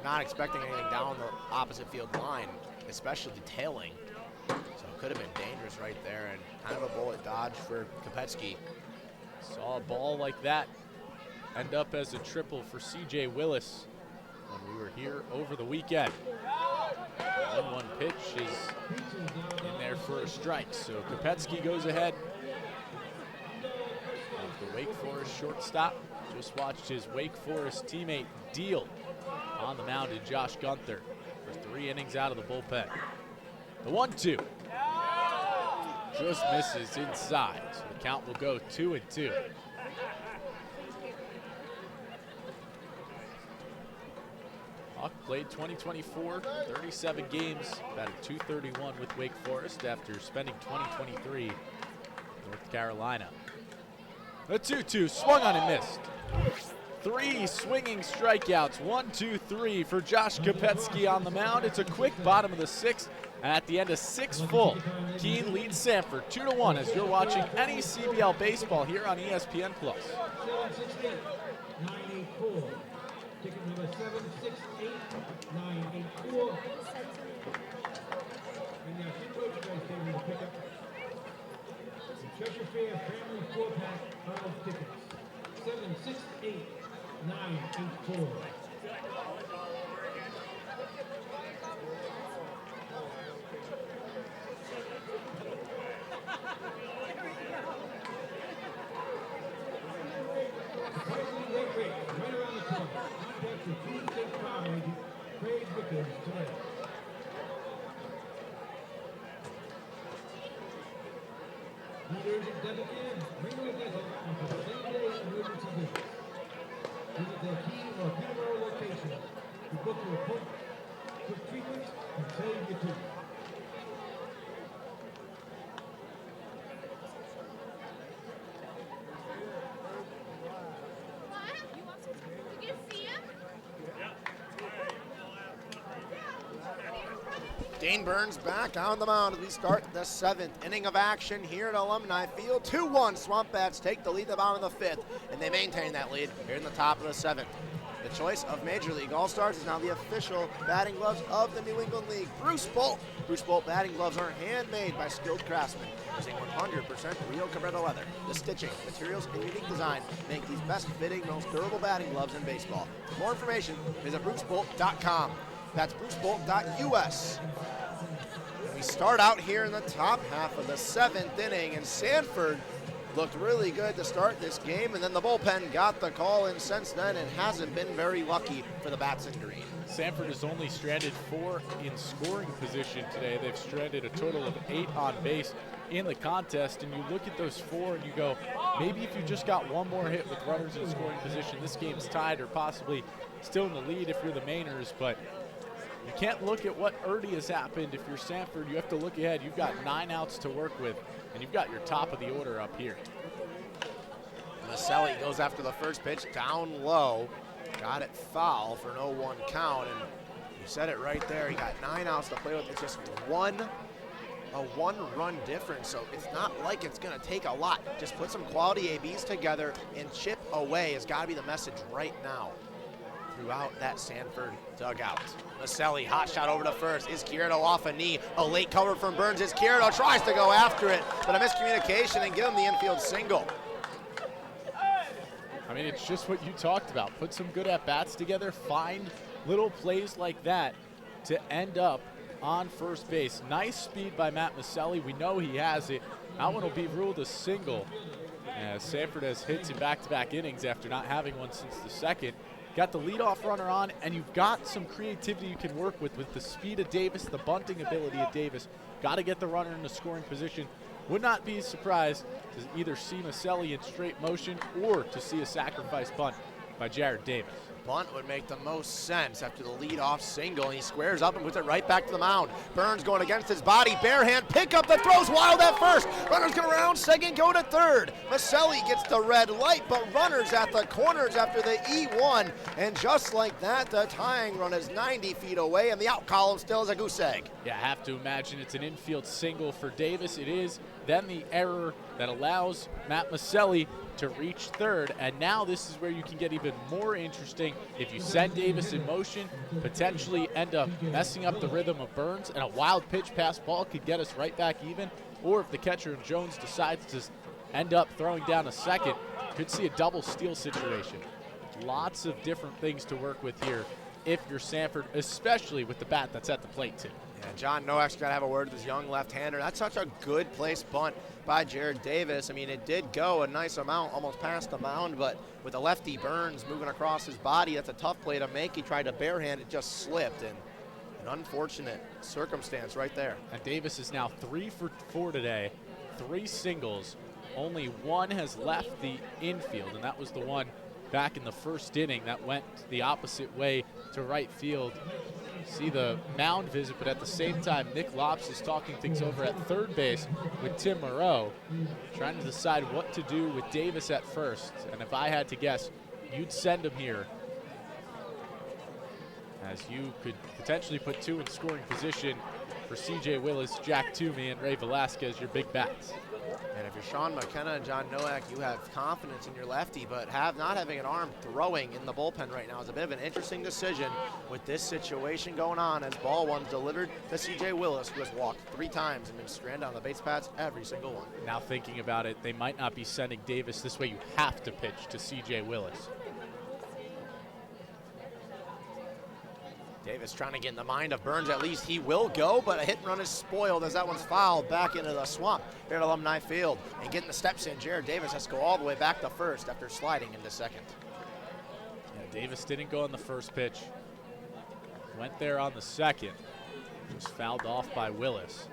not expecting anything down the opposite field line, especially tailing. So it could have been dangerous right there, and kind of a bullet dodge for Kopetsky. Saw a ball like that end up as a triple for C.J. Willis when we were here over the weekend. 1-1 pitch is in there for a strike, so Kopetsky goes ahead of the Wake Forest shortstop. Just watched his Wake Forest teammate deal on the mound in Josh Gunther for 3 innings out of the bullpen. The 1-2 just misses inside, so the count will go 2-2. Hawk played 2024, 37 games, batted .231 with Wake Forest after spending 2023 in North Carolina. The 2-2 swung on and missed. 3 swinging strikeouts, 1, 2, 3 for Josh Kopetsky on the mound. It's a quick bottom of the 6th And at the end of 6 full, Keene leads Sanford 2-1 as you're watching NECBL baseball here on ESPN+. 768-984. Ticket number 768-984. And now two merchandise tables to pick up. The Treasure Fair Family 4-pack of tickets. 768-984. Leaders of Devon Inn, Ringo Desert, and for the same-day emergency visits. Visit their Keene or Peterborough locations to book your appointment, quick treatments, and save your teeth. Dane Burns back on the mound as we start the 7th inning of action here at Alumni Field. 2-1, SwampBats take the lead at the bottom of the 5th, and they maintain that lead here in the top of the 7th. The choice of Major League All-Stars is now the official batting gloves of the New England League. Bruce Bolt. Bruce Bolt batting gloves are handmade by skilled craftsmen using 100% Rio Cabrera leather. The stitching, materials, and unique design make these best-fitting, most durable batting gloves in baseball. For more information, visit brucebolt.com. That's brucebolt.us. We start out here in the top half of the 7th inning, and Sanford looked really good to start this game, and then the bullpen got the call, and since then it hasn't been very lucky for the bats in green. Sanford has only stranded 4 in scoring position today. They've stranded a total of 8 on base in the contest, and you look at those 4 and you go, maybe if you just got one more hit with runners in scoring position, this game's tied or possibly still in the lead if you're the Mainers, but you can't look at what already has happened. If you're Sanford, you have to look ahead. You've got 9 outs to work with, and you've got your top of the order up here. Maselli goes after the first pitch down low. Got it foul for no 1 count, and you said it right there. He got 9 outs to play with. It's just a 1-run difference, so it's not like it's going to take a lot. Just put some quality ABs together and chip away has got to be the message right now throughout that Sanford dugout. Maselli, hot shot over to first. Izquierdo off a knee. A late cover from Burns. Izquierdo tries to go after it, but a miscommunication and give him the infield single. I mean, it's just what you talked about. Put some good at-bats together. Find little plays like that to end up on first base. Nice speed by Matt Maselli. We know he has it. That one will be ruled a single, as Sanford has hits in back-to-back innings after not having one since the 2nd. Got the leadoff runner on, and you've got some creativity you can work with the speed of Davis, the bunting ability of Davis. Got to get the runner in the scoring position. Would not be surprised to either see Maselli in straight motion or to see a sacrifice bunt by Jared Davis. Bunt would make the most sense after the leadoff single, and he squares up and puts it right back to the mound. Burns going against his body, bare hand, pick up the throws wild at first. Runners go around second, go to third. Maselli gets the red light, but runners at the corners after the E1, and just like that, the tying run is 90 feet away, and the out column still is a goose egg. Yeah, I have to imagine it's an infield single for Davis. It is. Then the error that allows Matt Maselli to reach third, and now this is where you can get even more interesting. If you send Davis in motion, potentially end up messing up the rhythm of Burns, and a wild pitch pass ball could get us right back even, or if the catcher Jones decides to end up throwing down a second, could see a double steal situation. Lots of different things to work with here if you're Sanford, especially with the bat that's at the plate too. Yeah, John Nowak's got to have a word with his young left-hander. That's such a good place bunt by Jared Davis. I mean, it did go a nice amount, almost past the mound, but with the lefty Burns moving across his body, that's a tough play to make. He tried to barehand, it just slipped, and an unfortunate circumstance right there. And Davis is now 3 for 4 today, 3 singles. Only 1 has left the infield, and that was the one back in the first inning that went the opposite way to right field. See the mound visit, but at the same time, Nick Lops is talking things over at third base with Tim Moreau, trying to decide what to do with Davis at first. And if I had to guess, you'd send him here, as you could potentially put 2 in scoring position for C.J. Willis, Jack Toomey, and Ray Velasquez, your big bats. And if you're Sean McKenna and John Nowak, you have confidence in your lefty, but not having an arm throwing in the bullpen right now is a bit of an interesting decision with this situation going on as ball one's delivered to C.J. Willis, who has walked 3 times and been stranded on the base paths every single one. Now thinking about it, they might not be sending Davis this way. You have to pitch to C.J. Willis. Davis trying to get in the mind of Burns. At least he will go, but a hit and run is spoiled as that one's fouled back into the swamp here at Alumni Field. And getting the steps in, Jared Davis has to go all the way back to first after sliding into second. Yeah, Davis didn't go on the first pitch. Went there on the second. Was fouled off by Willis.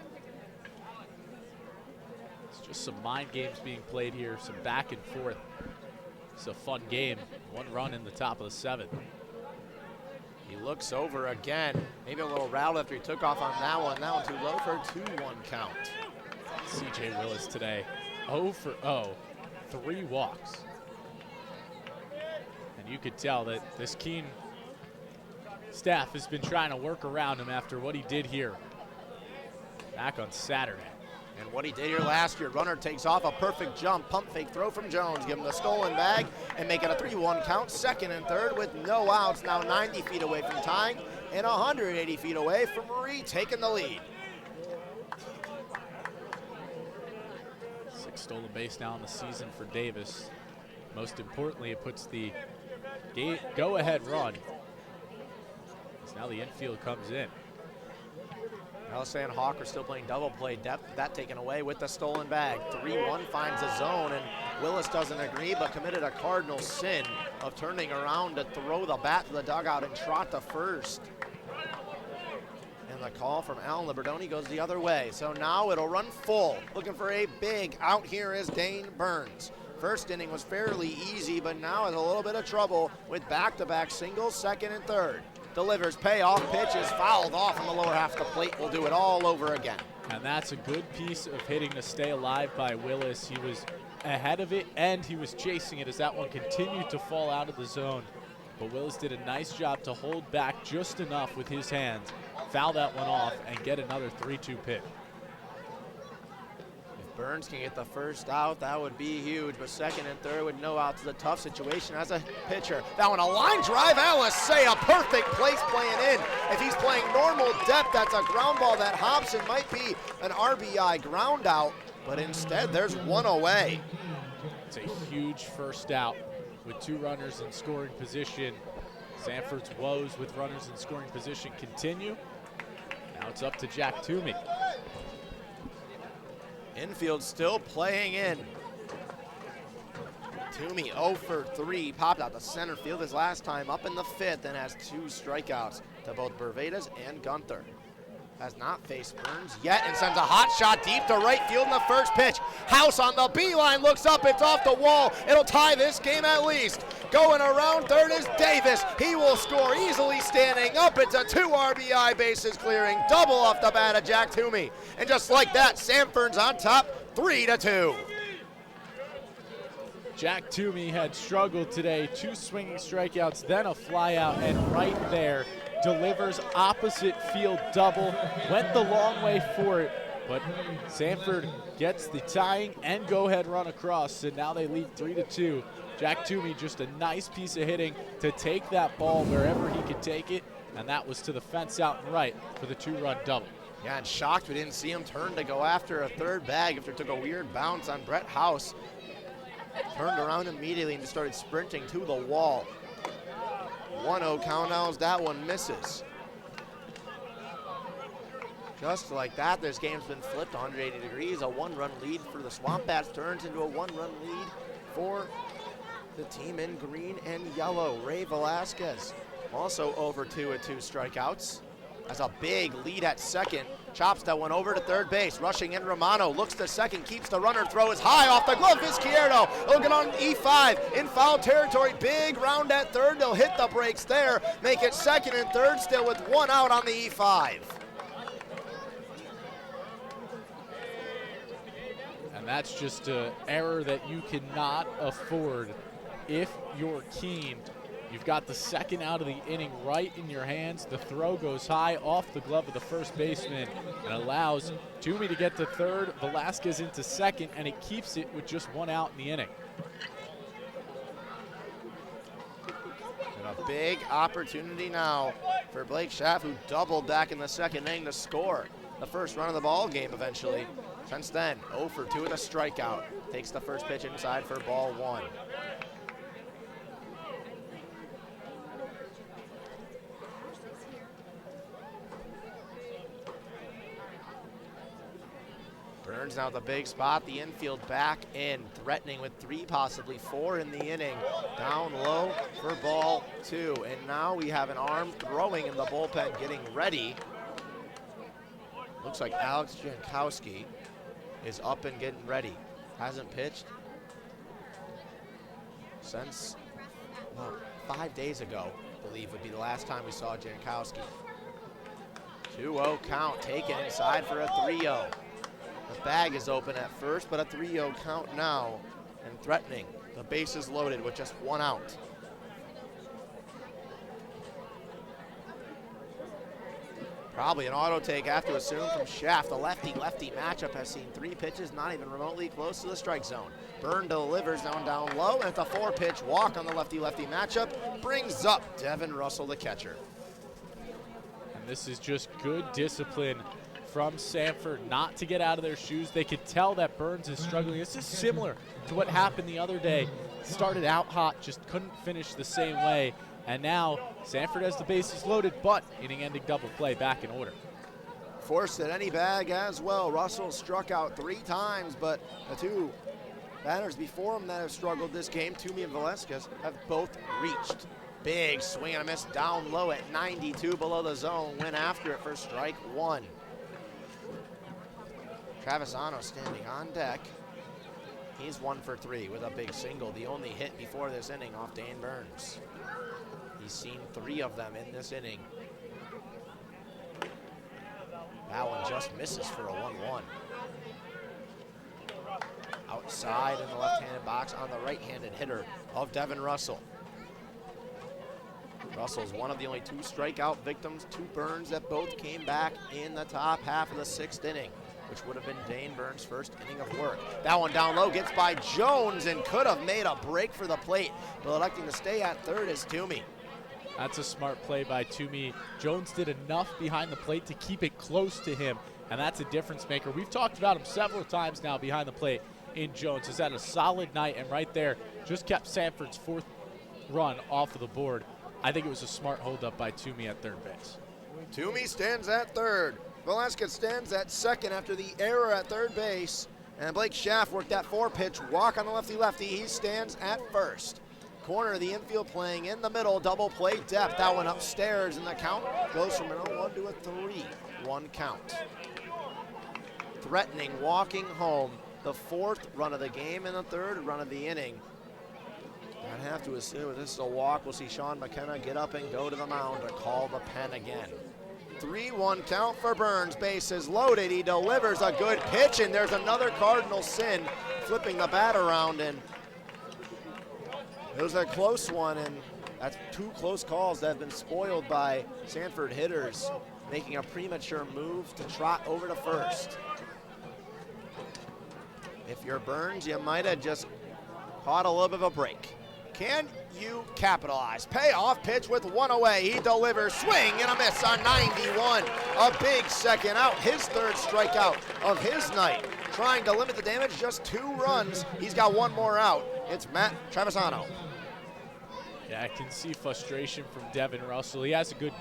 It's just some mind games being played here, some back and forth. It's a fun game. 1 run in the top of the 7th. He looks over again. Maybe a little rattled after he took off on that one. That one too low for a 2-1 count. C.J. Willis today, 0 for 0, 3 walks. And you could tell that this Keene staff has been trying to work around him after what he did here back on Saturday. And what he did here last year, runner takes off, a perfect jump, pump fake throw from Jones, give him the stolen bag, and make it a 3-1 count, second and third with no outs, now 90 feet away from tying, and 180 feet away from retaking the lead. 6 stolen base now in the season for Davis. Most importantly, it puts the go-ahead run, as now the infield comes in. Elsa and Hawk are still playing double play depth. That taken away with the stolen bag. 3-1 finds a zone, and Willis doesn't agree, but committed a cardinal sin of turning around to throw the bat to the dugout and trot to first. And the call from Alan Liberdoni goes the other way. So now it'll run full. Looking for a big out here is Dane Burns. First inning was fairly easy, but now has a little bit of trouble with back-to-back singles, second and third. Delivers, payoff pitch is fouled off on the lower half of the plate. We'll do it all over again. And that's a good piece of hitting to stay alive by Willis. He was ahead of it and he was chasing it as that one continued to fall out of the zone. But Willis did a nice job to hold back just enough with his hands, foul that one off, and get another 3-2 pitch. Burns can get the first out, that would be huge, but second and third with no outs is a tough situation as a pitcher. That one, a line drive, Alice say a perfect place playing in. If he's playing normal depth, that's a ground ball that hops and might be an RBI ground out, but instead there's one away. It's a huge first out with 2 runners in scoring position. Sanford's woes with runners in scoring position continue. Now it's up to Jack Toomey. Infield still playing in. Toomey 0 for 3, popped out to center field his last time, up in the 5th, and has 2 strikeouts to both Bervedas and Gunther. Has not faced Burns yet and sends a hot shot deep to right field in the first pitch. House on the beeline, looks up, it's off the wall. It'll tie this game at least. Going around third is Davis. He will score easily standing up. It's a 2 RBI bases clearing double off the bat of Jack Toomey. And just like that, Sanford's on top, 3-2. Jack Toomey had struggled today, 2 swinging strikeouts, then a flyout, and right there delivers opposite field double. Went the long way for it, but Sanford gets the tying and go-ahead run across, and now they lead 3-2. Jack Toomey, just a nice piece of hitting to take that ball wherever he could take it, and that was to the fence out and right for the 2-run double. Yeah, and shocked we didn't see him turn to go after a third bag after it took a weird bounce on Brett House. Turned around immediately and just started sprinting to the wall. 1-0 count now as that one misses. Just like that, this game's been flipped 180 degrees. A 1-run lead for the SwampBats turns into a 1-run lead for the team in green and yellow. Ray Velasquez also over 2 with 2 strikeouts. Has a big lead at second. Chops that one over to third base. Rushing in Romano. Looks to second. Keeps the runner. Throw is high off the glove. Izquierdo looking on E5 in foul territory. Big round at third. They'll hit the brakes there. Make it second and third still with 1 out on the E5. And that's just an error that you cannot afford if you're Keene. You've got the second out of the inning right in your hands. The throw goes high off the glove of the first baseman and allows Toomey to get to third, Velasquez into second, and it keeps it with just one out in the inning. And a big opportunity now for Blake Schaff, who doubled back in the second inning to score the first run of the ball game eventually. Since then, 0 for 2 with a strikeout. Takes the first pitch inside for ball 1. Burns now at the big spot, the infield back in, threatening with 3, possibly 4 in the inning. Down low for ball 2. And now we have an arm throwing in the bullpen, getting ready. Looks like Alex Jankowski is up and getting ready. Hasn't pitched since, well, 5 days ago, I believe would be the last time we saw Jankowski. 2-0 count, taken inside for a 3-0. The bag is open at first, but a 3-0 count now, and threatening. The base is loaded with just 1 out. Probably an auto take after assume from Schaff. The lefty-lefty matchup has seen 3 pitches, not even remotely close to the strike zone. Byrne delivers down low, and it's a 4-pitch walk on the lefty-lefty matchup. Brings up Devin Russell, the catcher. And this is just good discipline from Sanford not to get out of their shoes. They could tell that Burns is struggling. This is similar to what happened the other day. Started out hot, just couldn't finish the same way. And now Sanford has the bases loaded, but inning-ending double play back in order. Forced at any bag as well. Russell struck out 3 times, but the 2 batters before him that have struggled this game, Toomey and Velasquez, have both reached. Big swing and a miss down low at 92 below the zone. Went after it for strike 1. Travisano standing on deck. He's 1 for 3 with a big single, the only hit before this inning off Dane Burns. He's seen 3 of them in this inning. That one just misses for a 1-1. Outside in the left-handed box on the right-handed hitter of Devin Russell. Russell's one of the only 2 strikeout victims to Burns that both came back in the top half of the 6th inning, which would have been Dane Burns' first inning of work. That one down low gets by Jones and could have made a break for the plate, but electing to stay at third is Toomey. That's a smart play by Toomey. Jones did enough behind the plate to keep it close to him, and that's a difference maker. We've talked about him several times now behind the plate in Jones. Has had a solid night, and right there just kept Sanford's 4th run off of the board. I think it was a smart holdup by Toomey at third base. Toomey stands at third. Velasquez stands at second after the error at third base. And Blake Schaff worked that 4-pitch walk on the lefty-lefty. He stands at first. Corner of the infield playing in the middle. Double play depth. That one upstairs, and the count goes from an 0-1 to a 3-1 count. Threatening, walking home. The 4th run of the game and the 3rd run of the inning. I'd have to assume if this is a walk, we'll see Sean McKenna get up and go to the mound to call the pen again. 3-1 count for Burns. Bases loaded. He delivers a good pitch, and there's another Cardinal sin, flipping the bat around, and it was a close one, and that's 2 close calls that have been spoiled by Sanford hitters, making a premature move to trot over to first. If you're Burns, you might have just caught a little bit of a break. Can you capitalize? Payoff pitch with 1 away. He delivers, swing and a miss on 91. A big second out, his 3rd strikeout of his night. Trying to limit the damage, just 2 runs. He's got 1 more out. It's Matt Travisano. Yeah, I can see frustration from Devin Russell. He has a good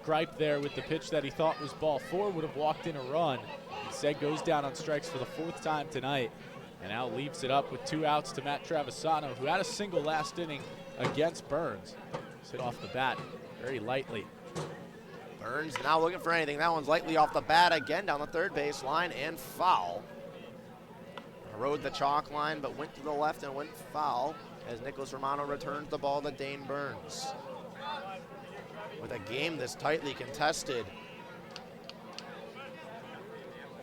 gripe there with the pitch that he thought was ball 4, would have walked in a run. Instead goes down on strikes for the 4th time tonight. And now leaves it up with 2 outs to Matt Travisano, who had a single last inning against Burns. Just hit off the bat very lightly. Burns now looking for anything. That one's lightly off the bat again down the 3rd base line and foul. Rode the chalk line, but went to the left and went foul as Nicholas Romano returns the ball to Dane Burns. With a game this tightly contested,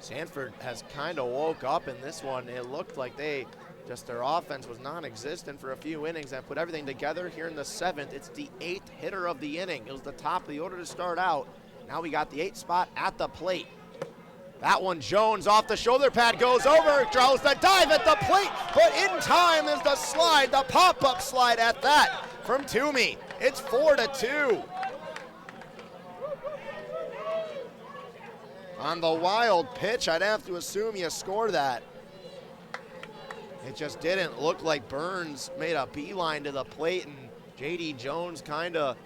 Sanford has kind of woke up in this one. It looked like they Just their offense was non-existent for a few innings and put everything together here in the 7th. It's the 8th hitter of the inning. It was the top of the order to start out. Now we got the 8th spot at the plate. That one, Jones off the shoulder pad, goes over, draws the dive at the plate, but in time is the slide, the pop-up slide at that from Toomey. It's 4-2. On the wild pitch, I'd have to assume you score that. It just didn't look like Burns made a beeline to the plate, and J.D. Jones kind of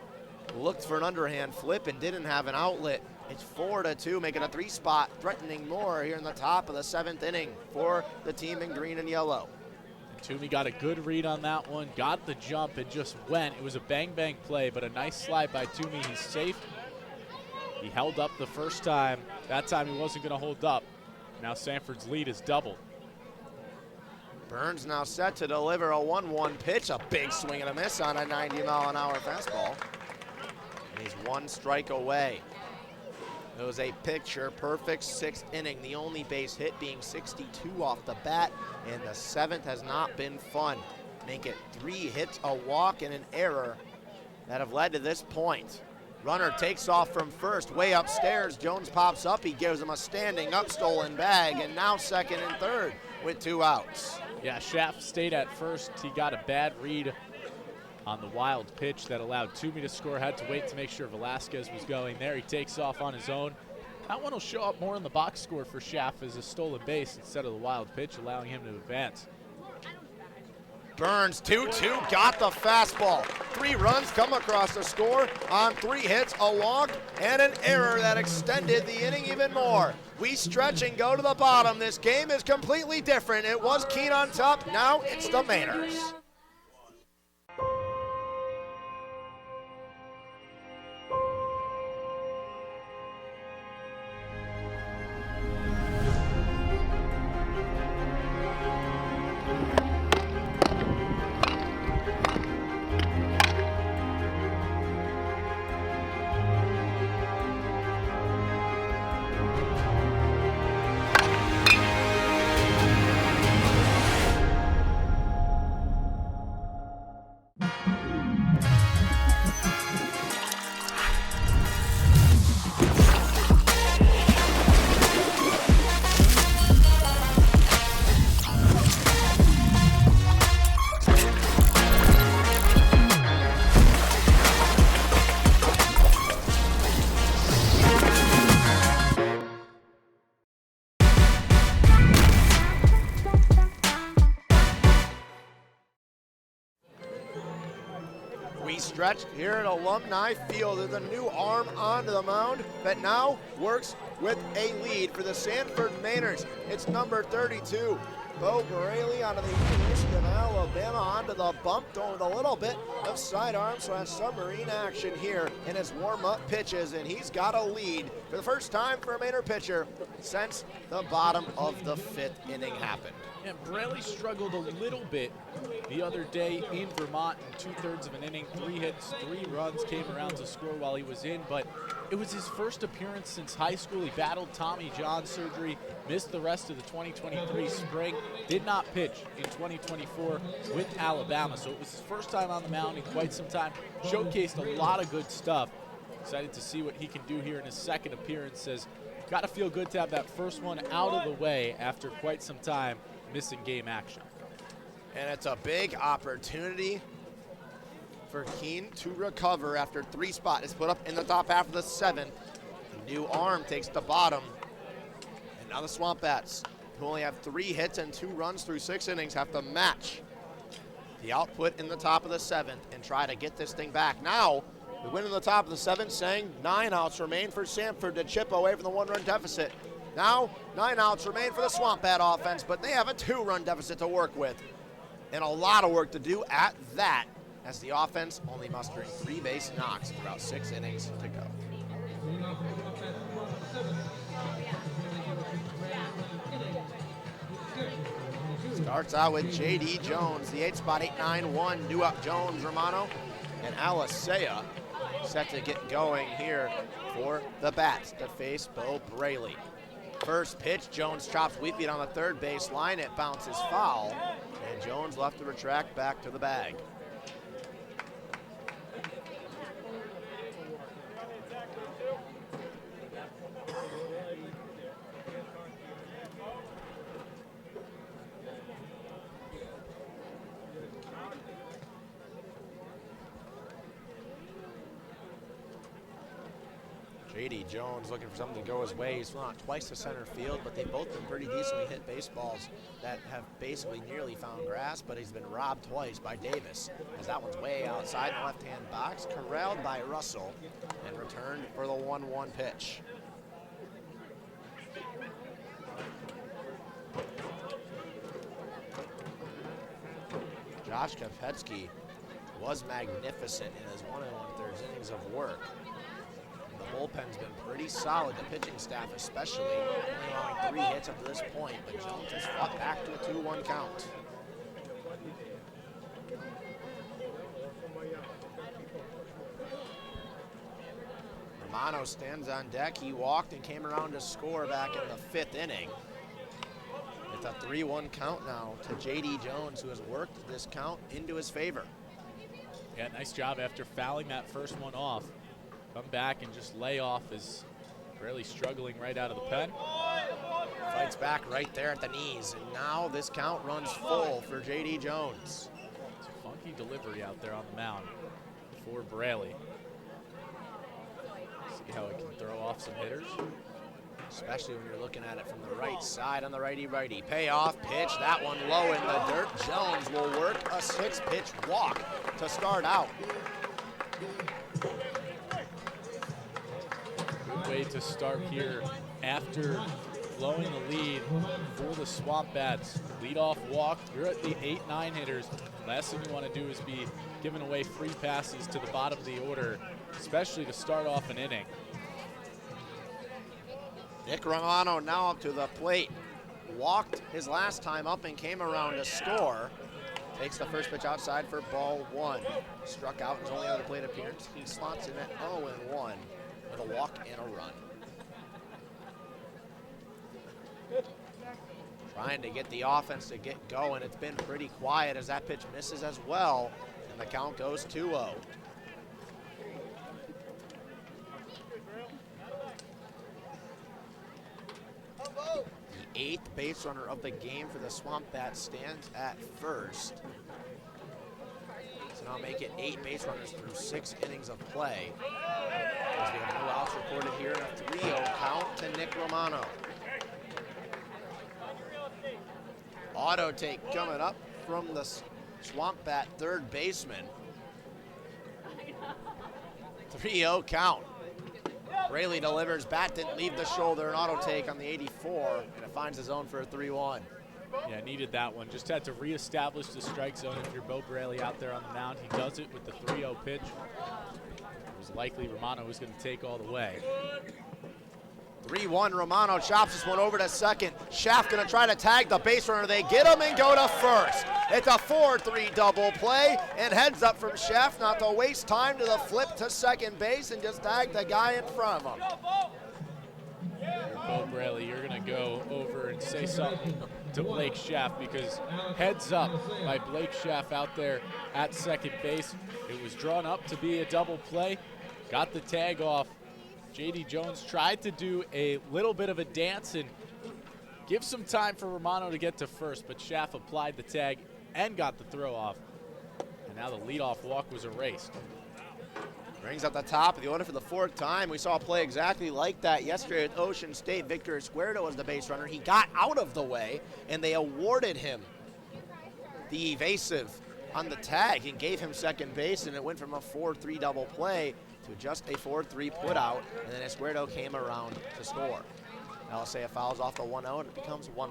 looked for an underhand flip and didn't have an outlet. It's 4-2, making a 3-spot, threatening more here in the top of the 7th inning for the team in green and yellow. Toomey got a good read on that one, got the jump, and just went. It was a bang-bang play, but a nice slide by Toomey. He's safe. He held up the first time. That time he wasn't going to hold up. Now Sanford's lead is doubled. Burns now set to deliver a 1-1 pitch, a big swing and a miss on a 90-mile-an-hour fastball. And he's 1 strike away. It was a picture-perfect 6th inning, the only base hit being 62 off the bat, and the 7th has not been fun. Make it 3 hits, a walk, and an error that have led to this point. Runner takes off from first, way upstairs. Jones pops up, he gives him a standing up stolen bag, and now second and third with 2 outs. Yeah, Schaff stayed at first. He got a bad read on the wild pitch that allowed Toomey to score. Had to wait to make sure Velasquez was going there. He takes off on his own. That one will show up more in the box score for Schaff as a stolen base instead of the wild pitch, allowing him to advance. Burns 2-2, got the fastball. 3 runs come across the score on 3 hits, a walk, and an error that extended the inning even more. We stretch and go to the bottom. This game is completely different. It was Keene on top, now it's the Mainers. Stretch here at Alumni Field. There's a new arm onto the mound that now works with a lead for the Sanford Mainers. It's number 32, Bo Braley, out of the University of Alabama, onto the bump, throwing with a little bit of sidearm / submarine action here in his warm-up pitches, and he's got a lead for the first time for a Mainer pitcher since the bottom of the 5th inning happened. And Braley struggled a little bit the other day in Vermont in 2/3 of an inning. 3 hits, 3 runs came around to score while he was in, but it was his first appearance since high school. He battled Tommy John surgery, missed the rest of the 2023 spring, did not pitch in 2024 with Alabama, so it was his first time on the mound in quite some time. Showcased a lot of good stuff. Excited to see what he can do here in his second appearance. Says, got to feel good to have that first one out of the way after quite some time missing game action. And it's a big opportunity for Keene to recover after 3 spots. It's put up in the top half of the 7th. The new arm takes the bottom. And now the SwampBats, who only have 3 hits and 2 runs through 6 innings, have to match the output in the top of the 7th and try to get this thing back. Now, the win in the top of the 7th, saying 9 outs remain for Sanford to chip away from the 1-run deficit. Now, 9 outs remain for the SwampBat offense, but they have a 2-run deficit to work with. And a lot of work to do at that, as the offense only mustering 3 base knocks throughout 6 innings to go. Starts out with J.D. Jones, the 8 spot, 8-9-1, due up Jones, Romano, and Alisea set to get going here for the Bats to face Bo Braley. First pitch, Jones chops Wheatbeat on the 3rd base line. It bounces foul, And Jones left to retract back to the bag. J.D. Jones looking for something to go his way. He's flown out twice to center field, but they've both been pretty decently hit baseballs that have basically nearly found grass, but he's been robbed twice by Davis, as that one's way outside the left-hand box, corralled by Russell, and returned for the 1-1 pitch. Josh Kopetsky was magnificent in his 1 1/3 innings of work. The bullpen's been pretty solid, the pitching staff especially, only allowing 3 hits up to this point, but Jones has fought back to a 2-1 count. Romano stands on deck. He walked and came around to score back in the 5th inning. It's a 3-1 count now to J.D. Jones, who has worked this count into his favor. Yeah, nice job after fouling that first one off. Come back and just lay off is really struggling right out of the pen. Fights back right there at the knees, and now this count runs full for J.D. Jones. It's a funky delivery out there on the mound for Braley. See how it can throw off some hitters. Especially when you're looking at it from the right side on the righty-righty. Payoff pitch, that one low in the dirt. Jones will work a 6-pitch walk to start out. Good way to start here after blowing the lead for the SwampBats. Leadoff walk. You're at the 8-9 hitters. Last thing you want to do is be giving away free passes to the bottom of the order, especially to start off an inning. Nick Romano now up to the plate. Walked his last time up and came around to score. Takes the first pitch outside for ball 1. Struck out in his only other plate appearance. He slots in at 0-1 with a walk and a run. Trying to get the offense to get going. It's been pretty quiet as that pitch misses as well, and the count goes 2-0. The 8th base runner of the game for the SwampBats stands at first. So now make it 8 base runners through 6 innings of play. As we have no outs recorded here in a 3-0 count to Nick Romano. Auto take coming up from the SwampBat third baseman. 3-0 count. Braley delivers, bat didn't leave the shoulder, an auto take on the 84, and it finds the zone for a 3-1. Yeah, needed that one. Just had to reestablish the strike zone if you're Bo Braley out there on the mound. He does it with the 3-0 pitch. It was likely Romano was going to take all the way. 3-1, Romano chops this one over to second. Schaff gonna try to tag the base runner. They get him and go to first. It's a 4-3 double play, and heads up from Schaff not to waste time to the flip to second base and just tag the guy in front of him. Bo Braley, you're gonna go over and say something to Blake Schaff, because heads up by Blake Schaff out there at second base. It was drawn up to be a double play, got the tag off. J.D. Jones tried to do a little bit of a dance and give some time for Romano to get to first, but Schaff applied the tag and got the throw off. And now the leadoff walk was erased. Brings up the top of the order for the 4th time. We saw a play exactly like that yesterday at Ocean State. Victor Escuerdo was the base runner. He got out of the way, and they awarded him the evasive on the tag and gave him second base, and it went from a 4-3 double play to just a 4-3 put out, and then Escuerdo came around to score. LSA fouls off the 1-0, and it becomes 1-1.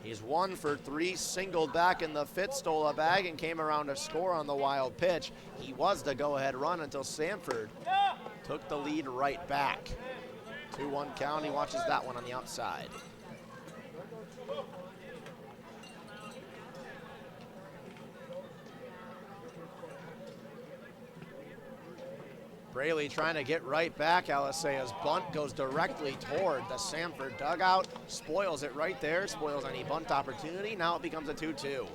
He's 1 for 3, singled back in the 5th, stole a bag, and came around to score on the wild pitch. He was the go-ahead run until Sanford took the lead right back. 2-1 count. He watches that one on the outside. Braley trying to get right back. Alicea's bunt goes directly toward the Sanford dugout. Spoils it right there. Spoils any bunt opportunity. Now it becomes a 2-2.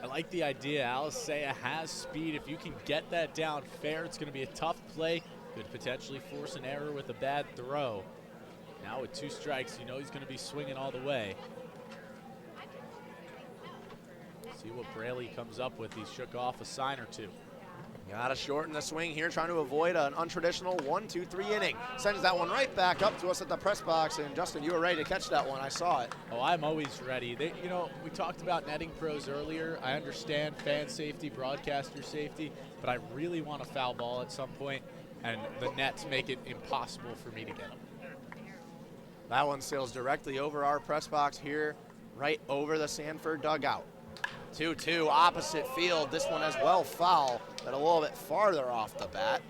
I like the idea. Alicea has speed. If you can get that down fair, it's going to be a tough play. Could potentially force an error with a bad throw. Now with 2 strikes, you know he's going to be swinging all the way. See what Braley comes up with. He's shook off a sign or 2. Got to shorten the swing here, trying to avoid an untraditional 1-2-3 inning. Sends that one right back up to us at the press box. And Justin, you were ready to catch that one. I saw it. Oh, I'm always ready. You know, we talked about netting pros earlier. I understand fan safety, broadcaster safety, but I really want a foul ball at some point, and the nets make it impossible for me to get them. That one sails directly over our press box here, right over the Sanford dugout. 2-2, opposite field. This one as well foul, but a little bit farther off the bat.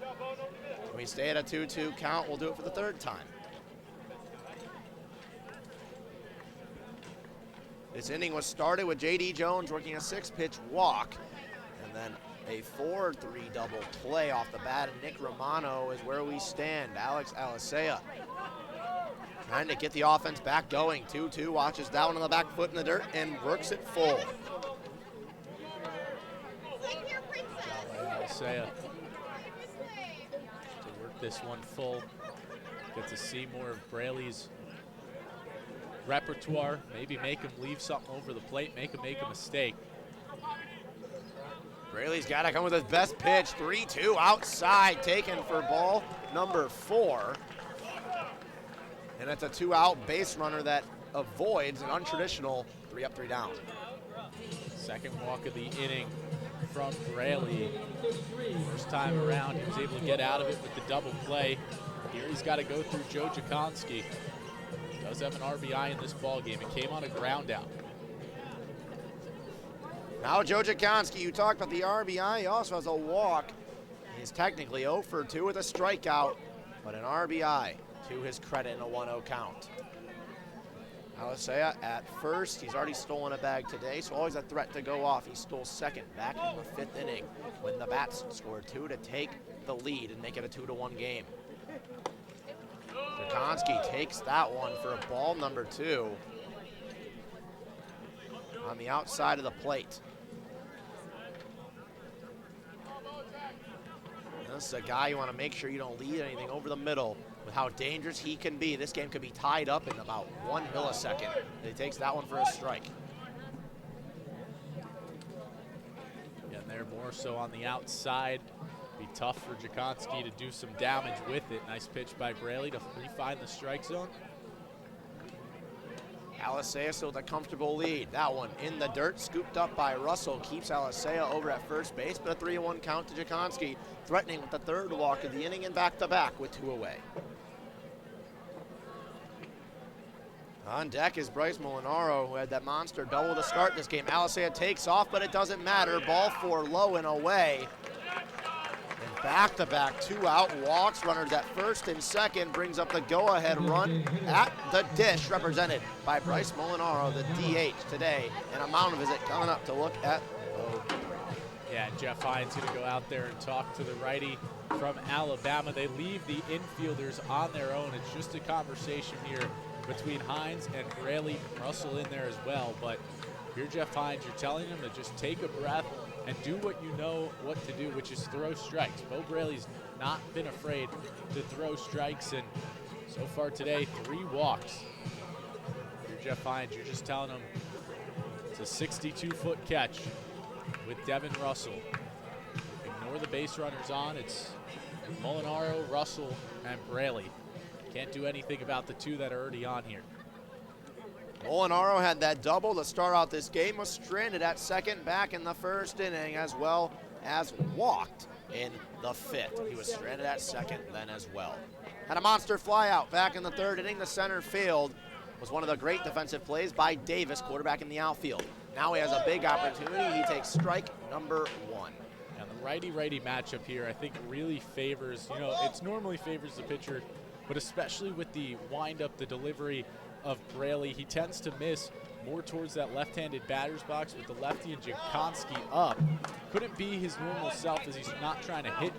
We stay at a 2-2 count. We'll do it for the 3rd time. This inning was started with J.D. Jones working a 6-pitch walk, and then a 4-3 double play off the bat. And Nick Romano is where we stand. Alex Alicea trying to get the offense back going. 2-2, watches that one on the back foot in the dirt and works it full. Alicea to work this one full. Get to see more of Braley's repertoire. Maybe make him leave something over the plate, make him make a mistake. Braley's got to come with his best pitch. 3-2 outside, taken for ball number 4. And it's a 2-out base runner that avoids an untraditional 3 up, 3 down. Second walk of the inning from Braley. First time around, he was able to get out of it with the double play. Here he's got to go through Joe Jakonski. Does have an RBI in this ball game. It came on a ground out. Now Joe Jakonski, you talked about the RBI. He also has a walk. He's technically 0 for 2 with a strikeout, but an RBI to his credit in a 1-0 count. Alicea at first. He's already stolen a bag today, so always a threat to go off. He stole second back in the 5th inning when the Bats scored 2 to take the lead and make it a 2-1 game. Jakonski takes that one for a ball number 2 on the outside of the plate. This is a guy you want to make sure you don't lead anything over the middle. With how dangerous he can be, this game could be tied up in about 1 millisecond. He takes that one for a strike. Yeah, and they're more so on the outside. Be tough for Jakonski to do some damage with it. Nice pitch by Braley to refine the strike zone. Alicea still with a comfortable lead. That one in the dirt, scooped up by Russell, keeps Alicea over at first base, but a 3-1 count to Jakonski, threatening with the 3rd walk of the inning and back-to-back with 2 away. On deck is Bryce Molinaro, who had that monster double to start this game. Alicea takes off, but it doesn't matter. Ball 4 low and away. And back-to-back 2-out walks. Runners at first and second brings up the go-ahead run at the dish, represented by Bryce Molinaro, the DH today. And a mound visit coming up to look at Yeah, Jeff Hines going to go out there and talk to the righty from Alabama. They leave the infielders on their own. It's just a conversation here between Hines and Braley. Russell in there as well, but if you're Jeff Hines, you're telling him to just take a breath and do what you know what to do, which is throw strikes. Bo Braley's not been afraid to throw strikes, and so far today, 3 walks. If you're Jeff Hines, you're just telling him it's a 62-foot catch with Devin Russell. Ignore the base runners on. It's Molinaro, Russell, and Braley. Can't do anything about the 2 that are already on here. Molinaro had that double to start out this game, was stranded at second back in the 1st inning, as well as walked in the 5th. He was stranded at second then as well. Had a monster fly out back in the 3rd inning. The center field was one of the great defensive plays by Davis, quarterback in the outfield. Now he has a big opportunity. He takes strike number 1. And the righty-righty matchup here, I think, really favors, it's normally favors the pitcher, but especially with the windup, the delivery of Braley, he tends to miss more towards that left-handed batter's box with the lefty and Jakonski up. Couldn't be his normal self as he's not trying to hit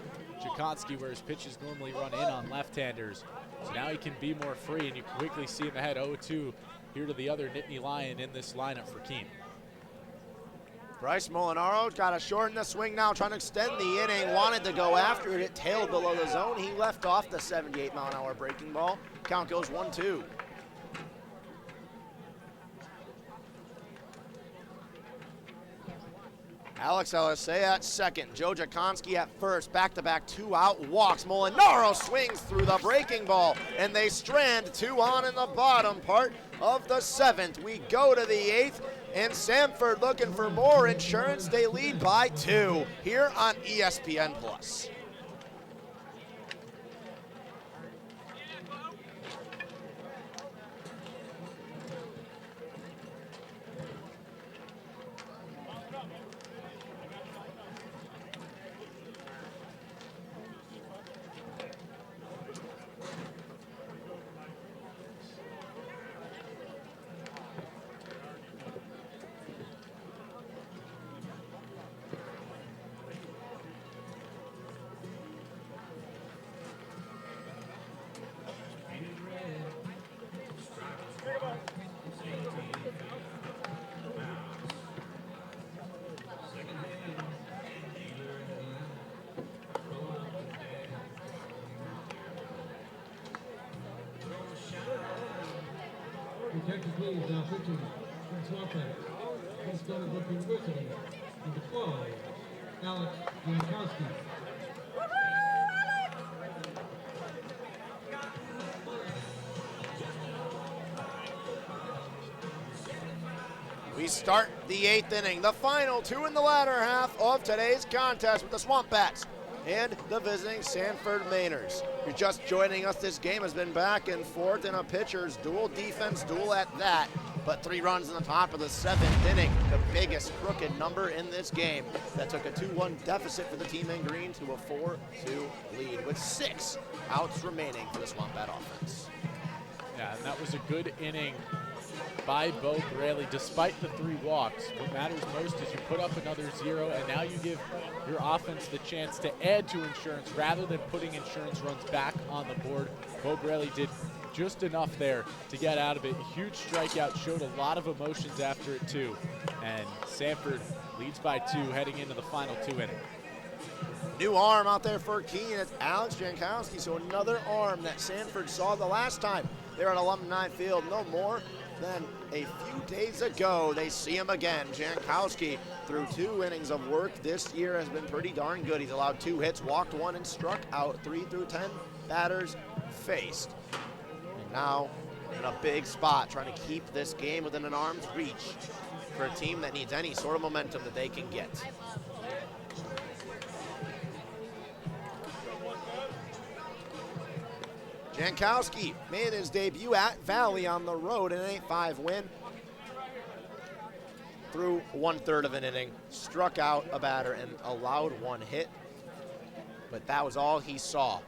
Jakonski, where his pitches normally run in on left-handers. So now he can be more free, and you quickly see him ahead 0-2 here to the other Nittany Lion in this lineup for Keene. Bryce Molinaro got to shorten the swing now, trying to extend the inning, wanted to go after it. It tailed below the zone. He left off the 78-mile-an-hour breaking ball. Count goes 1-2. Alex Elisea at second, Joe Jakonski at first, back-to-back 2-out walks. Molinaro swings through the breaking ball, and they strand 2 on in the bottom part of the 7th. We go to the 8th, and Sanford looking for more insurance. They lead by 2 here on ESPN+. Protected leads now pitching from SwampBats. He's going to Brook University. And the fly, Alex Jankowski. We start the 8th inning, the final 2 in the latter half of today's contest with the SwampBats and the visiting Sanford Mainers. If you're just joining us, this game has been back and forth in a pitcher's duel, defense duel at that, but 3 runs in the top of the 7th inning, the biggest crooked number in this game that took a 2-1 deficit for the team in green to a 4-2 lead with 6 outs remaining for the SwampBat offense. Yeah, and that was a good inning by Bo Braley, despite the 3 walks. What matters most is you put up another 0, and now you give your offense the chance to add to insurance rather than putting insurance runs back on the board. Bo Braley did just enough there to get out of it. Huge strikeout, showed a lot of emotions after it too. And Sanford leads by 2 heading into the final 2 innings. New arm out there for Keene. It's Alex Jankowski, so another arm that Sanford saw the last time they're at Alumni Field. No more than a few days ago, they see him again. Jankowski, through 2 innings of work this year, has been pretty darn good. He's allowed 2 hits, walked 1, and struck out 3 through 10 batters faced. And now in a big spot, trying to keep this game within an arm's reach for a team that needs any sort of momentum that they can get. Jankowski made his debut at Valley on the road in an 8-5 win. Through 1/3 of an inning, struck out a batter and allowed 1 hit. But that was all he saw,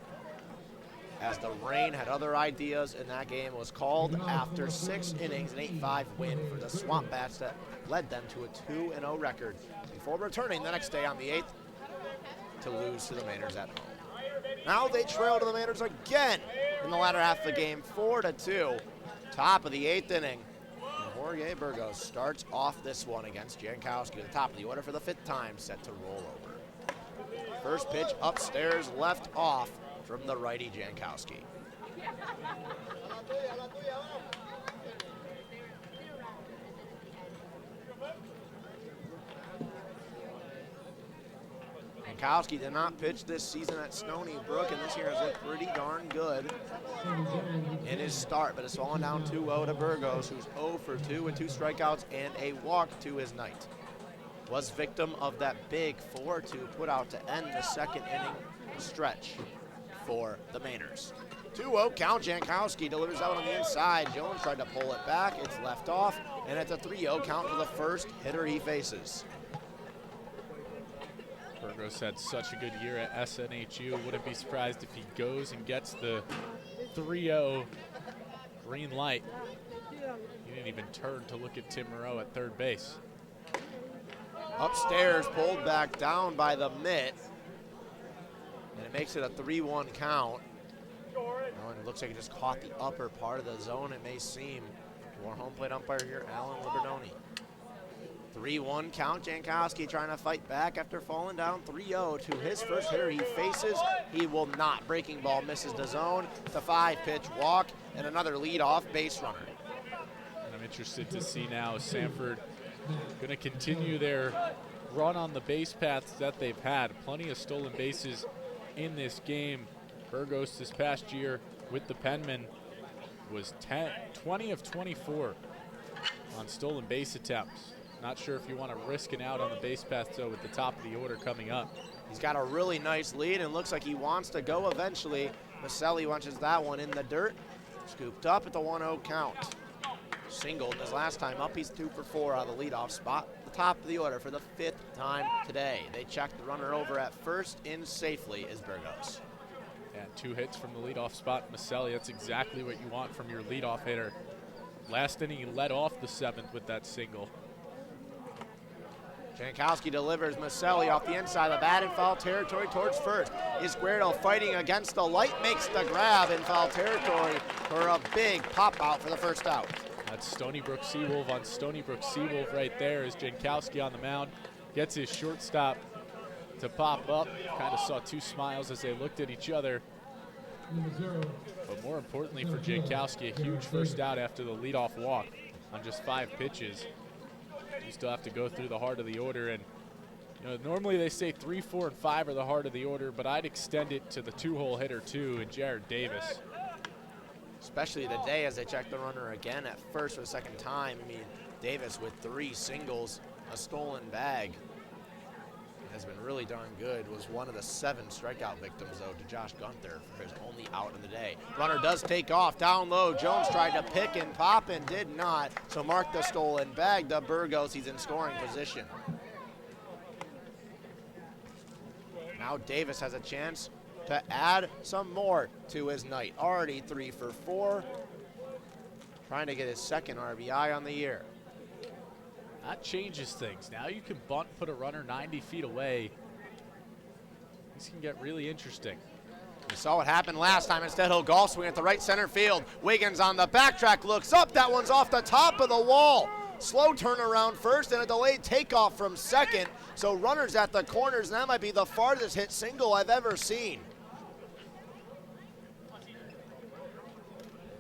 as the rain had other ideas, and that game was called after 6 innings, an 8-5 win for the SwampBats that led them to a 2-0 record before returning the next day on the 8th to lose to the Mainers at home. Now they trail to the Mainers again in the latter half of the game, 4-2. Top of the 8th inning. And Jorge Burgos starts off this one against Jankowski at the top of the order for the 5th time, set to roll over. First pitch upstairs, left off from the righty Jankowski. Jankowski did not pitch this season at Stony Brook, and this year has looked pretty darn good in his start, but it's fallen down 2-0 to Burgos, who's 0 for 2 with 2 strikeouts and a walk to his night. Was victim of that big 4-2 put out to end the 2nd inning stretch for the Mainers. 2-0 count. Jankowski delivers out on the inside. Jones tried to pull it back. It's left off, and it's a 3-0 count for the first hitter he faces. Burgos had such a good year at SNHU. Wouldn't be surprised if he goes and gets the 3-0 green light. He didn't even turn to look at Tim Moreau at third base. Upstairs, pulled back down by the mitt. And it makes it a 3-1 count. And it looks like it just caught the upper part of the zone, it may seem. Our home plate umpire here, Alan Liberdoni. 3-1 count. Jankowski trying to fight back after falling down 3-0 to his first hitter he faces. He will not. Breaking ball misses the zone. It's a 5-pitch walk and another leadoff base runner. And I'm interested to see now Sanford going to continue their run on the base paths that they've had. Plenty of stolen bases in this game. Burgos this past year with the Penmen was 20 of 24 on stolen base attempts. Not sure if you want to risk an out on the base path, though, with the top of the order coming up. He's got a really nice lead and looks like he wants to go eventually. Maselli watches that one in the dirt. Scooped up at the 1-0 count. Singled his last time up. He's 2 for 4 out of the leadoff spot. The top of the order for the 5th time today. They check the runner over at first. In safely is Burgos. And 2 hits from the leadoff spot. Maselli, that's exactly what you want from your leadoff hitter. Last inning, he led off the 7th with that single. Jankowski delivers Maselli off the inside of the bat in foul territory towards first. Izquierdo fighting against the light, makes the grab in foul territory for a big pop out for the first out. That's Stony Brook Seawolf on Stony Brook Seawolf right there as Jankowski on the mound gets his shortstop to pop up. Kind of saw 2 smiles as they looked at each other. But more importantly for Jankowski, a huge first out after the leadoff walk on just 5 pitches. You still have to go through the heart of the order, and normally they say 3, 4, and 5 are the heart of the order, but I'd extend it to the 2-hole hitter too, and Jared Davis. Especially today as they check the runner again at first for the second time. I mean, Davis with 3 singles, a stolen bag, has been really darn good. Was one of the 7 strikeout victims, though, to Josh Gunther for his only out of the day. Runner does take off down low. Jones tried to pick and pop and did not. So mark the stolen bag to Burgos. He's in scoring position. Now Davis has a chance to add some more to his night. Already 3 for 4. Trying to get his 2nd RBI on the year. That changes things. Now you can bunt, put a runner 90 feet away. This can get really interesting. We saw what happened last time. Instead, he'll golf swing at the right center field. Wiggins on the backtrack, looks up. That one's off the top of the wall. Slow turnaround first and a delayed takeoff from second. So runners at the corners, and that might be the farthest hit single I've ever seen.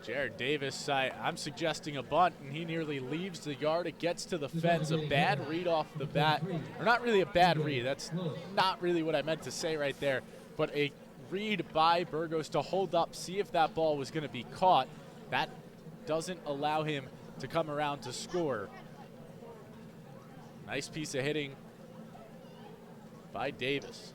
Jared Davis, I'm suggesting a bunt, and he nearly leaves the yard. It gets to the fence. A bad read off the bat. Or not really a bad read. That's not really what I meant to say right there. But a read by Burgos to hold up, see if that ball was going to be caught. That doesn't allow him to come around to score. Nice piece of hitting by Davis.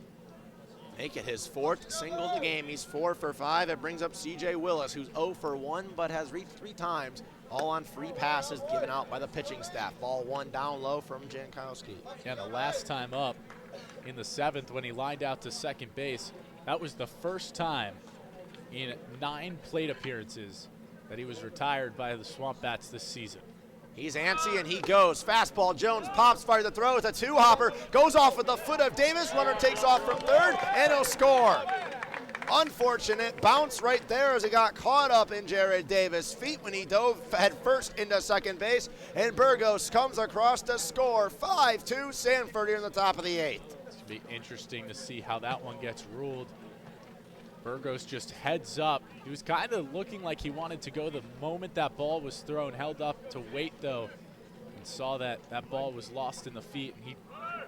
Make it his 4th single of the game. He's 4 for 5. It brings up CJ Willis, who's 0 for 1, but has reached 3 times, all on free passes given out by the pitching staff. Ball 1 down low from Jankowski. Yeah, the last time up in the 7th when he lined out to second base, that was the first time in 9 plate appearances that he was retired by the SwampBats this season. He's antsy and he goes. Fastball, Jones pops, fires the throw with a 2-hopper. Goes off with the foot of Davis. Runner takes off from third and he'll score. Unfortunate bounce right there as he got caught up in Jared Davis' feet when he dove head first into second base. And Burgos comes across to score. 5-2 Sanford here in the top of the 8th. It's going to be interesting to see how that one gets ruled. Burgos just heads up. He was kind of looking like he wanted to go the moment that ball was thrown, held up to wait though, and saw that that ball was lost in the feet, and he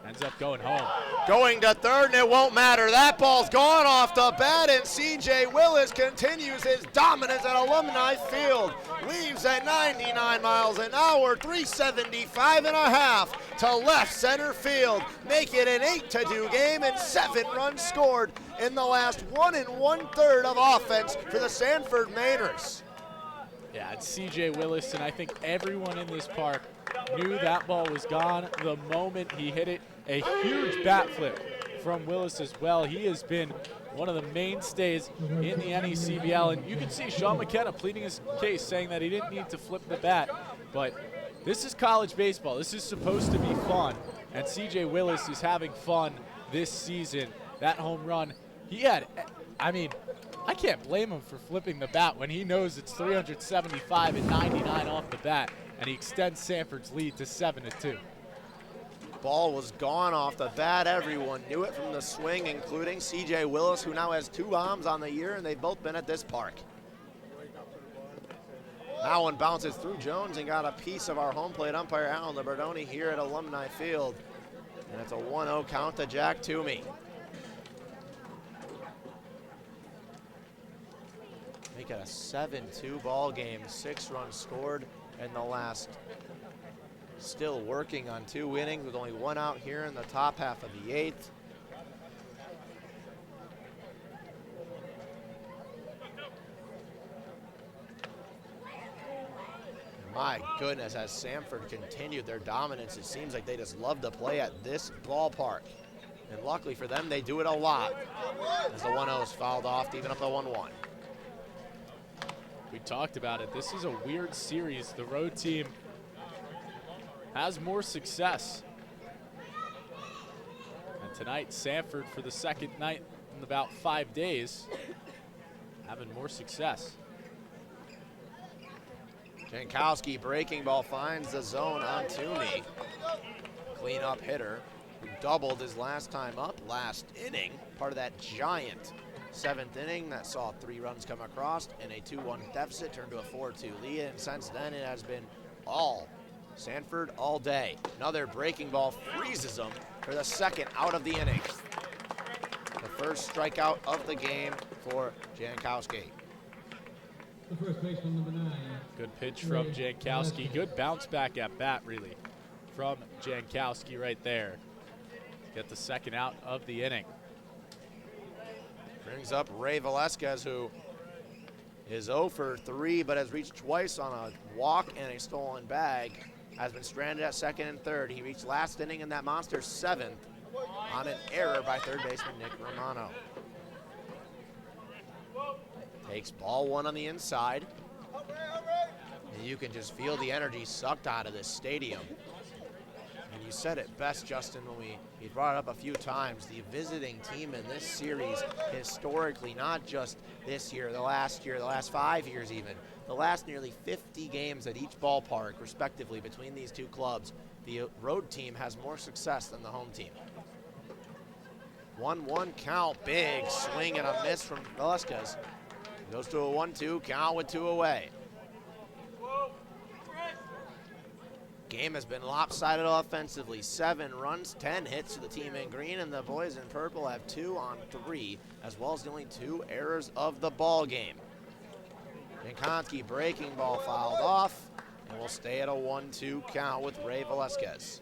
ends up going home. Going to third, and it won't matter. That ball's gone off the bat, and C.J. Willis continues his dominance at Alumni Field. Leaves at 99 miles an hour, 375 and a half to left center field. Make it an 8-2 game and 7 runs scored in the last 1 1/3 of offense for the Sanford Mainers. Yeah, it's C.J. Willis, and I think everyone in this park knew that ball was gone the moment he hit it. A huge bat flip from Willis as well. He has been one of the mainstays in the NECBL, and you can see Sean McKenna pleading his case, saying that he didn't need to flip the bat, but this is college baseball. This is supposed to be fun, and C.J. Willis is having fun this season. That home run I can't blame him for flipping the bat when he knows it's 375 and 99 off the bat, and he extends Sanford's lead to 7-2. Ball was gone off the bat. Everyone knew it from the swing, including C.J. Willis, who now has 2 bombs on the year, and they've both been at this park. That one bounces through Jones and got a piece of our home plate umpire, Alan Liberdoni, here at Alumni Field. And it's a 1-0 count to Jack Toomey. Make it a 7-2 ball game. 6 runs scored in the last. Still working on 2 innings with only 1 out here in the top half of the 8th. My goodness, as Sanford continued their dominance, it seems like they just love to play at this ballpark. And luckily for them, they do it a lot. As the 1-0 is fouled off to even up the 1-1. We talked about it. This is a weird series. The road team has more success. And tonight, Sanford, for the second night in about 5 days, having more success. Jankowski breaking ball finds the zone on Toomey. Clean up hitter who doubled his last time up last inning. Part of that giant 7th inning that saw 3 runs come across and a 2-1 deficit turned to a 4-2 lead. And since then it has been all Sanford all day. Another breaking ball freezes them for the 2nd out of the inning. The first strikeout of the game for Jankowski. The first baseman, number 9. Good pitch from Jankowski. Good bounce back at bat, really, from Jankowski right there. Get the 2nd out of the inning. Brings up Ray Velasquez, who is 0 for 3, but has reached twice on a walk and a stolen bag. Has been stranded at 2nd and 3rd. He reached last inning in that monster 7th on an error by 3rd baseman Nick Romano. Takes ball 1 on the inside. And you can just feel the energy sucked out of this stadium. And you said it best, Justin, when we brought it up a few times. The visiting team in this series, historically, not just this year, the last 5 years even, the last nearly 50 games at each ballpark, respectively, between these 2 clubs, the road team has more success than the home team. 1-1 count, big swing and a miss from Velasquez. Goes to a 1-2 count with 2 away. Game has been lopsided offensively. 7 runs, 10 hits to the team in green, and the boys in purple have 2 on 3, as well as the only 2 errors of the ball game. Jankowski breaking ball fouled off, and will stay at a 1-2 count with Ray Velasquez.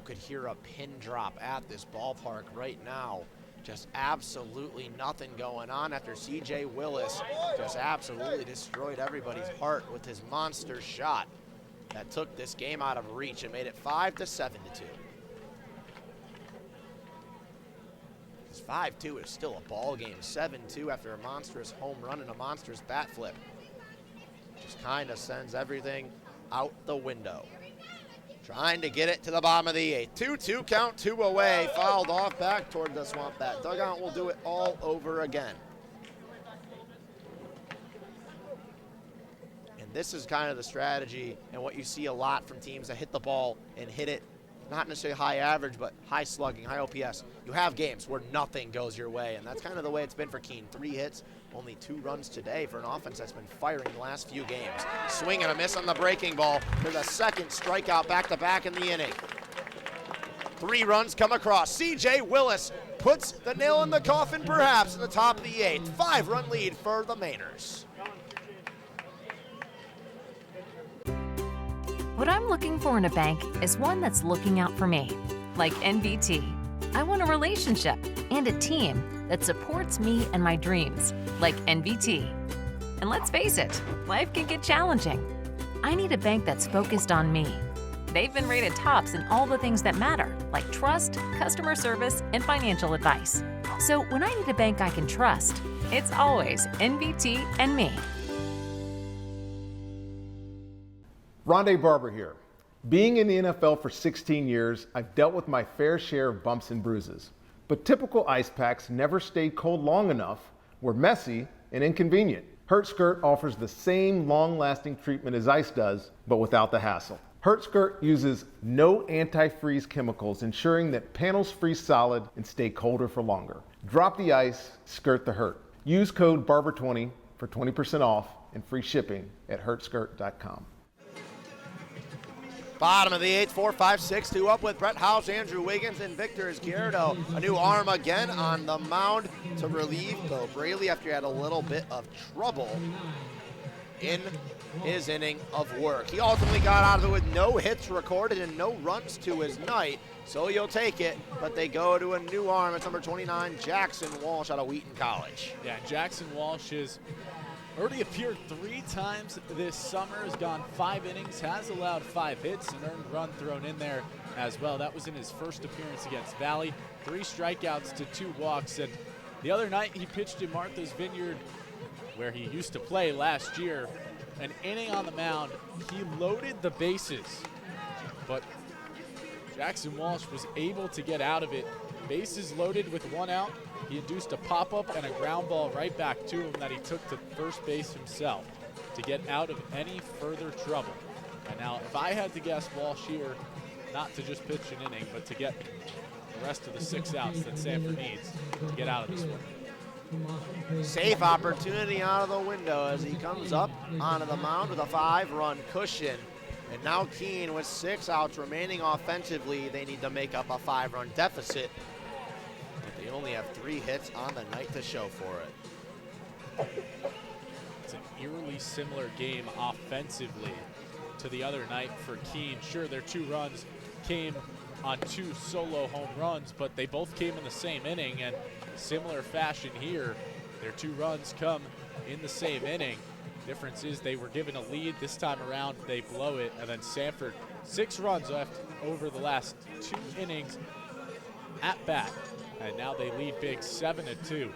Could hear a pin drop at this ballpark right now. Just absolutely nothing going on after C.J. Willis just absolutely destroyed everybody's heart with his monster shot that took this game out of reach and made it 5-7-2. 5-2 is still a ball game. 7-2 after a monstrous home run and a monstrous bat flip. Just kind of sends everything out the window. Trying to get it to the bottom of the 8th. 2-2 count, 2 away. Fouled off back toward the SwampBat dugout. We'll do it all over again. And this is kind of the strategy and what you see a lot from teams that hit the ball and hit it, not necessarily high average, but high slugging, high OPS. You have games where nothing goes your way, and that's kind of the way it's been for Keene. 3 hits, only 2 runs today for an offense that's been firing the last few games. Swing and a miss on the breaking ball. There's a 2nd strikeout back-to-back in the inning. 3 runs come across. C.J. Willis puts the nail in the coffin, perhaps, in the top of the 8th. 5-run lead for the Mainers. What I'm looking for in a bank is one that's looking out for me, like NBT. I want a relationship and a team that supports me and my dreams, like NBT. And let's face it, life can get challenging. I need a bank that's focused on me. They've been rated tops in all the things that matter, like trust, customer service, and financial advice. So when I need a bank I can trust, it's always NBT and me. Rondé Barber here. Being in the NFL for 16 years, I've dealt with my fair share of bumps and bruises. But typical ice packs never stayed cold long enough, were messy and inconvenient. HurtSkirt offers the same long-lasting treatment as ice does, but without the hassle. HurtSkirt uses no antifreeze chemicals, ensuring that panels freeze solid and stay colder for longer. Drop the ice, skirt the hurt. Use code BARBER20 for 20% off and free shipping at hurtskirt.com. Bottom of the 8th, 4-5-6, 2 up with Brett House, Andrew Wiggins, and Victor Izquierdo. A new arm again on the mound to relieve Bill Braley after he had a little bit of trouble in his inning of work. He ultimately got out of it with no hits recorded and no runs to his night, so you'll take it, but they go to a new arm. It's number 29, Jackson Walsh out of Wheaton College. Yeah, Jackson Walsh has already appeared 3 times this summer, has gone 5 innings, has allowed 5 hits, and earned run thrown in there as well. That was in his first appearance against Valley. 3 strikeouts to 2 walks, and the other night he pitched in Martha's Vineyard, where he used to play last year. An inning on the mound, he loaded the bases, but Jackson Walsh was able to get out of it. Bases loaded with 1 out. He induced a pop-up and a ground ball right back to him that he took to first base himself to get out of any further trouble. And now, if I had to guess Walsh here, not to just pitch an inning, but to get the rest of the 6 outs that Sanford needs to get out of this one. Safe opportunity out of the window as he comes up onto the mound with a 5-run cushion. And now Keene with 6 outs remaining offensively. They need to make up a 5-run deficit. But they only have 3 hits on the night to show for it. It's an eerily similar game offensively to the other night for Keene. Sure, their 2 runs came on 2 solo home runs, but they both came in the same inning, and similar fashion here, their 2 runs come in the same inning. Difference is they were given a lead. This time around, they blow it, and then Sanford, 6 runs left over the last 2 innings at bat, and now they lead big 7-2.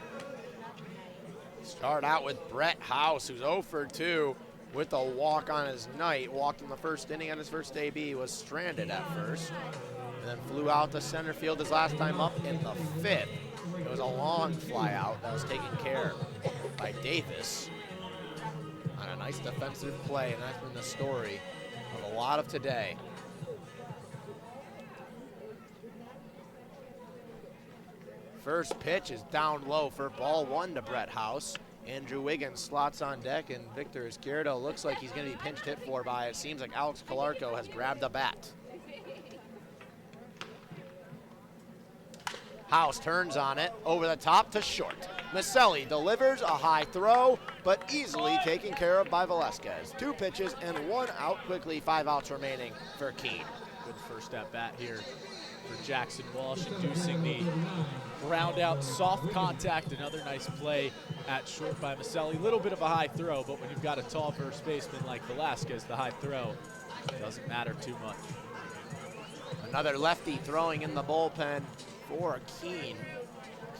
Start out with Brett House, who's 0 for 2 with a walk on his night. Walked in the first inning on his first AB, was stranded at first, and then flew out to center field his last time up in the 5th. It was a long fly out that was taken care by Davis on a nice defensive play, and that's been the story of a lot of today. First pitch is down low for ball 1 to Brett House. Andrew Wiggins slots on deck, and Victor Izquierdo looks like he's going to be pinch hit for by, it seems like Alex Calarco has grabbed the bat. House turns on it, over the top to short. Maselli delivers a high throw, but easily taken care of by Velasquez. 2 pitches and 1 out quickly, 5 outs remaining for Keene. Good first at bat here for Jackson Walsh, inducing the ground out, soft contact, another nice play at short by Maselli. Little bit of a high throw, but when you've got a tall first baseman like Velasquez, the high throw doesn't matter too much. Another lefty throwing in the bullpen for Keene.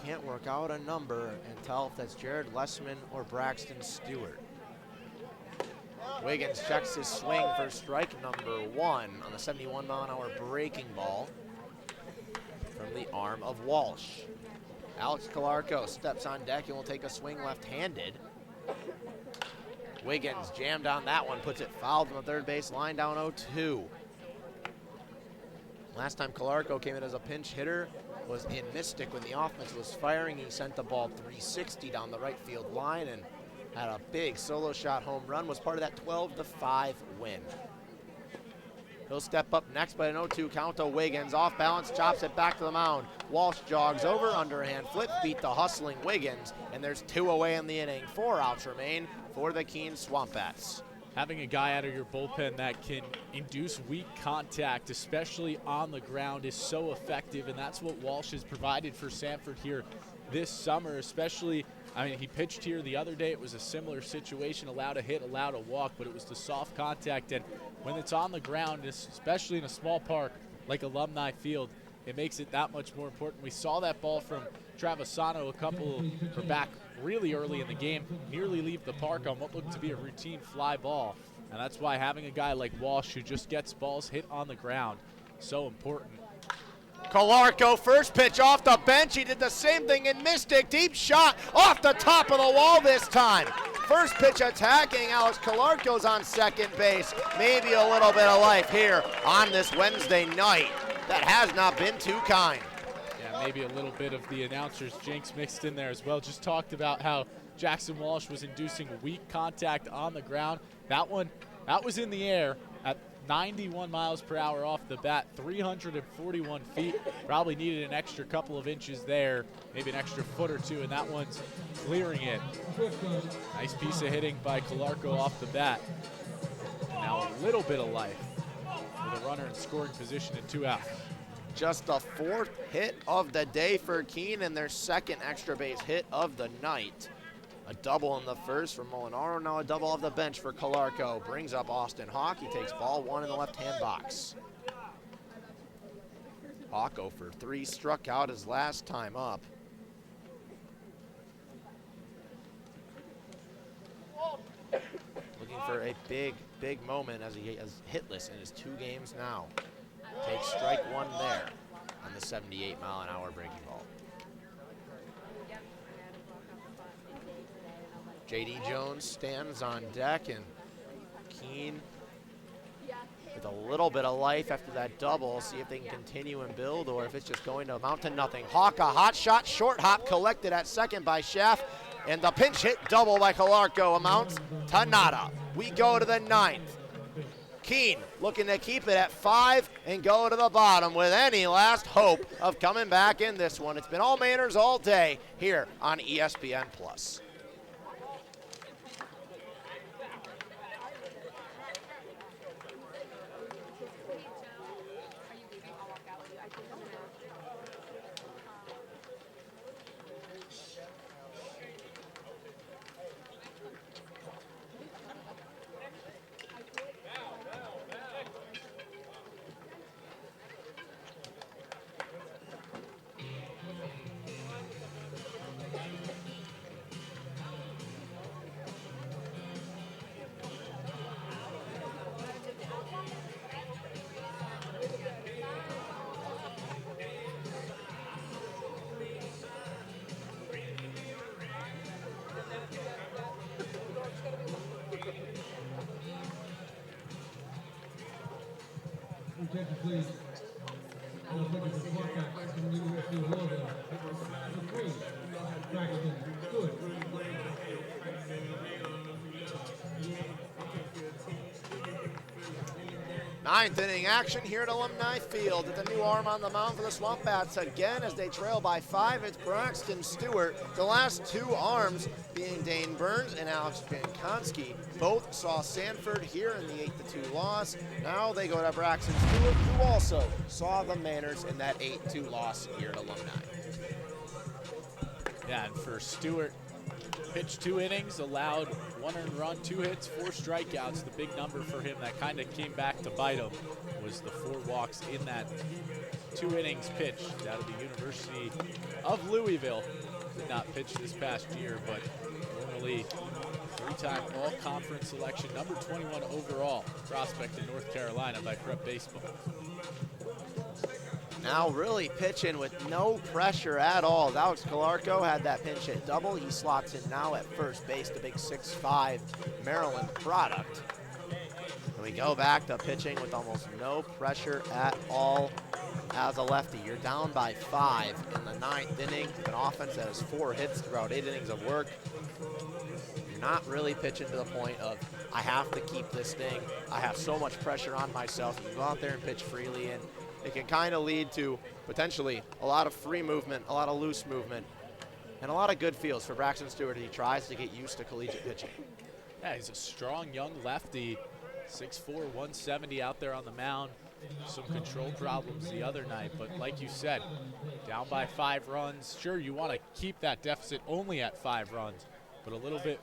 Can't work out a number and tell if that's Jared Lessman or Braxton Stewart. Wiggins checks his swing for strike number 1 on the 71-mile-an-hour breaking ball from the arm of Walsh. Alex Calarco steps on deck and will take a swing left-handed. Wiggins jammed on that one, puts it foul from the third base line, down 0-2. Last time Calarco came in as a pinch hitter was in Mystic when the offense was firing. He sent the ball 360 down the right field line and had a big solo shot home run, was part of that 12-5 win. He'll step up next, but an 0-2 count to Wiggins. Off balance, chops it back to the mound. Walsh jogs over, underhand flip, beat the hustling Wiggins, and there's 2 away in the inning. 4 outs remain for the Keene SwampBats. Having a guy out of your bullpen that can induce weak contact, especially on the ground, is so effective, and that's what Walsh has provided for Sanford here this summer, especially, I mean, he pitched here the other day. It was a similar situation, allowed a hit, allowed a walk, but it was the soft contact, and when it's on the ground, especially in a small park like Alumni Field, it makes it that much more important. We saw that ball from Travisano back really early in the game, nearly leave the park on what looked to be a routine fly ball. And that's why having a guy like Walsh who just gets balls hit on the ground so important. Calarco, first pitch off the bench. He did the same thing in Mystic. Deep shot off the top of the wall this time. First pitch attacking. Alex Calarco's on second base. Maybe a little bit of life here on this Wednesday night. That has not been too kind. Yeah, maybe a little bit of the announcer's jinx mixed in there as well. Just talked about how Jackson Walsh was inducing weak contact on the ground. That was in the air at 91 miles per hour off the bat, 341 feet. Probably needed an extra couple of inches there, maybe an extra foot or two, and that one's clearing it. Nice piece of hitting by Calarco off the bat. And now a little bit of life with a runner in scoring position and 2 outs. Just the 4th hit of the day for Keene and their 2nd extra base hit of the night. A double in the first for Molinaro, now a double off the bench for Calarco. Brings up Austin Hawk. He takes ball 1 in the left-hand box. Hawk 0 for 3, struck out his last time up. Looking for a big moment as he is hitless in his 2 games now. Takes strike 1 there on the 78-mile-an-hour breaking ball. J.D. Jones stands on deck, and Keene with a little bit of life after that double. See if they can continue and build, or if it's just going to amount to nothing. Hawk, a hot shot, short hop collected at second by Schaff, and the pinch hit double by Calarco amounts to nada. We go to the 9th. Keene looking to keep it at 5 and go to the bottom with any last hope of coming back in this one. It's been all Mainers all day here on ESPN+. Attention, please. Now looking for SwampBats from the University of Louisville. Number 3, Braxton Stewart. 9th inning action here at Alumni Field. With a new arm on the mound for the SwampBats again as they trail by 5. It's Braxton Stewart. The last 2 arms being Dane Burns and Alex Jankowski. Both saw Sanford here in the 8-2 loss. Now they go to Braxton Stewart, who also saw the Mainers in that 8-2 loss here at Alumni. Yeah, and for Stewart, pitched 2 innings, allowed 1 earned run, 2 hits, 4 strikeouts. The big number for him that kind of came back to bite him was the 4 walks in that 2 innings pitched out of the University of Louisville. Did not pitch this past year, but normally 3-time all-conference selection, number 21 overall prospect in North Carolina by Prep Baseball. Now really pitching with no pressure at all. Alex Calarco had that pinch hit double. He slots in now at first base, the big 6'5" Maryland product. And we go back to pitching with almost no pressure at all as a lefty. You're down by 5 in the 9th inning. An offense that has 4 hits throughout 8 innings of work. You're not really pitching to the point of, I have to keep this thing. I have so much pressure on myself. You go out there and pitch freely, and it can kind of lead to potentially a lot of free movement, a lot of loose movement, and a lot of good feels for Braxton Stewart as he tries to get used to collegiate pitching. Yeah, he's a strong young lefty, 6'4", 170 out there on the mound. Some control problems the other night, but like you said, down by 5 runs. Sure, you want to keep that deficit only at 5 runs, but a little bit,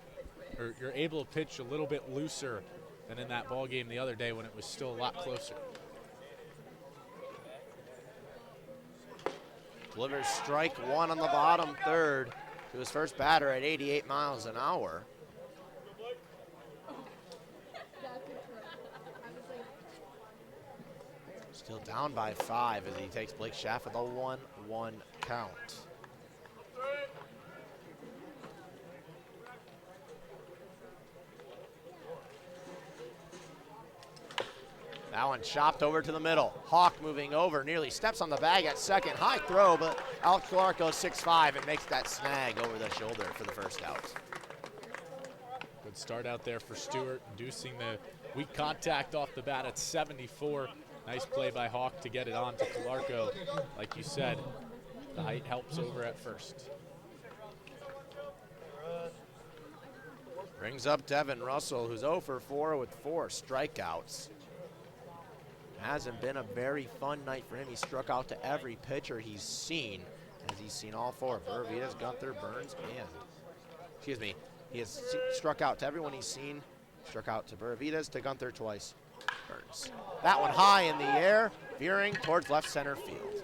or you're able to pitch a little bit looser than in that ball game the other day when it was still a lot closer. Delivers strike 1 on the bottom 3rd to his first batter at 88 miles an hour. Still down by 5 as he takes Blake Schaff with a 1-1 count. That one chopped over to the middle. Hawk moving over, nearly steps on the bag at second. High throw, but Alex Clark goes 6'5" and makes that snag over the shoulder for the first out. Good start out there for Stewart, inducing the weak contact off the bat at 74. Nice play by Hawk to get it on to Calarco. Like you said, the height helps over at first. Brings up Devin Russell, who's 0 for 4 with 4 strikeouts. Hasn't been a very fun night for him. He struck out to every pitcher he's seen, as he's seen all 4. Benavides, Gunther, Burns, and, excuse me, he has struck out to everyone he's seen. Struck out to Benavides, to Gunther twice. Burns. That one high in the air, veering towards left center field.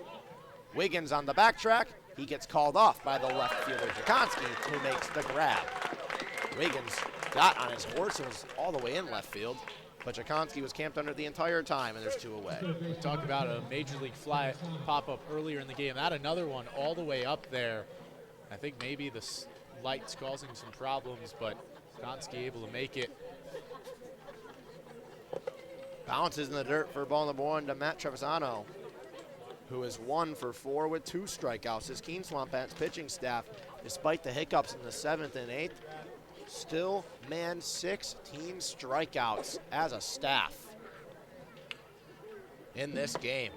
Wiggins on the backtrack. He gets called off by the left fielder, Jakonski, who makes the grab. Wiggins got on his horse and was all the way in left field, but Jakonski was camped under the entire time, and there's 2 away. We talked about a Major League fly pop-up earlier in the game. That another one all the way up there. I think maybe the light's causing some problems, but Jakonski able to make it. Bounces in the dirt for ball number 1 to Matt Trevisano, who is 1 for 4 with 2 strikeouts. His Keene SwampBats pitching staff, despite the hiccups in the 7th and 8th, still man 16 strikeouts as a staff in this game.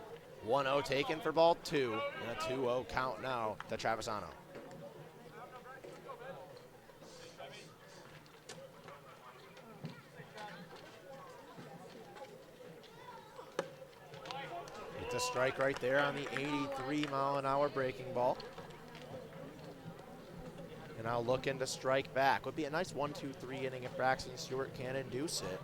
1-0 taken for ball 2, and a 2-0 count now to Trevisano. It's a strike right there on the 83-mile-an-hour breaking ball. And now looking to strike back. Would be a nice 1-2-3 inning if Braxton Stewart can induce it.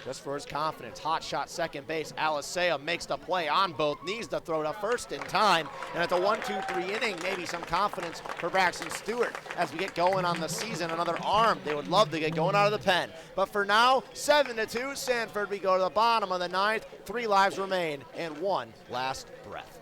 Just for his confidence. Hot shot second base. Alisea makes the play on both knees to throw to first in time. And at the 1-2-3 inning, maybe some confidence for Braxton Stewart as we get going on the season. Another arm they would love to get going out of the pen. But for now, 7-2 Sanford. We go to the bottom of the 9th. 3 lives remain and 1 last breath.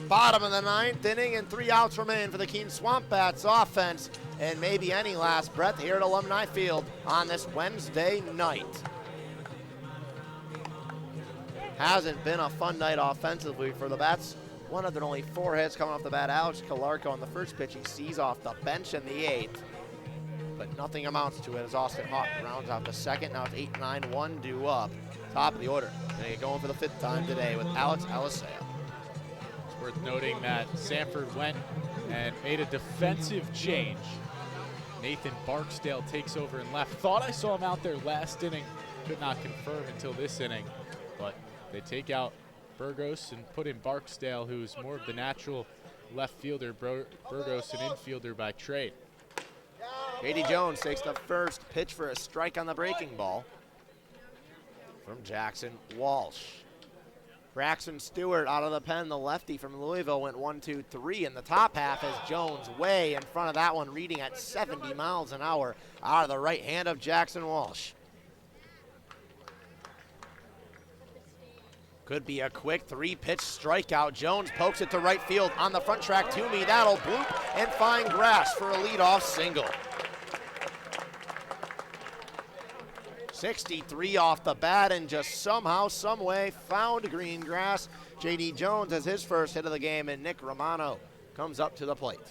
Bottom of the 9th inning and 3 outs remain for the Keene SwampBats offense, and maybe any last breath here at Alumni Field on this Wednesday night. Hasn't been a fun night offensively for the Bats. One of their only 4 hits coming off the bat. Alex Calarco on the first pitch he sees off the bench in the 8th, but nothing amounts to it as Austin Hawk rounds out the second. Now it's 8-9, 1 due up. Top of the order. Gonna get going for the 5th time today with Alex Alisea. Worth noting that Sanford went and made a defensive change. Nathan Barksdale takes over in left. Thought I saw him out there last inning. Could not confirm until this inning. But they take out Burgos and put in Barksdale, who's more of the natural left fielder. Burgos an infielder by trade. J.D. Jones takes the first pitch for a strike on the breaking ball from Jackson Walsh. Braxton Stewart out of the pen, the lefty from Louisville, went 1-2-3 in the top half as Jones way in front of that one, reading at 70 miles an hour out of the right hand of Jackson Walsh. Could be a quick 3-pitch strikeout. Jones pokes it to right field on the front track. Toomey, that'll bloop and find grass for a leadoff single. 63 off the bat and just somehow, some way found green grass. J.D. Jones has his first hit of the game, and Nick Romano comes up to the plate.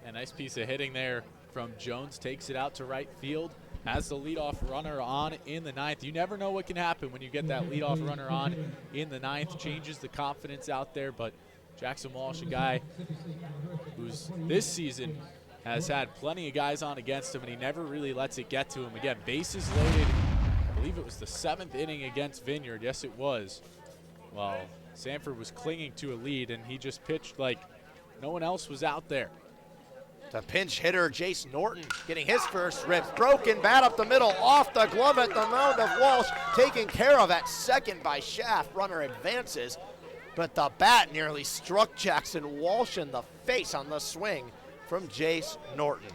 A nice piece of hitting there from Jones. Takes it out to right field. Has the leadoff runner on in the ninth. You never know what can happen when you get that leadoff runner on in the ninth. Changes the confidence out there, but Jackson Walsh, a guy who's this season has had plenty of guys on against him, and he never really lets it get to him. Again, bases loaded. I believe it was the 7th inning against Vineyard. Yes, it was. Well, Sanford was clinging to a lead, and he just pitched like no one else was out there. The pinch hitter, Jace Norton, getting his first rips. Broken bat up the middle, off the glove at the mound of Walsh. Taken care of at second by Schaff. Runner advances, but the bat nearly struck Jackson Walsh in the face on the swing from Jace Norton.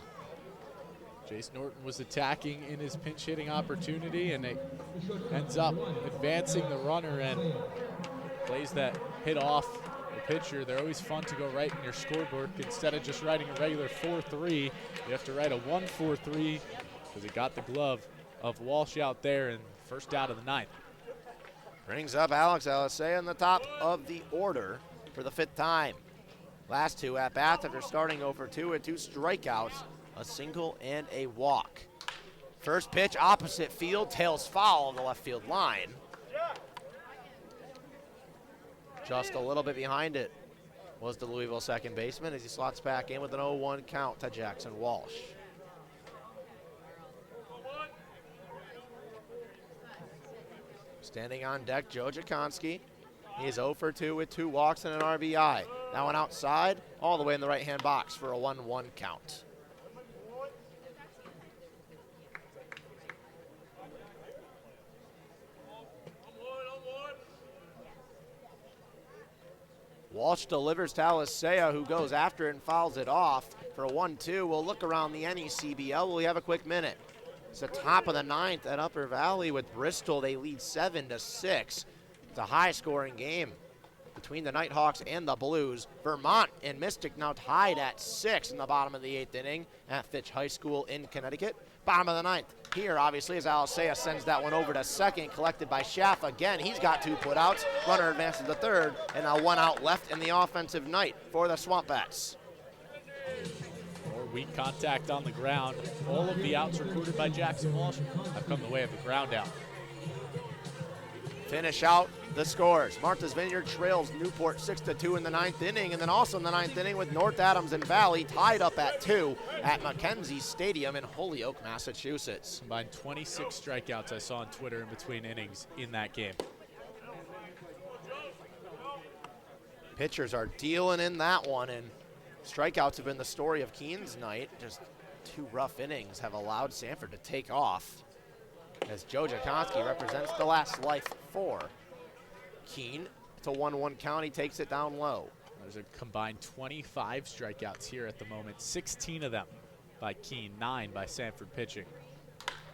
Jace Norton was attacking in his pinch hitting opportunity, and it ends up advancing the runner and plays that hit off the pitcher. They're always fun to go right in your scorebook. Instead of just writing a regular 4-3, you have to write a 1-4-3 because it got the glove of Walsh out there, and first out of the ninth. Brings up Alex Alisea in the top of the order for the 5th time. Last 2 at-bats after starting over 2 and 2 strikeouts, a single and a walk. First pitch opposite field, tails foul on the left field line. Just a little bit behind it was the Louisville second baseman as he slots back in with an 0-1 count to Jackson Walsh. Standing on deck, Joe Jakonski. He's 0 for 2 with 2 walks and an RBI. That one outside, all the way in the right-hand box for a 1-1 count. Walsh delivers to Alisea, who goes after it and fouls it off for a 1-2. We'll look around the NECBL. We have a quick minute. It's the top of the 9th at Upper Valley with Bristol. They lead 7-6. It's a high-scoring game between the Nighthawks and the Blues. Vermont and Mystic now tied at 6 in the bottom of the 8th inning at Fitch High School in Connecticut. Bottom of the 9th here, obviously, as Alisea sends that one over to second, collected by Schaff again. He's got 2 putouts. Runner advances to third, and now 1 out left in the offensive night for the SwampBats. More weak contact on the ground. All of the outs recorded by Jackson Walsh have come the way of the ground out. Finish out the scores. Martha's Vineyard trails Newport 6-2 in the 9th inning, and then also in the 9th inning with North Adams and Valley tied up at 2 at Mackenzie Stadium in Holyoke, Massachusetts. Combined 26 strikeouts I saw on Twitter in between innings in that game. Pitchers are dealing in that one, and strikeouts have been the story of Keene's night. Just 2 rough innings have allowed Sanford to take off, as Joe Jakonski represents the last life for Keene. It's a 1-1 count. He takes it down low. There's a combined 25 strikeouts here at the moment. 16 of them by Keene, 9 by Sanford pitching.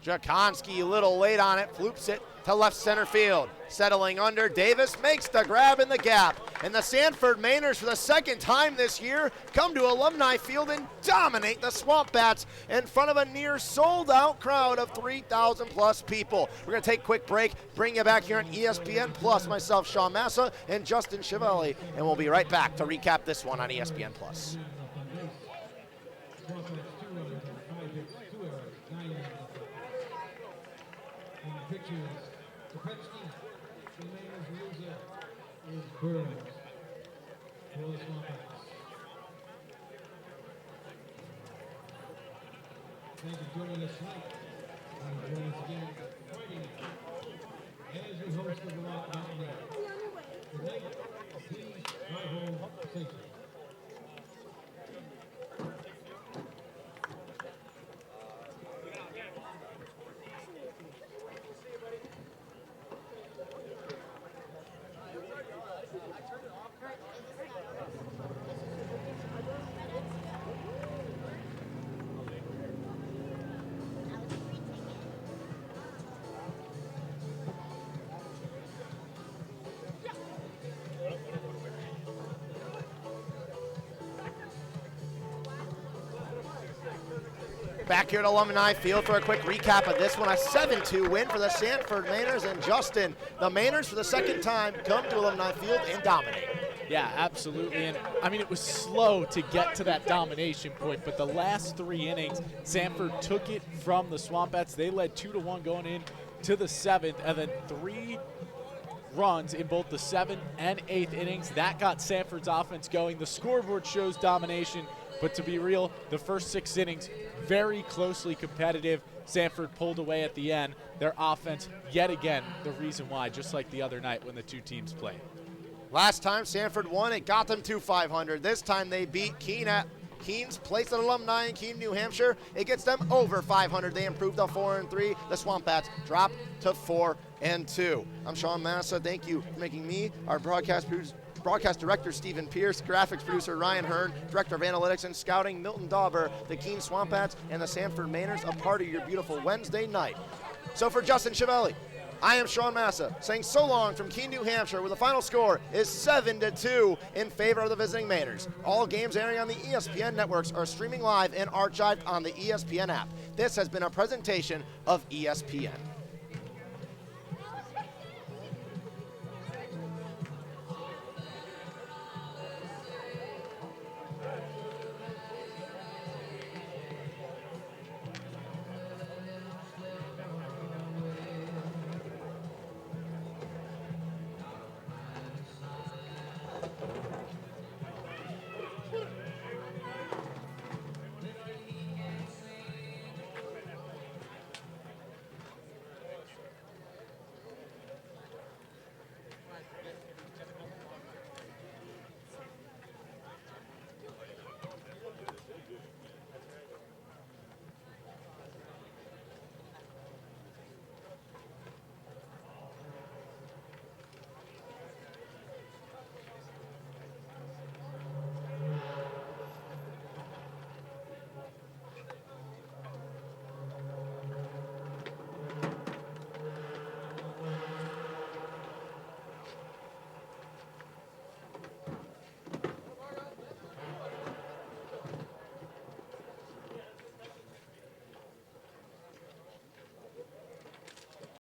Jakonski a little late on it, floops it to left center field. Settling under, Davis makes the grab in the gap. And the Sanford Mainers, for the 2nd time this year, come to Alumni Field and dominate the SwampBats in front of a near sold-out crowd of 3,000 plus people. We're going to take a quick break, bring you back here on ESPN Plus. Myself, Sean Massa, and Justin Chiavelli, and we'll be right back to recap this one on ESPN Plus. Pitches, Kopetsky, the Mainers loser is Burns. For the SwampBats. Thank you for joining us tonight. And join us again Friday night as we host the Vermont Mountain Race. Good night. Please drive home safely. Back here at Alumni Field for a quick recap of this one, a 7-2 win for the Sanford Mainers. And Justin, the Mainers for the second time come to Alumni Field and dominate. Yeah, absolutely. And I mean, it was slow to get to that domination point, but the last 3 innings, Sanford took it from the SwampBats. They led 2-1 going in to the 7th, and then 3 runs in both the 7th and 8th innings. That got Sanford's offense going. The scoreboard shows domination, but to be real, the first 6 innings, very closely competitive. Sanford pulled away at the end. Their offense, yet again, the reason why, just like the other night when the 2 teams played. Last time Sanford won, it got them to 500. This time they beat Keene at Keene's place at Alumni in Keene, New Hampshire. It gets them over 500. They improved to 4-3. The SwampBats drop to 4-2. I'm Sean Massa. Thank you for making me, our broadcast director Stephen Pierce, graphics producer Ryan Hearn, director of analytics and scouting Milton Dauber, the Keene SwampBats and the Sanford Mainers, a part of your beautiful Wednesday night. So for Justin Chiavelli, I am Sean Massa, saying so long from Keene, New Hampshire, where the final score is 7-2 in favor of the visiting Mainers. All games airing on the ESPN networks are streaming live and archived on the ESPN app. This has been a presentation of ESPN.